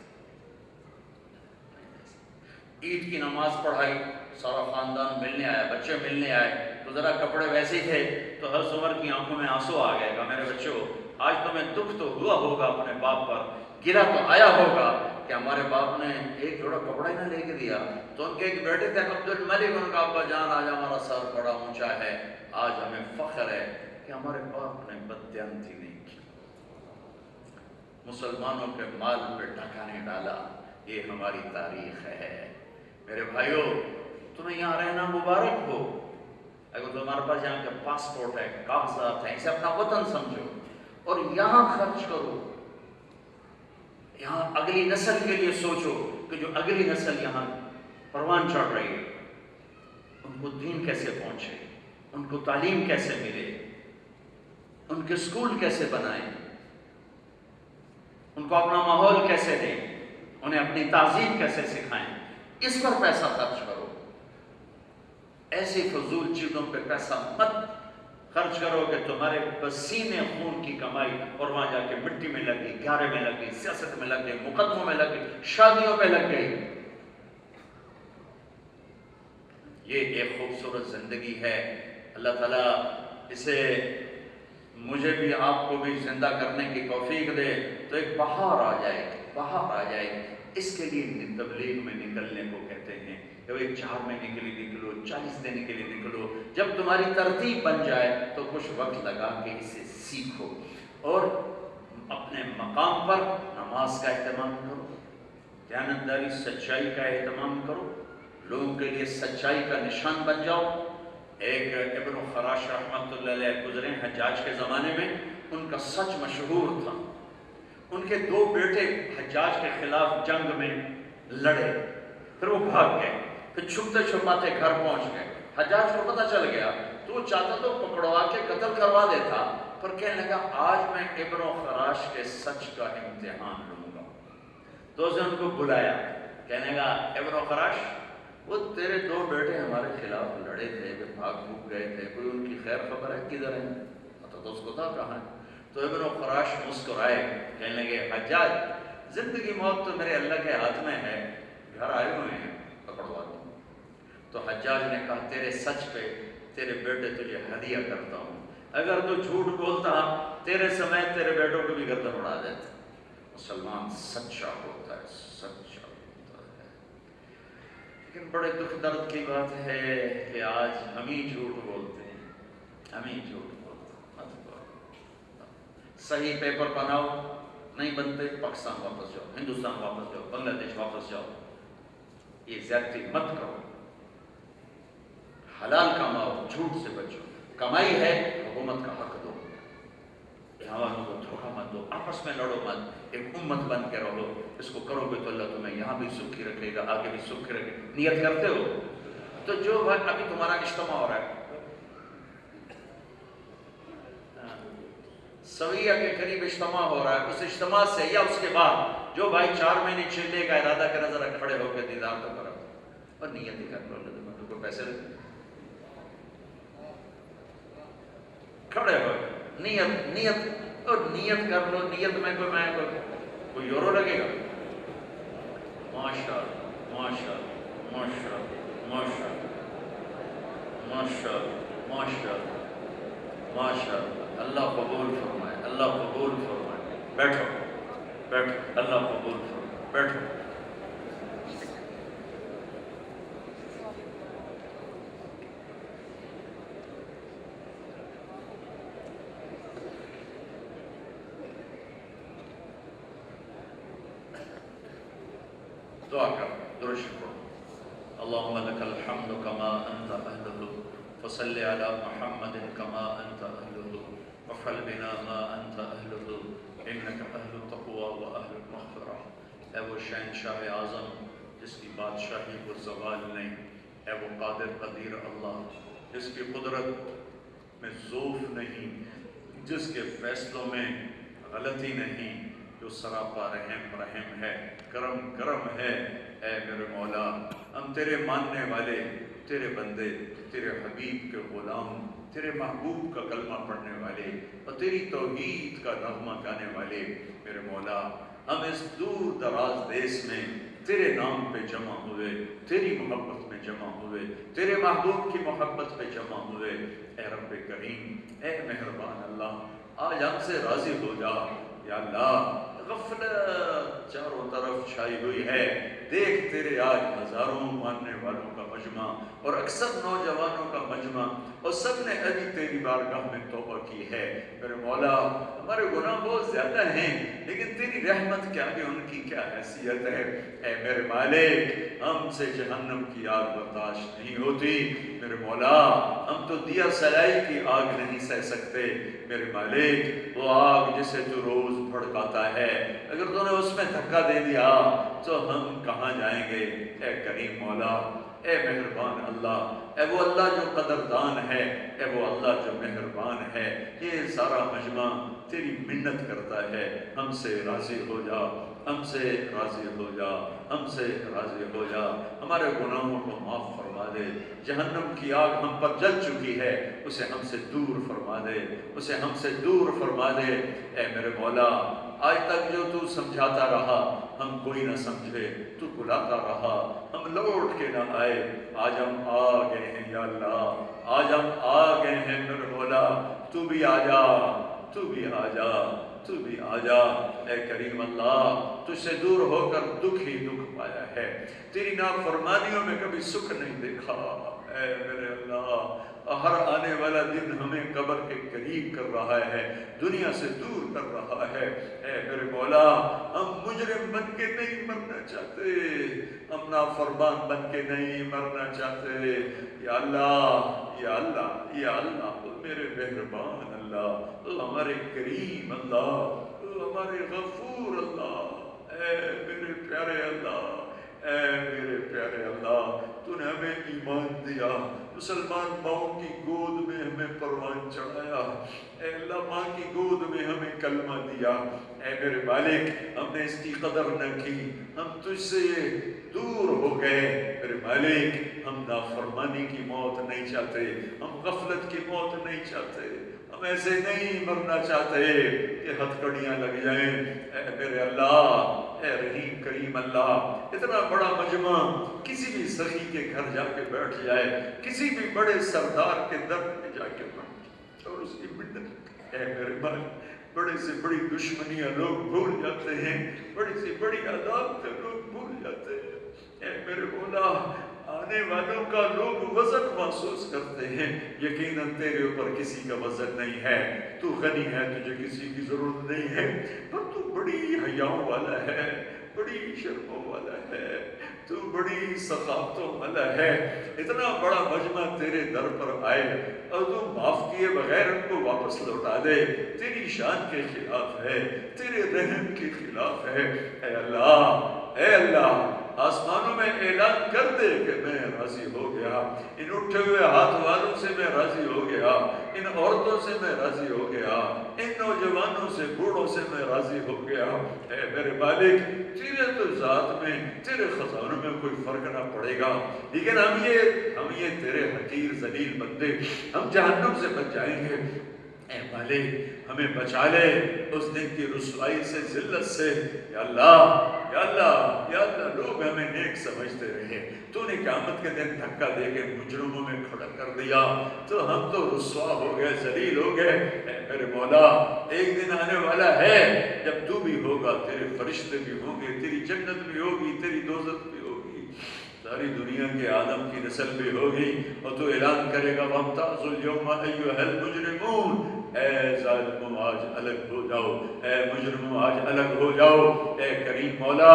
عید کی نماز پڑھائی، سارا خاندان ملنے آیا، بچے ملنے آئے تو ذرا کپڑے ویسے ہی تھے تو حضرت عمر کی آنکھوں میں آنسو آ گئے. کہا میرے بچوں آج تمہیں دکھ تو ہوا ہوگا اپنے باپ پر، گرا تو آیا ہوگا کہ ہمارے باپ نے ایک جوڑا کپڑا ہی نہ لے کے دیا. تو ان کے ایک بیٹے تھے عبد الملک، ان کا ابا جان آج ہمارا سر بڑا اونچا ہے، آج ہمیں فخر ہے کہ ہمارے باپ نے بددیانتی نہیں کی، مسلمانوں کے مال پہ ڈاکہ نہیں ڈالا. یہ ہماری تاریخ ہے. میرے بھائیوں تمہیں یہاں رہنا مبارک ہو. اگر تمہارے پاس یہاں کا پاسپورٹ ہے، کاغذات ہیں، اسے اپنا وطن سمجھو اور یہاں خرچ کرو. یہاں اگلی نسل کے لیے سوچو کہ جو اگلی نسل یہاں پروان چڑھ رہی ہے ان کو دین کیسے پہنچے، ان کو تعلیم کیسے ملے، ان کے اسکول کیسے بنائیں، ان کو اپنا ماحول کیسے دیں، انہیں اپنی تہذیب کیسے سکھائیں. اس پر پیسہ خرچ کرو. ایسی فضول چیزوں پہ پیسہ مت خرچ کرو کہ تمہارے پسینے خون کی کمائی اور وہاں جا کے مٹی میں لگ گئی، گارے میں لگ گئی، سیاست میں لگ گئی، مقدموں میں لگ گئی، شادیوں پہ لگ گئی. یہ ایک خوبصورت زندگی ہے. اللہ تعالیٰ اسے مجھے بھی آپ کو بھی زندہ کرنے کی توفیق دے تو ایک بہار آ جائے، بہار آ جائے. اس کے لیے تبلیغ میں نکلنے کو کہتے ہیں کہ وہ 4 مہینے کے لیے نکلو، 40 دن کے لیے نکلو. جب تمہاری ترتیب بن جائے تو کچھ وقت لگا کے اسے سیکھو اور اپنے مقام پر نماز کا اہتمام کرو، دیانتداری سچائی کا اہتمام کرو، لوگوں کے لیے سچائی کا نشان بن جاؤ. ایک ابن خراش رحمۃ اللہ علیہ گزرے حجاج کے زمانے میں، ان کا سچ مشہور تھا. ان کے 2 بیٹے حجاج کے خلاف جنگ میں لڑے، پھر وہ بھاگ گئے، پھر چھپتے چھپاتے گھر پہنچ گئے. حجاج کو پتہ چل گیا تو وہ چاہتا تو پکڑوا کے قتل کروا دیتا، پر کہنے لگا آج میں ابن خراش کے سچ کا امتحان لوں گا. تو اس نے ان کو بلایا، کہنے لگا ابن خراش وہ تیرے 2 بیٹے ہمارے خلاف لڑے تھے، وہ بھاگ بھوگ گئے تھے، کوئی ان کی خیر خبر ہے کدھر ہے؟ تو اس کو تھا کہاں ہے؟ تو ابن خراش مسکرائے، کہنے لگے حجاج زندگی موت تو میرے اللہ کے ہاتھ میں ہے، گھر آئے ہوئے ہیں پکڑوا دو. تو حجاج نے کہا تیرے سچ پہ تیرے بیٹے تجھے ہدیہ کرتا ہوں، اگر تو جھوٹ بولتا تیرے سمیت تیرے بیٹوں کو بھی گردن اڑا دیتا. مسلمان سچا ہوتا ہے، سچا ہوتا ہے. لیکن بڑے دکھ درد کی بات ہے کہ آج ہم ہی جھوٹ بولتے ہیں، ہم ہی جھوٹ بولتے ہیں. صحیح پیپر بناؤ، نہیں بنتے پاکستان واپس جاؤ، ہندوستان واپس جاؤ، بنگلہ دیش واپس جاؤ. یہ زیادتی مت کرو، حلال کماؤ، جھوٹ سے بچو. کمائی ہے حکومت کا حق دو، یہاں والوں کو دھوکہ مت دو، آپس میں لڑو مت، ایک امت بن کے رہو. اس کو کرو گے تو اللہ تمہیں یہاں بھی سکھی رکھے گا، آگے بھی سکھی رکھے گا. نیت کرتے ہو؟ تو جو بھائی ابھی تمہارا اجتماع ہو رہا ہے سویہ کے قریب اجتماع ہو رہا ہے، اس اجتماع سے یا اس کے بعد جو بھائی 4 مہینے چلے کا ارادہ کرنا ذرا کھڑے ہو کے دیدار تو کرو اور نیت ہی کر لو. اللہ تمہیں کو پیسے لگے کھڑے ہو نیت نیت اور نیت کر لو. نیت میں کوئی یورو لگے گا. ماشاء ماشاء ماشاء ماشاء ماشاء ماشاء ماشاء. اللہ قبول فرمائے, اللہ قبول فرمائے. بیٹھو بیٹھو, اللہ قبول فرمائے. بیٹھو. دعا کر, درود پڑھو. اللهم لك الحمد كما أنت أهله فصل على محمد كما أنت أهله وفعل بنا ما أنت أهله إنك أهل التقوى وأهل المغفرة. اے وہ شہنشاہ اعظم جس کی بادشاہی کو زوال نہیں, اے وہ قادر قدیر اللہ جس کی قدرت میں ضعف نہیں, جس کے فیصلوں میں غلطی نہیں, جو سراپا رحم ہے, کرم ہے. اے میرے مولا, ہم تیرے ماننے والے, تیرے بندے, تیرے حبیب کے غلام, تیرے محبوب کا کلمہ پڑھنے والے اور تیری توحید کا نغمہ گانے والے. میرے مولا, ہم اس دور دراز دیس میں تیرے نام پہ جمع ہوئے, تیری محبت میں جمع ہوئے, تیرے محبوب کی محبت پہ جمع ہوئے. اے رب کریم, اے مہربان اللہ, آج ہم سے راضی ہو جا. یا اللہ, غفلت چاروں طرف چھائی ہوئی ہے. دیکھ تیرے آج ہزاروں ماننے والوں کا مجمع اور اکثر نوجوانوں کا مجمع, اور سب نے ابھی تیری بارگاہ میں توبہ کی ہے. میرے مولا, ہمارے گناہ بہت زیادہ ہیں, لیکن تیری رحمت کے آگے ان کی کیا حیثیت ہے. اے میرے مالک, ہم سے جہنم کی آگ برداشت نہیں ہوتی. میرے مولا, ہم تو دیا سلائی کی آگ نہیں سہ سکتے. میرے مالک, وہ آگ جسے تو روز بھڑکاتا ہے, اگر تو نے اس میں دھکا دے دیا تو ہم کہاں جائیں گے. اے کریم مولا, اے مہربان اللہ, اے وہ اللہ جو قدردان ہے, اے وہ اللہ جو مہربان ہے. یہ سارا مجمع تیری منت کرتا ہے, ہم سے راضی ہو جا, ہم سے راضی ہو جا, ہم سے راضی ہو جا. ہمارے گناہوں کو معاف فرما دے. جہنم کی آگ ہم پر جل چکی ہے, اسے ہم سے دور فرما دے, اسے ہم سے دور فرما دے. اے میرے مولا, آج تک جو تو سمجھاتا رہا ہم کوئی نہ سمجھے, تو بلاتا رہا ہم لوٹ کے نہ آئے, آج ہم آ گئے ہیں. یا اللہ, آج ہم آ گئے ہیں. میرے مولا, تو بھی آ جا, تو بھی آ جا, تو بھی آ جا. اے کریم اللہ, تجھ سے دور ہو کر دکھ ہی دکھ پایا ہے, تیری نافرمانیوں میں کبھی سکھ نہیں دیکھا. اے میرے اللہ, ہر آنے والا دن ہمیں قبر کے قریب کر رہا ہے, دنیا سے دور کر رہا ہے. اے میرے مولا, ہم مجرم بن کے نہیں مرنا چاہتے, ہم نافرمان بن کے نہیں مرنا چاہتے. یا اللہ, یا اللہ, یا اللہ, میرے مہربان اللہ, ہمارے کریم اللہ, ہمارے غفور اللہ. اے میرے پیارے اللہ, اے میرے پیارے اللہ, تو نے ہمیں ایمان دیا, مسلمان ماؤں کی گود میں ہمیں پروان چڑھایا. اے اللہ, ماں کی گود میں ہمیں کلمہ دیا. اے میرے مالک, ہم نے اس کی قدر نہ کی, ہم تجھ سے دور ہو گئے. میرے مالک, ہم نافرمانی کی موت نہیں چاہتے, ہم غفلت کی موت نہیں چاہتے, ہم ایسے نہیں مرنا چاہتے کہ ہتھکڑیاں لگ جائیں. اے میرے اللہ, اے رحیم کریم اللہ, اتنا بڑا مجمع کسی بھی سخی کے گھر جا کے بیٹھ جائے, کسی بھی بڑے سردار کے در میں جا کے بیٹھ اور اس کی منت. اے میرے مالک, بڑے سے بڑی دشمنیاں لوگ بھول جاتے ہیں, بڑی سے بڑی عداوتیں لوگ بھول جاتے ہیں. اے میرے مولا, آنے والوں کا لوگ وزن محسوس کرتے ہیں, یقیناً تیرے اوپر کسی کا وزن نہیں ہے. تو غنی ہے, تجھے کسی کی ضرورت نہیں ہے, پر تو بڑی حیاؤں والا ہے, بڑی شرموں والا ہے, تو بڑی ثقافتوں والا ہے. اتنا بڑا مجمع تیرے در پر آئے اور تو معاف کیے بغیر ان کو واپس لوٹا دے, تیری شان کے خلاف ہے, تیرے رحم کے خلاف ہے. اے اللہ, اے اللہ, آسمانوں میں اعلان کر دے کہ میں راضی ہو گیا, ان اٹھے ہوئے ہاتھ والوں سے میں راضی ہو گیا, ان عورتوں سے میں راضی ہو گیا, ان نوجوانوں سے, بوڑھوں سے میں راضی ہو گیا. اے میرے مالک, تیرے تو ذات میں, تیرے خزانوں میں کوئی فرق نہ پڑے گا, لیکن ہم یہ تیرے حقیر ذلیل بندے, ہم جہنم سے بچ جائیں گے. اے مالک ہمیں بچا لے اس دن کی رسوائی سے، ذلت سے۔ یا اللہ یا اللہ یا اللہ، لوگ ہمیں نیک سمجھتے رہے، تو نے قیامت کے دن دھکا دے کے مجرموں میں کھڑا کر دیا تو ہم تو رسوا ہو گئے، ذلیل ہو گئے۔ اے میرے مولا، ایک دن آنے والا ہے جب تو بھی ہوگا، تیرے فرشتے بھی ہوں گے، تیری جنت بھی ہوگی، تیری دوزخ بھی ہوگی، ساری دنیا کے آدم کی نسل بھی ہوگی، اور تو اعلان کرے گا وَامْتَازُوا الْيَوْمَ أَيُّهَا الْمُجْرِمُونَ، اے ظالموں آج الگ ہو جاؤ، اے مجرموں آج الگ ہو جاؤ۔ اے کریم مولا،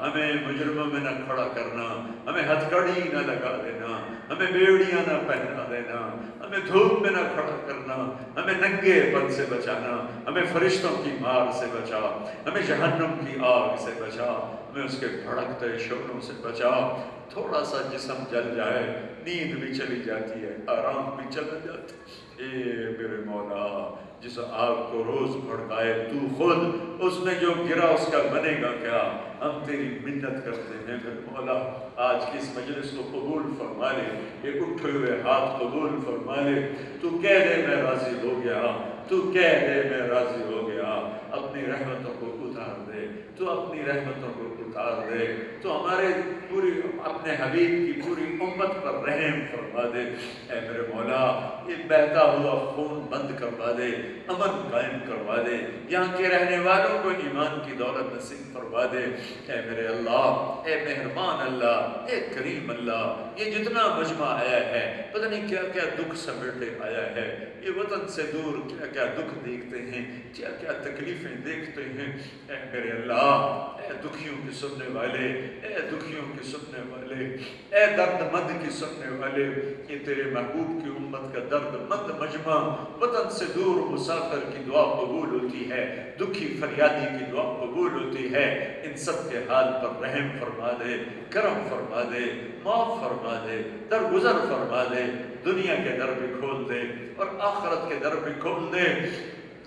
ہمیں مجرموں میں نہ کھڑا کرنا، ہمیں ہتھکڑی نہ لگا دینا، ہمیں بیڑیاں نہ پہنا دینا، ہمیں دھوپ میں نہ کھڑا کرنا، ہمیں ننگے پن سے بچانا، ہمیں فرشتوں کی مار سے بچا، ہمیں جہنم کی آگ سے بچا، ہمیں اس کے بھڑکتے شعلوں سے بچا۔ تھوڑا سا جسم جل جائے، نیند بھی چلی جاتی ہے، آرام بھی چلا جاتا ہے۔ اے میرے مولا، جس آگ کو روز بھڑکائے تو خود، اس میں جو گرا اس کا بنے گا کیا؟ ہم تیری منت کرتے ہیں میرے مولا، آج کی اس مجلس کو قبول فرما لے، یہ اٹھے ہوئے ہاتھ قبول فرما لے۔ تو کہہ دے میں راضی ہو گیا، تو کہہ دے میں راضی ہو گیا، اپنی رحمتوں کو اتار دے، تو اپنی رحمتوں کو اتار دے، تو ہمارے پوری اپنے حبیب کی پوری امت پر رحم فرما دے۔ اے میرے مولا، یہ بہتا ہوا خون بند کروا دے، امن قائم کروا دے، یہاں کے رہنے والوں کو ایمان کی دولت نصیب فرما دے۔ اے میرے اللہ، اے مہربان اللہ، اے کریم اللہ، یہ جتنا مجمع آیا ہے پتہ نہیں کیا کیا دکھ سمیٹے آیا ہے، یہ وطن سے دور کیا کیا دکھ دیکھتے ہیں، کیا کیا تکلیفیں دیکھتے ہیں۔ اے میرے اللہ، اے دکھیوں کی سننے والے، اے دکھیوں کی سننے والے، اے درد مند کی سننے والے، یہ تیرے محبوب کی امت کا درد مند مجمع، وطن سے دور مسافر کی دعا قبول ہوتی ہے، دکھی فریادی کی دعا قبول ہوتی ہے۔ ان سب کے حال پر رحم فرما دے، کرم فرما دے، معاف فرما دے، درگزر فرما دے، دنیا کے در بھی کھول دے اور آخرت کے در بھی کھول دے۔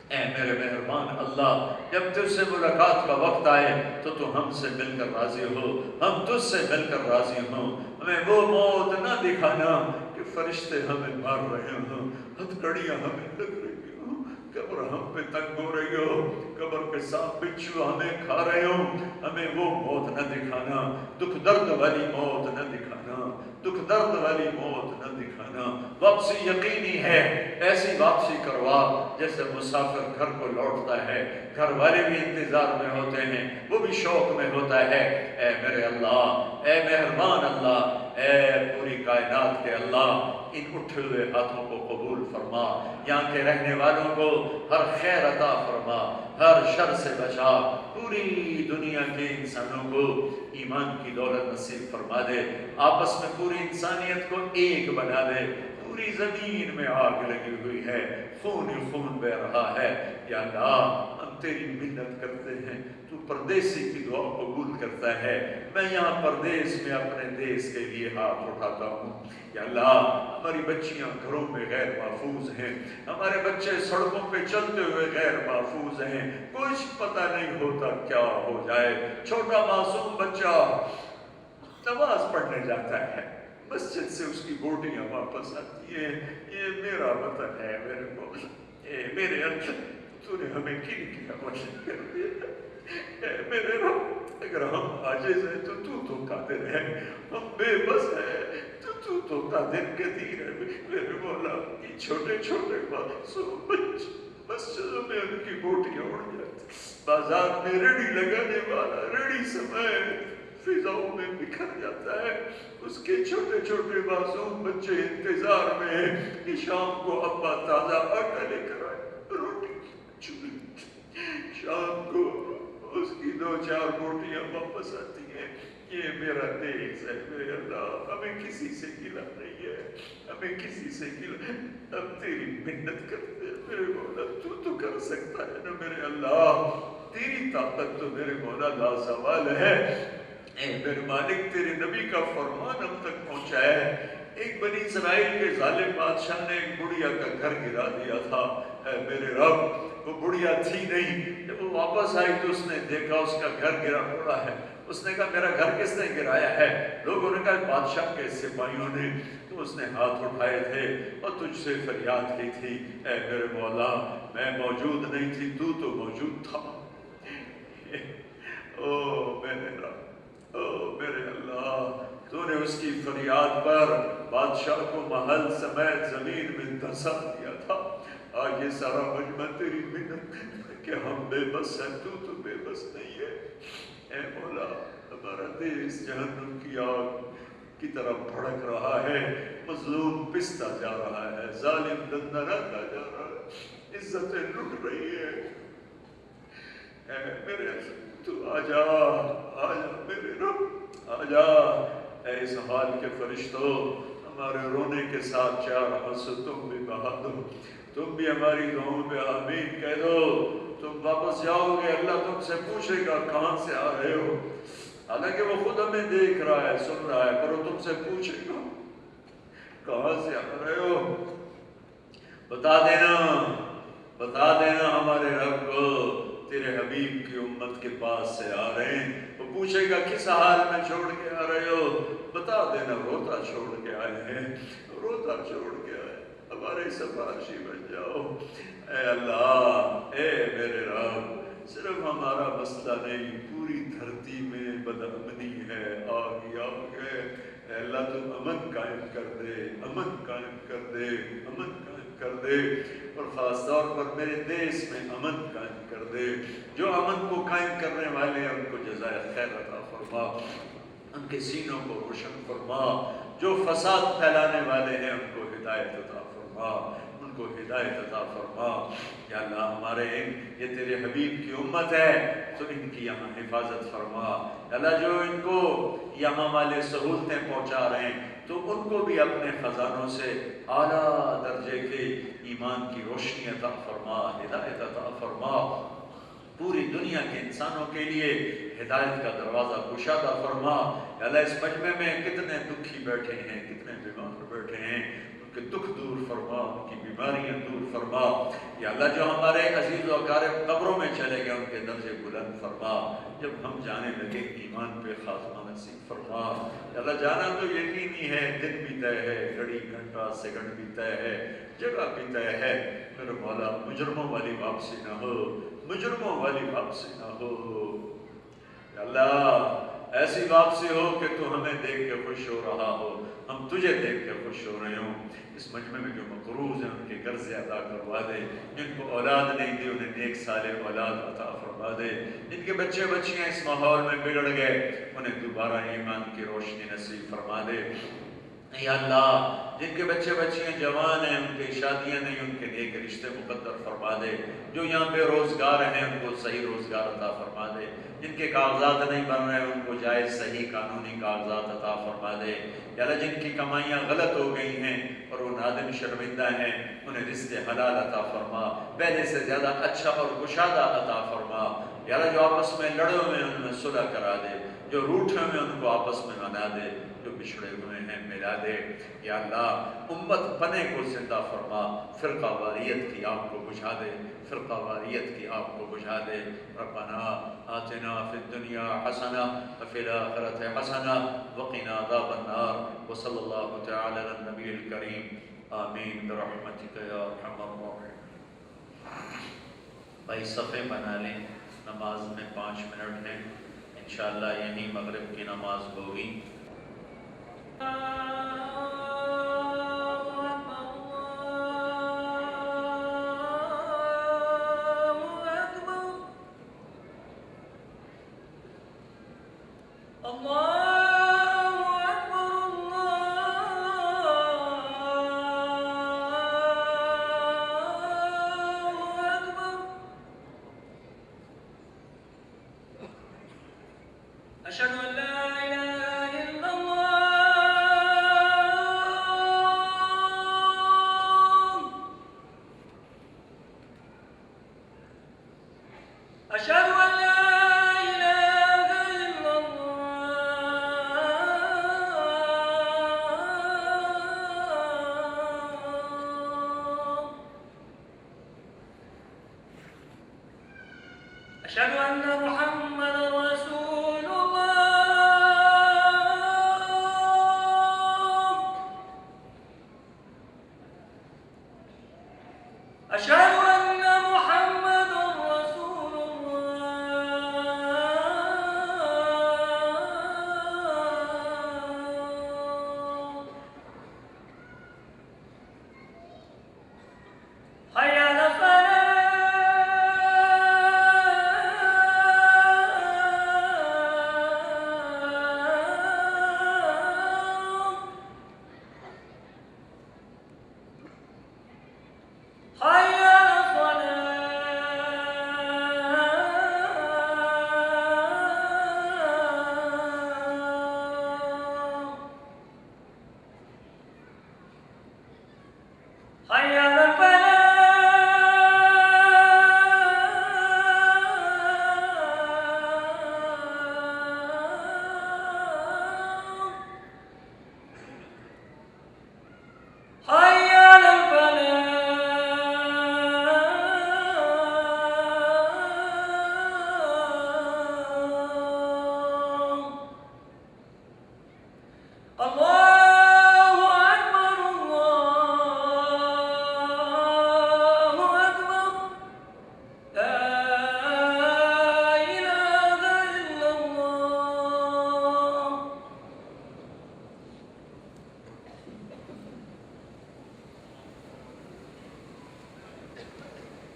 اے میرے مہربان اللہ، جب تجھ سے ملاقات کا وقت آئے تو تو ہم سے مل کر راضی ہو، ہم تجھ سے مل کر راضی ہوں۔ ہمیں وہ موت نہ دکھانا کہ فرشتے ہمیں مار رہے ہوں، ہتھکڑیاں ہمیں لگ رہی ہوں، قبر ہم پہ تنگ ہو رہی ہو، قبر کے سانپ بچھو ہمیں کھا رہے ہوں۔ ہمیں وہ موت نہ دکھانا، دکھ درد والی موت نہ دکھانا، دکھ درد والی موت نہ دکھانا۔ واپسی یقینی ہے، ایسی واپسی کروا جیسے مسافر گھر کو لوٹتا ہے، گھر والے بھی انتظار میں ہوتے ہیں، وہ بھی شوق میں ہوتا ہے۔ اے میرے اللہ، اے مہربان اللہ، اے پوری کائنات کے اللہ، ان اٹھے ہوئے ہاتھوں کو قبول فرما، یہاں کے رہنے والوں کو ہر خیر عطا فرما، ہر شر سے بچا، پوری دنیا کے انسانوں کو ایمان کی دولت نصیب فرما دے، آپس میں پوری انسانیت کو ایک بنا دے۔ پوری زمین میں آگ لگی ہوئی ہے، خون ہی خون بہ رہا ہے۔ یا اللہ، ہم تیری منت کرتے ہیں، تو پردیسی کی دعا قبول کرتا ہے۔ میں یہاں پردیس میں اپنے دیس کے لیے ہاتھ اٹھاتا ہوں۔ یا اللہ، ہماری بچیاں گھروں میں غیر محفوظ ہیں، ہمارے بچے سڑکوں پہ چلتے ہوئے غیر محفوظ ہیں، کچھ پتہ نہیں ہوتا کیا ہو جائے۔ چھوٹا معصوم بچہ نماز پڑھنے جاتا ہے، مسجد سے اس کی بوٹیاں واپس آتی ہیں، یہ میرا وطن ہے میرے مولا، اے میرے اللہ، تو نے ہمیں کن کی حوالے کر دیا۔ اے میرے رب، اگر ہم عاجز ہیں تو قادر ہے، ہم بے بس ہیں تو قادر قدیر ہے میرے مولا۔ یہ چھوٹے چھوٹے معصوم بچے مسجدوں میں ان کی بوٹیاں اڑ جاتی، بازار میں ریڑھی لگانے والا ریڑھی سمیت فضاؤں میں بکھر جاتا ہے، اس کے چھوٹے چھوٹے معصوم بچے انتظار میں ہیں کہ شام کو ابا تازہ آٹا لے کر آئے، روٹی چولہے، شام کو اس کی 2-4 روٹیاں واپس آتی ہیں۔ یہ میرا دیس ہے میرے اللہ، ہمیں کسی سے گلا نہیں ہے، ہمیں کسی سے گلا، ہم تیری منت کرتے ہیں میرے مولا، تو کر سکتا ہے نا میرے اللہ، تیری طاقت تو میرے مولا لازوال ہے۔ اے میرے مالک، تیرے نبی کا فرمان ہم تک پہنچا ہے۔ ایک بنی اسرائیل کے ظالم بادشاہ نے ایک بڑھیا کا گھر گرا دیا تھا۔ اے میرے رب، وہ بڑھیا تھی نہیں، جب وہ واپس آئی تو اس نے دیکھا اس کا گھر گرا پڑا ہے، اس نے کہا میرا گھر کس نے گرایا ہے؟ لوگوں نے کہا بادشاہ کے سپاہیوں نے۔ تو اس نے ہاتھ اٹھائے تھے اور تجھ سے فریاد کی تھی، اے میرے مولا میں موجود نہیں تھی، تو موجود تھا۔ او میرے رب، او میرے اللہ، تو نے اس کی فریاد پر بادشاہ کو محل سمیت زمین میں دھسا دیا تھا۔ آج یہ سارا مجمع تیری منت کہ ہم بے بس ہیں، تو بے بس نہیں ہے۔ اے مولا ہمارا دیس جہنم کی آگ کی طرف بھڑک رہا ہے، مظلوم پستا جا رہا ہے، ظالم دندناتا جا رہا ہے، عزتیں لٹ رہی ہے۔ اے میرے تو آجا میرے رب آجا۔ اے اس حال کے فرشتوں، ہمارے رونے کے ساتھ چار آنسو تم بھی بہا دو، تم بھی ہماری دعاؤں پہ آمین کہہ دو۔ تم واپس جاؤ گے، اللہ تم سے پوچھے گا کہاں سے آ رہے ہو، حالانکہ وہ خود ہمیں دیکھ رہا ہے، سن رہا ہے، پر وہ تم سے پوچھے گا کہاں سے آ رہے ہو۔ بتا دینا ہمارے رب کو تیرے حبیب کی امت کے پاس سے آ رہے ہیں۔ وہ پوچھے گا کس حال میں چھوڑ کے آ رہے ہو، بتا دینا روتا چھوڑ کے آئے ہیں، روتا چھوڑ کے آئے، ہمارے سفارشی بن جاؤ۔ اے اللہ، اے میرے رب، صرف ہمارا مسئلہ نہیں، پوری دھرتی میں بدامنی ہے، آگ ہی آگ ہے۔ اے اللہ تو امن قائم کر دے، امن قائم کر دے، امن قائم کر دے، اور خاص طور پر میرے دیس میں امن قائم کر دے۔ جو امن کو قائم کرنے والے ہیں ان کو جزائے خیر عطا فرما، ان کے سینوں کو روشن فرما۔ جو فساد پھیلانے والے ہیں ان کو ہدایت عطا فرما، ان کو ہدایت عطا فرما۔ یا اللہ ہمارے یہ تیرے حبیب کی امت ہے تو ان کی یہاں حفاظت فرما۔ یا اللہ جو ان کو یہاں والے سہولتیں پہنچا رہے ہیں تو ان کو بھی اپنے خزانوں سے اعلیٰ درجے کے ایمان کی روشنی عطا فرما، ہدایت عطا فرما۔ پوری دنیا کے انسانوں کے لیے ہدایت کا دروازہ گشادہ فرما۔ یا اللہ اس مجمع میں کتنے دکھی بیٹھے ہیں، کتنے بیمار بیٹھے ہیں، ان کے دکھ دور فرما، ان کی بیماریاں دور فرما۔ یا اللہ جو ہمارے عزیز و اقارب قبروں میں چلے گئے ان کے درجے بلند فرما، جب ہم جانے لگے ایمان پہ خاتمہ نصیب فرما۔ یا اللہ جانا تو یقینی ہے، دن بھی طے ہے، گھڑی گھنٹہ سیکنڈ بھی طے ہے، جگہ بھی طے ہے، میرے مولا مجرموں والی واپسی نہ ہو، مجرموں والی واپسی نہ ہو۔ یا اللہ ایسی واپسی ہو کہ تو ہمیں دیکھ کے خوش ہو رہا ہو، ہم تجھے دیکھ کے خوش ہو رہے ہوں۔ اس مجمع میں جو مقروض ہیں ان کے قرض ادا کروا دے، جن کو اولاد نہیں دی انہیں نیک صالح اولاد عطا فرما دے، جن کے بچے بچیاں اس ماحول میں بگڑ گئے انہیں دوبارہ ایمان کی روشنی نصیب فرما دے۔ یا اللہ جن کے بچے بچیاں جوان ہیں ان کی شادیاں نہیں، ان کے نیک رشتے مقدر فرما دے۔ جو یہاں بے روزگار ہیں ان کو صحیح روزگار عطا فرما دے، جن کے کاغذات نہیں بن رہے ان کو جائز صحیح قانونی کاغذات عطا فرما دے۔ یا اللہ جن کی کمائیاں غلط ہو گئی ہیں اور وہ نادم شرمندہ ہیں انہیں رزق حلال عطا فرما، پہلے سے زیادہ اچھا اور گشادہ عطا فرما۔ یا اللہ جو آپس میں لڑے ہوئے ہیں ان میں صلح کرا دے، جو روٹھے ہوئے ان کو آپس میں منا دے، جو بچھڑے ہوئے ہیں ملا دے۔ یا اللہ امت پنے کو زندہ فرما، فرقہ واریت کی آگ کو بجھا دے، فرقہ واریت کی آگ کو بجھا دے۔ ربنا آتنا فی الدنیا حسنہ وفی الآخرۃ حسنہ وقنا عذاب النار، وصلی اللہ تعالی علی النبی الکریم، آمین برحمتک یا ارحم الراحمین۔ بھائی صفحے بنا لیں، نماز میں 5 منٹ ہیں، انشاءاللہ یہیں مغرب کی نماز ہوگی۔
أشهد أن لا إله إلا الله أشهد أن محمد رسول الله. حي على الفلاح. حي على الصلاة. حي على الفلاح.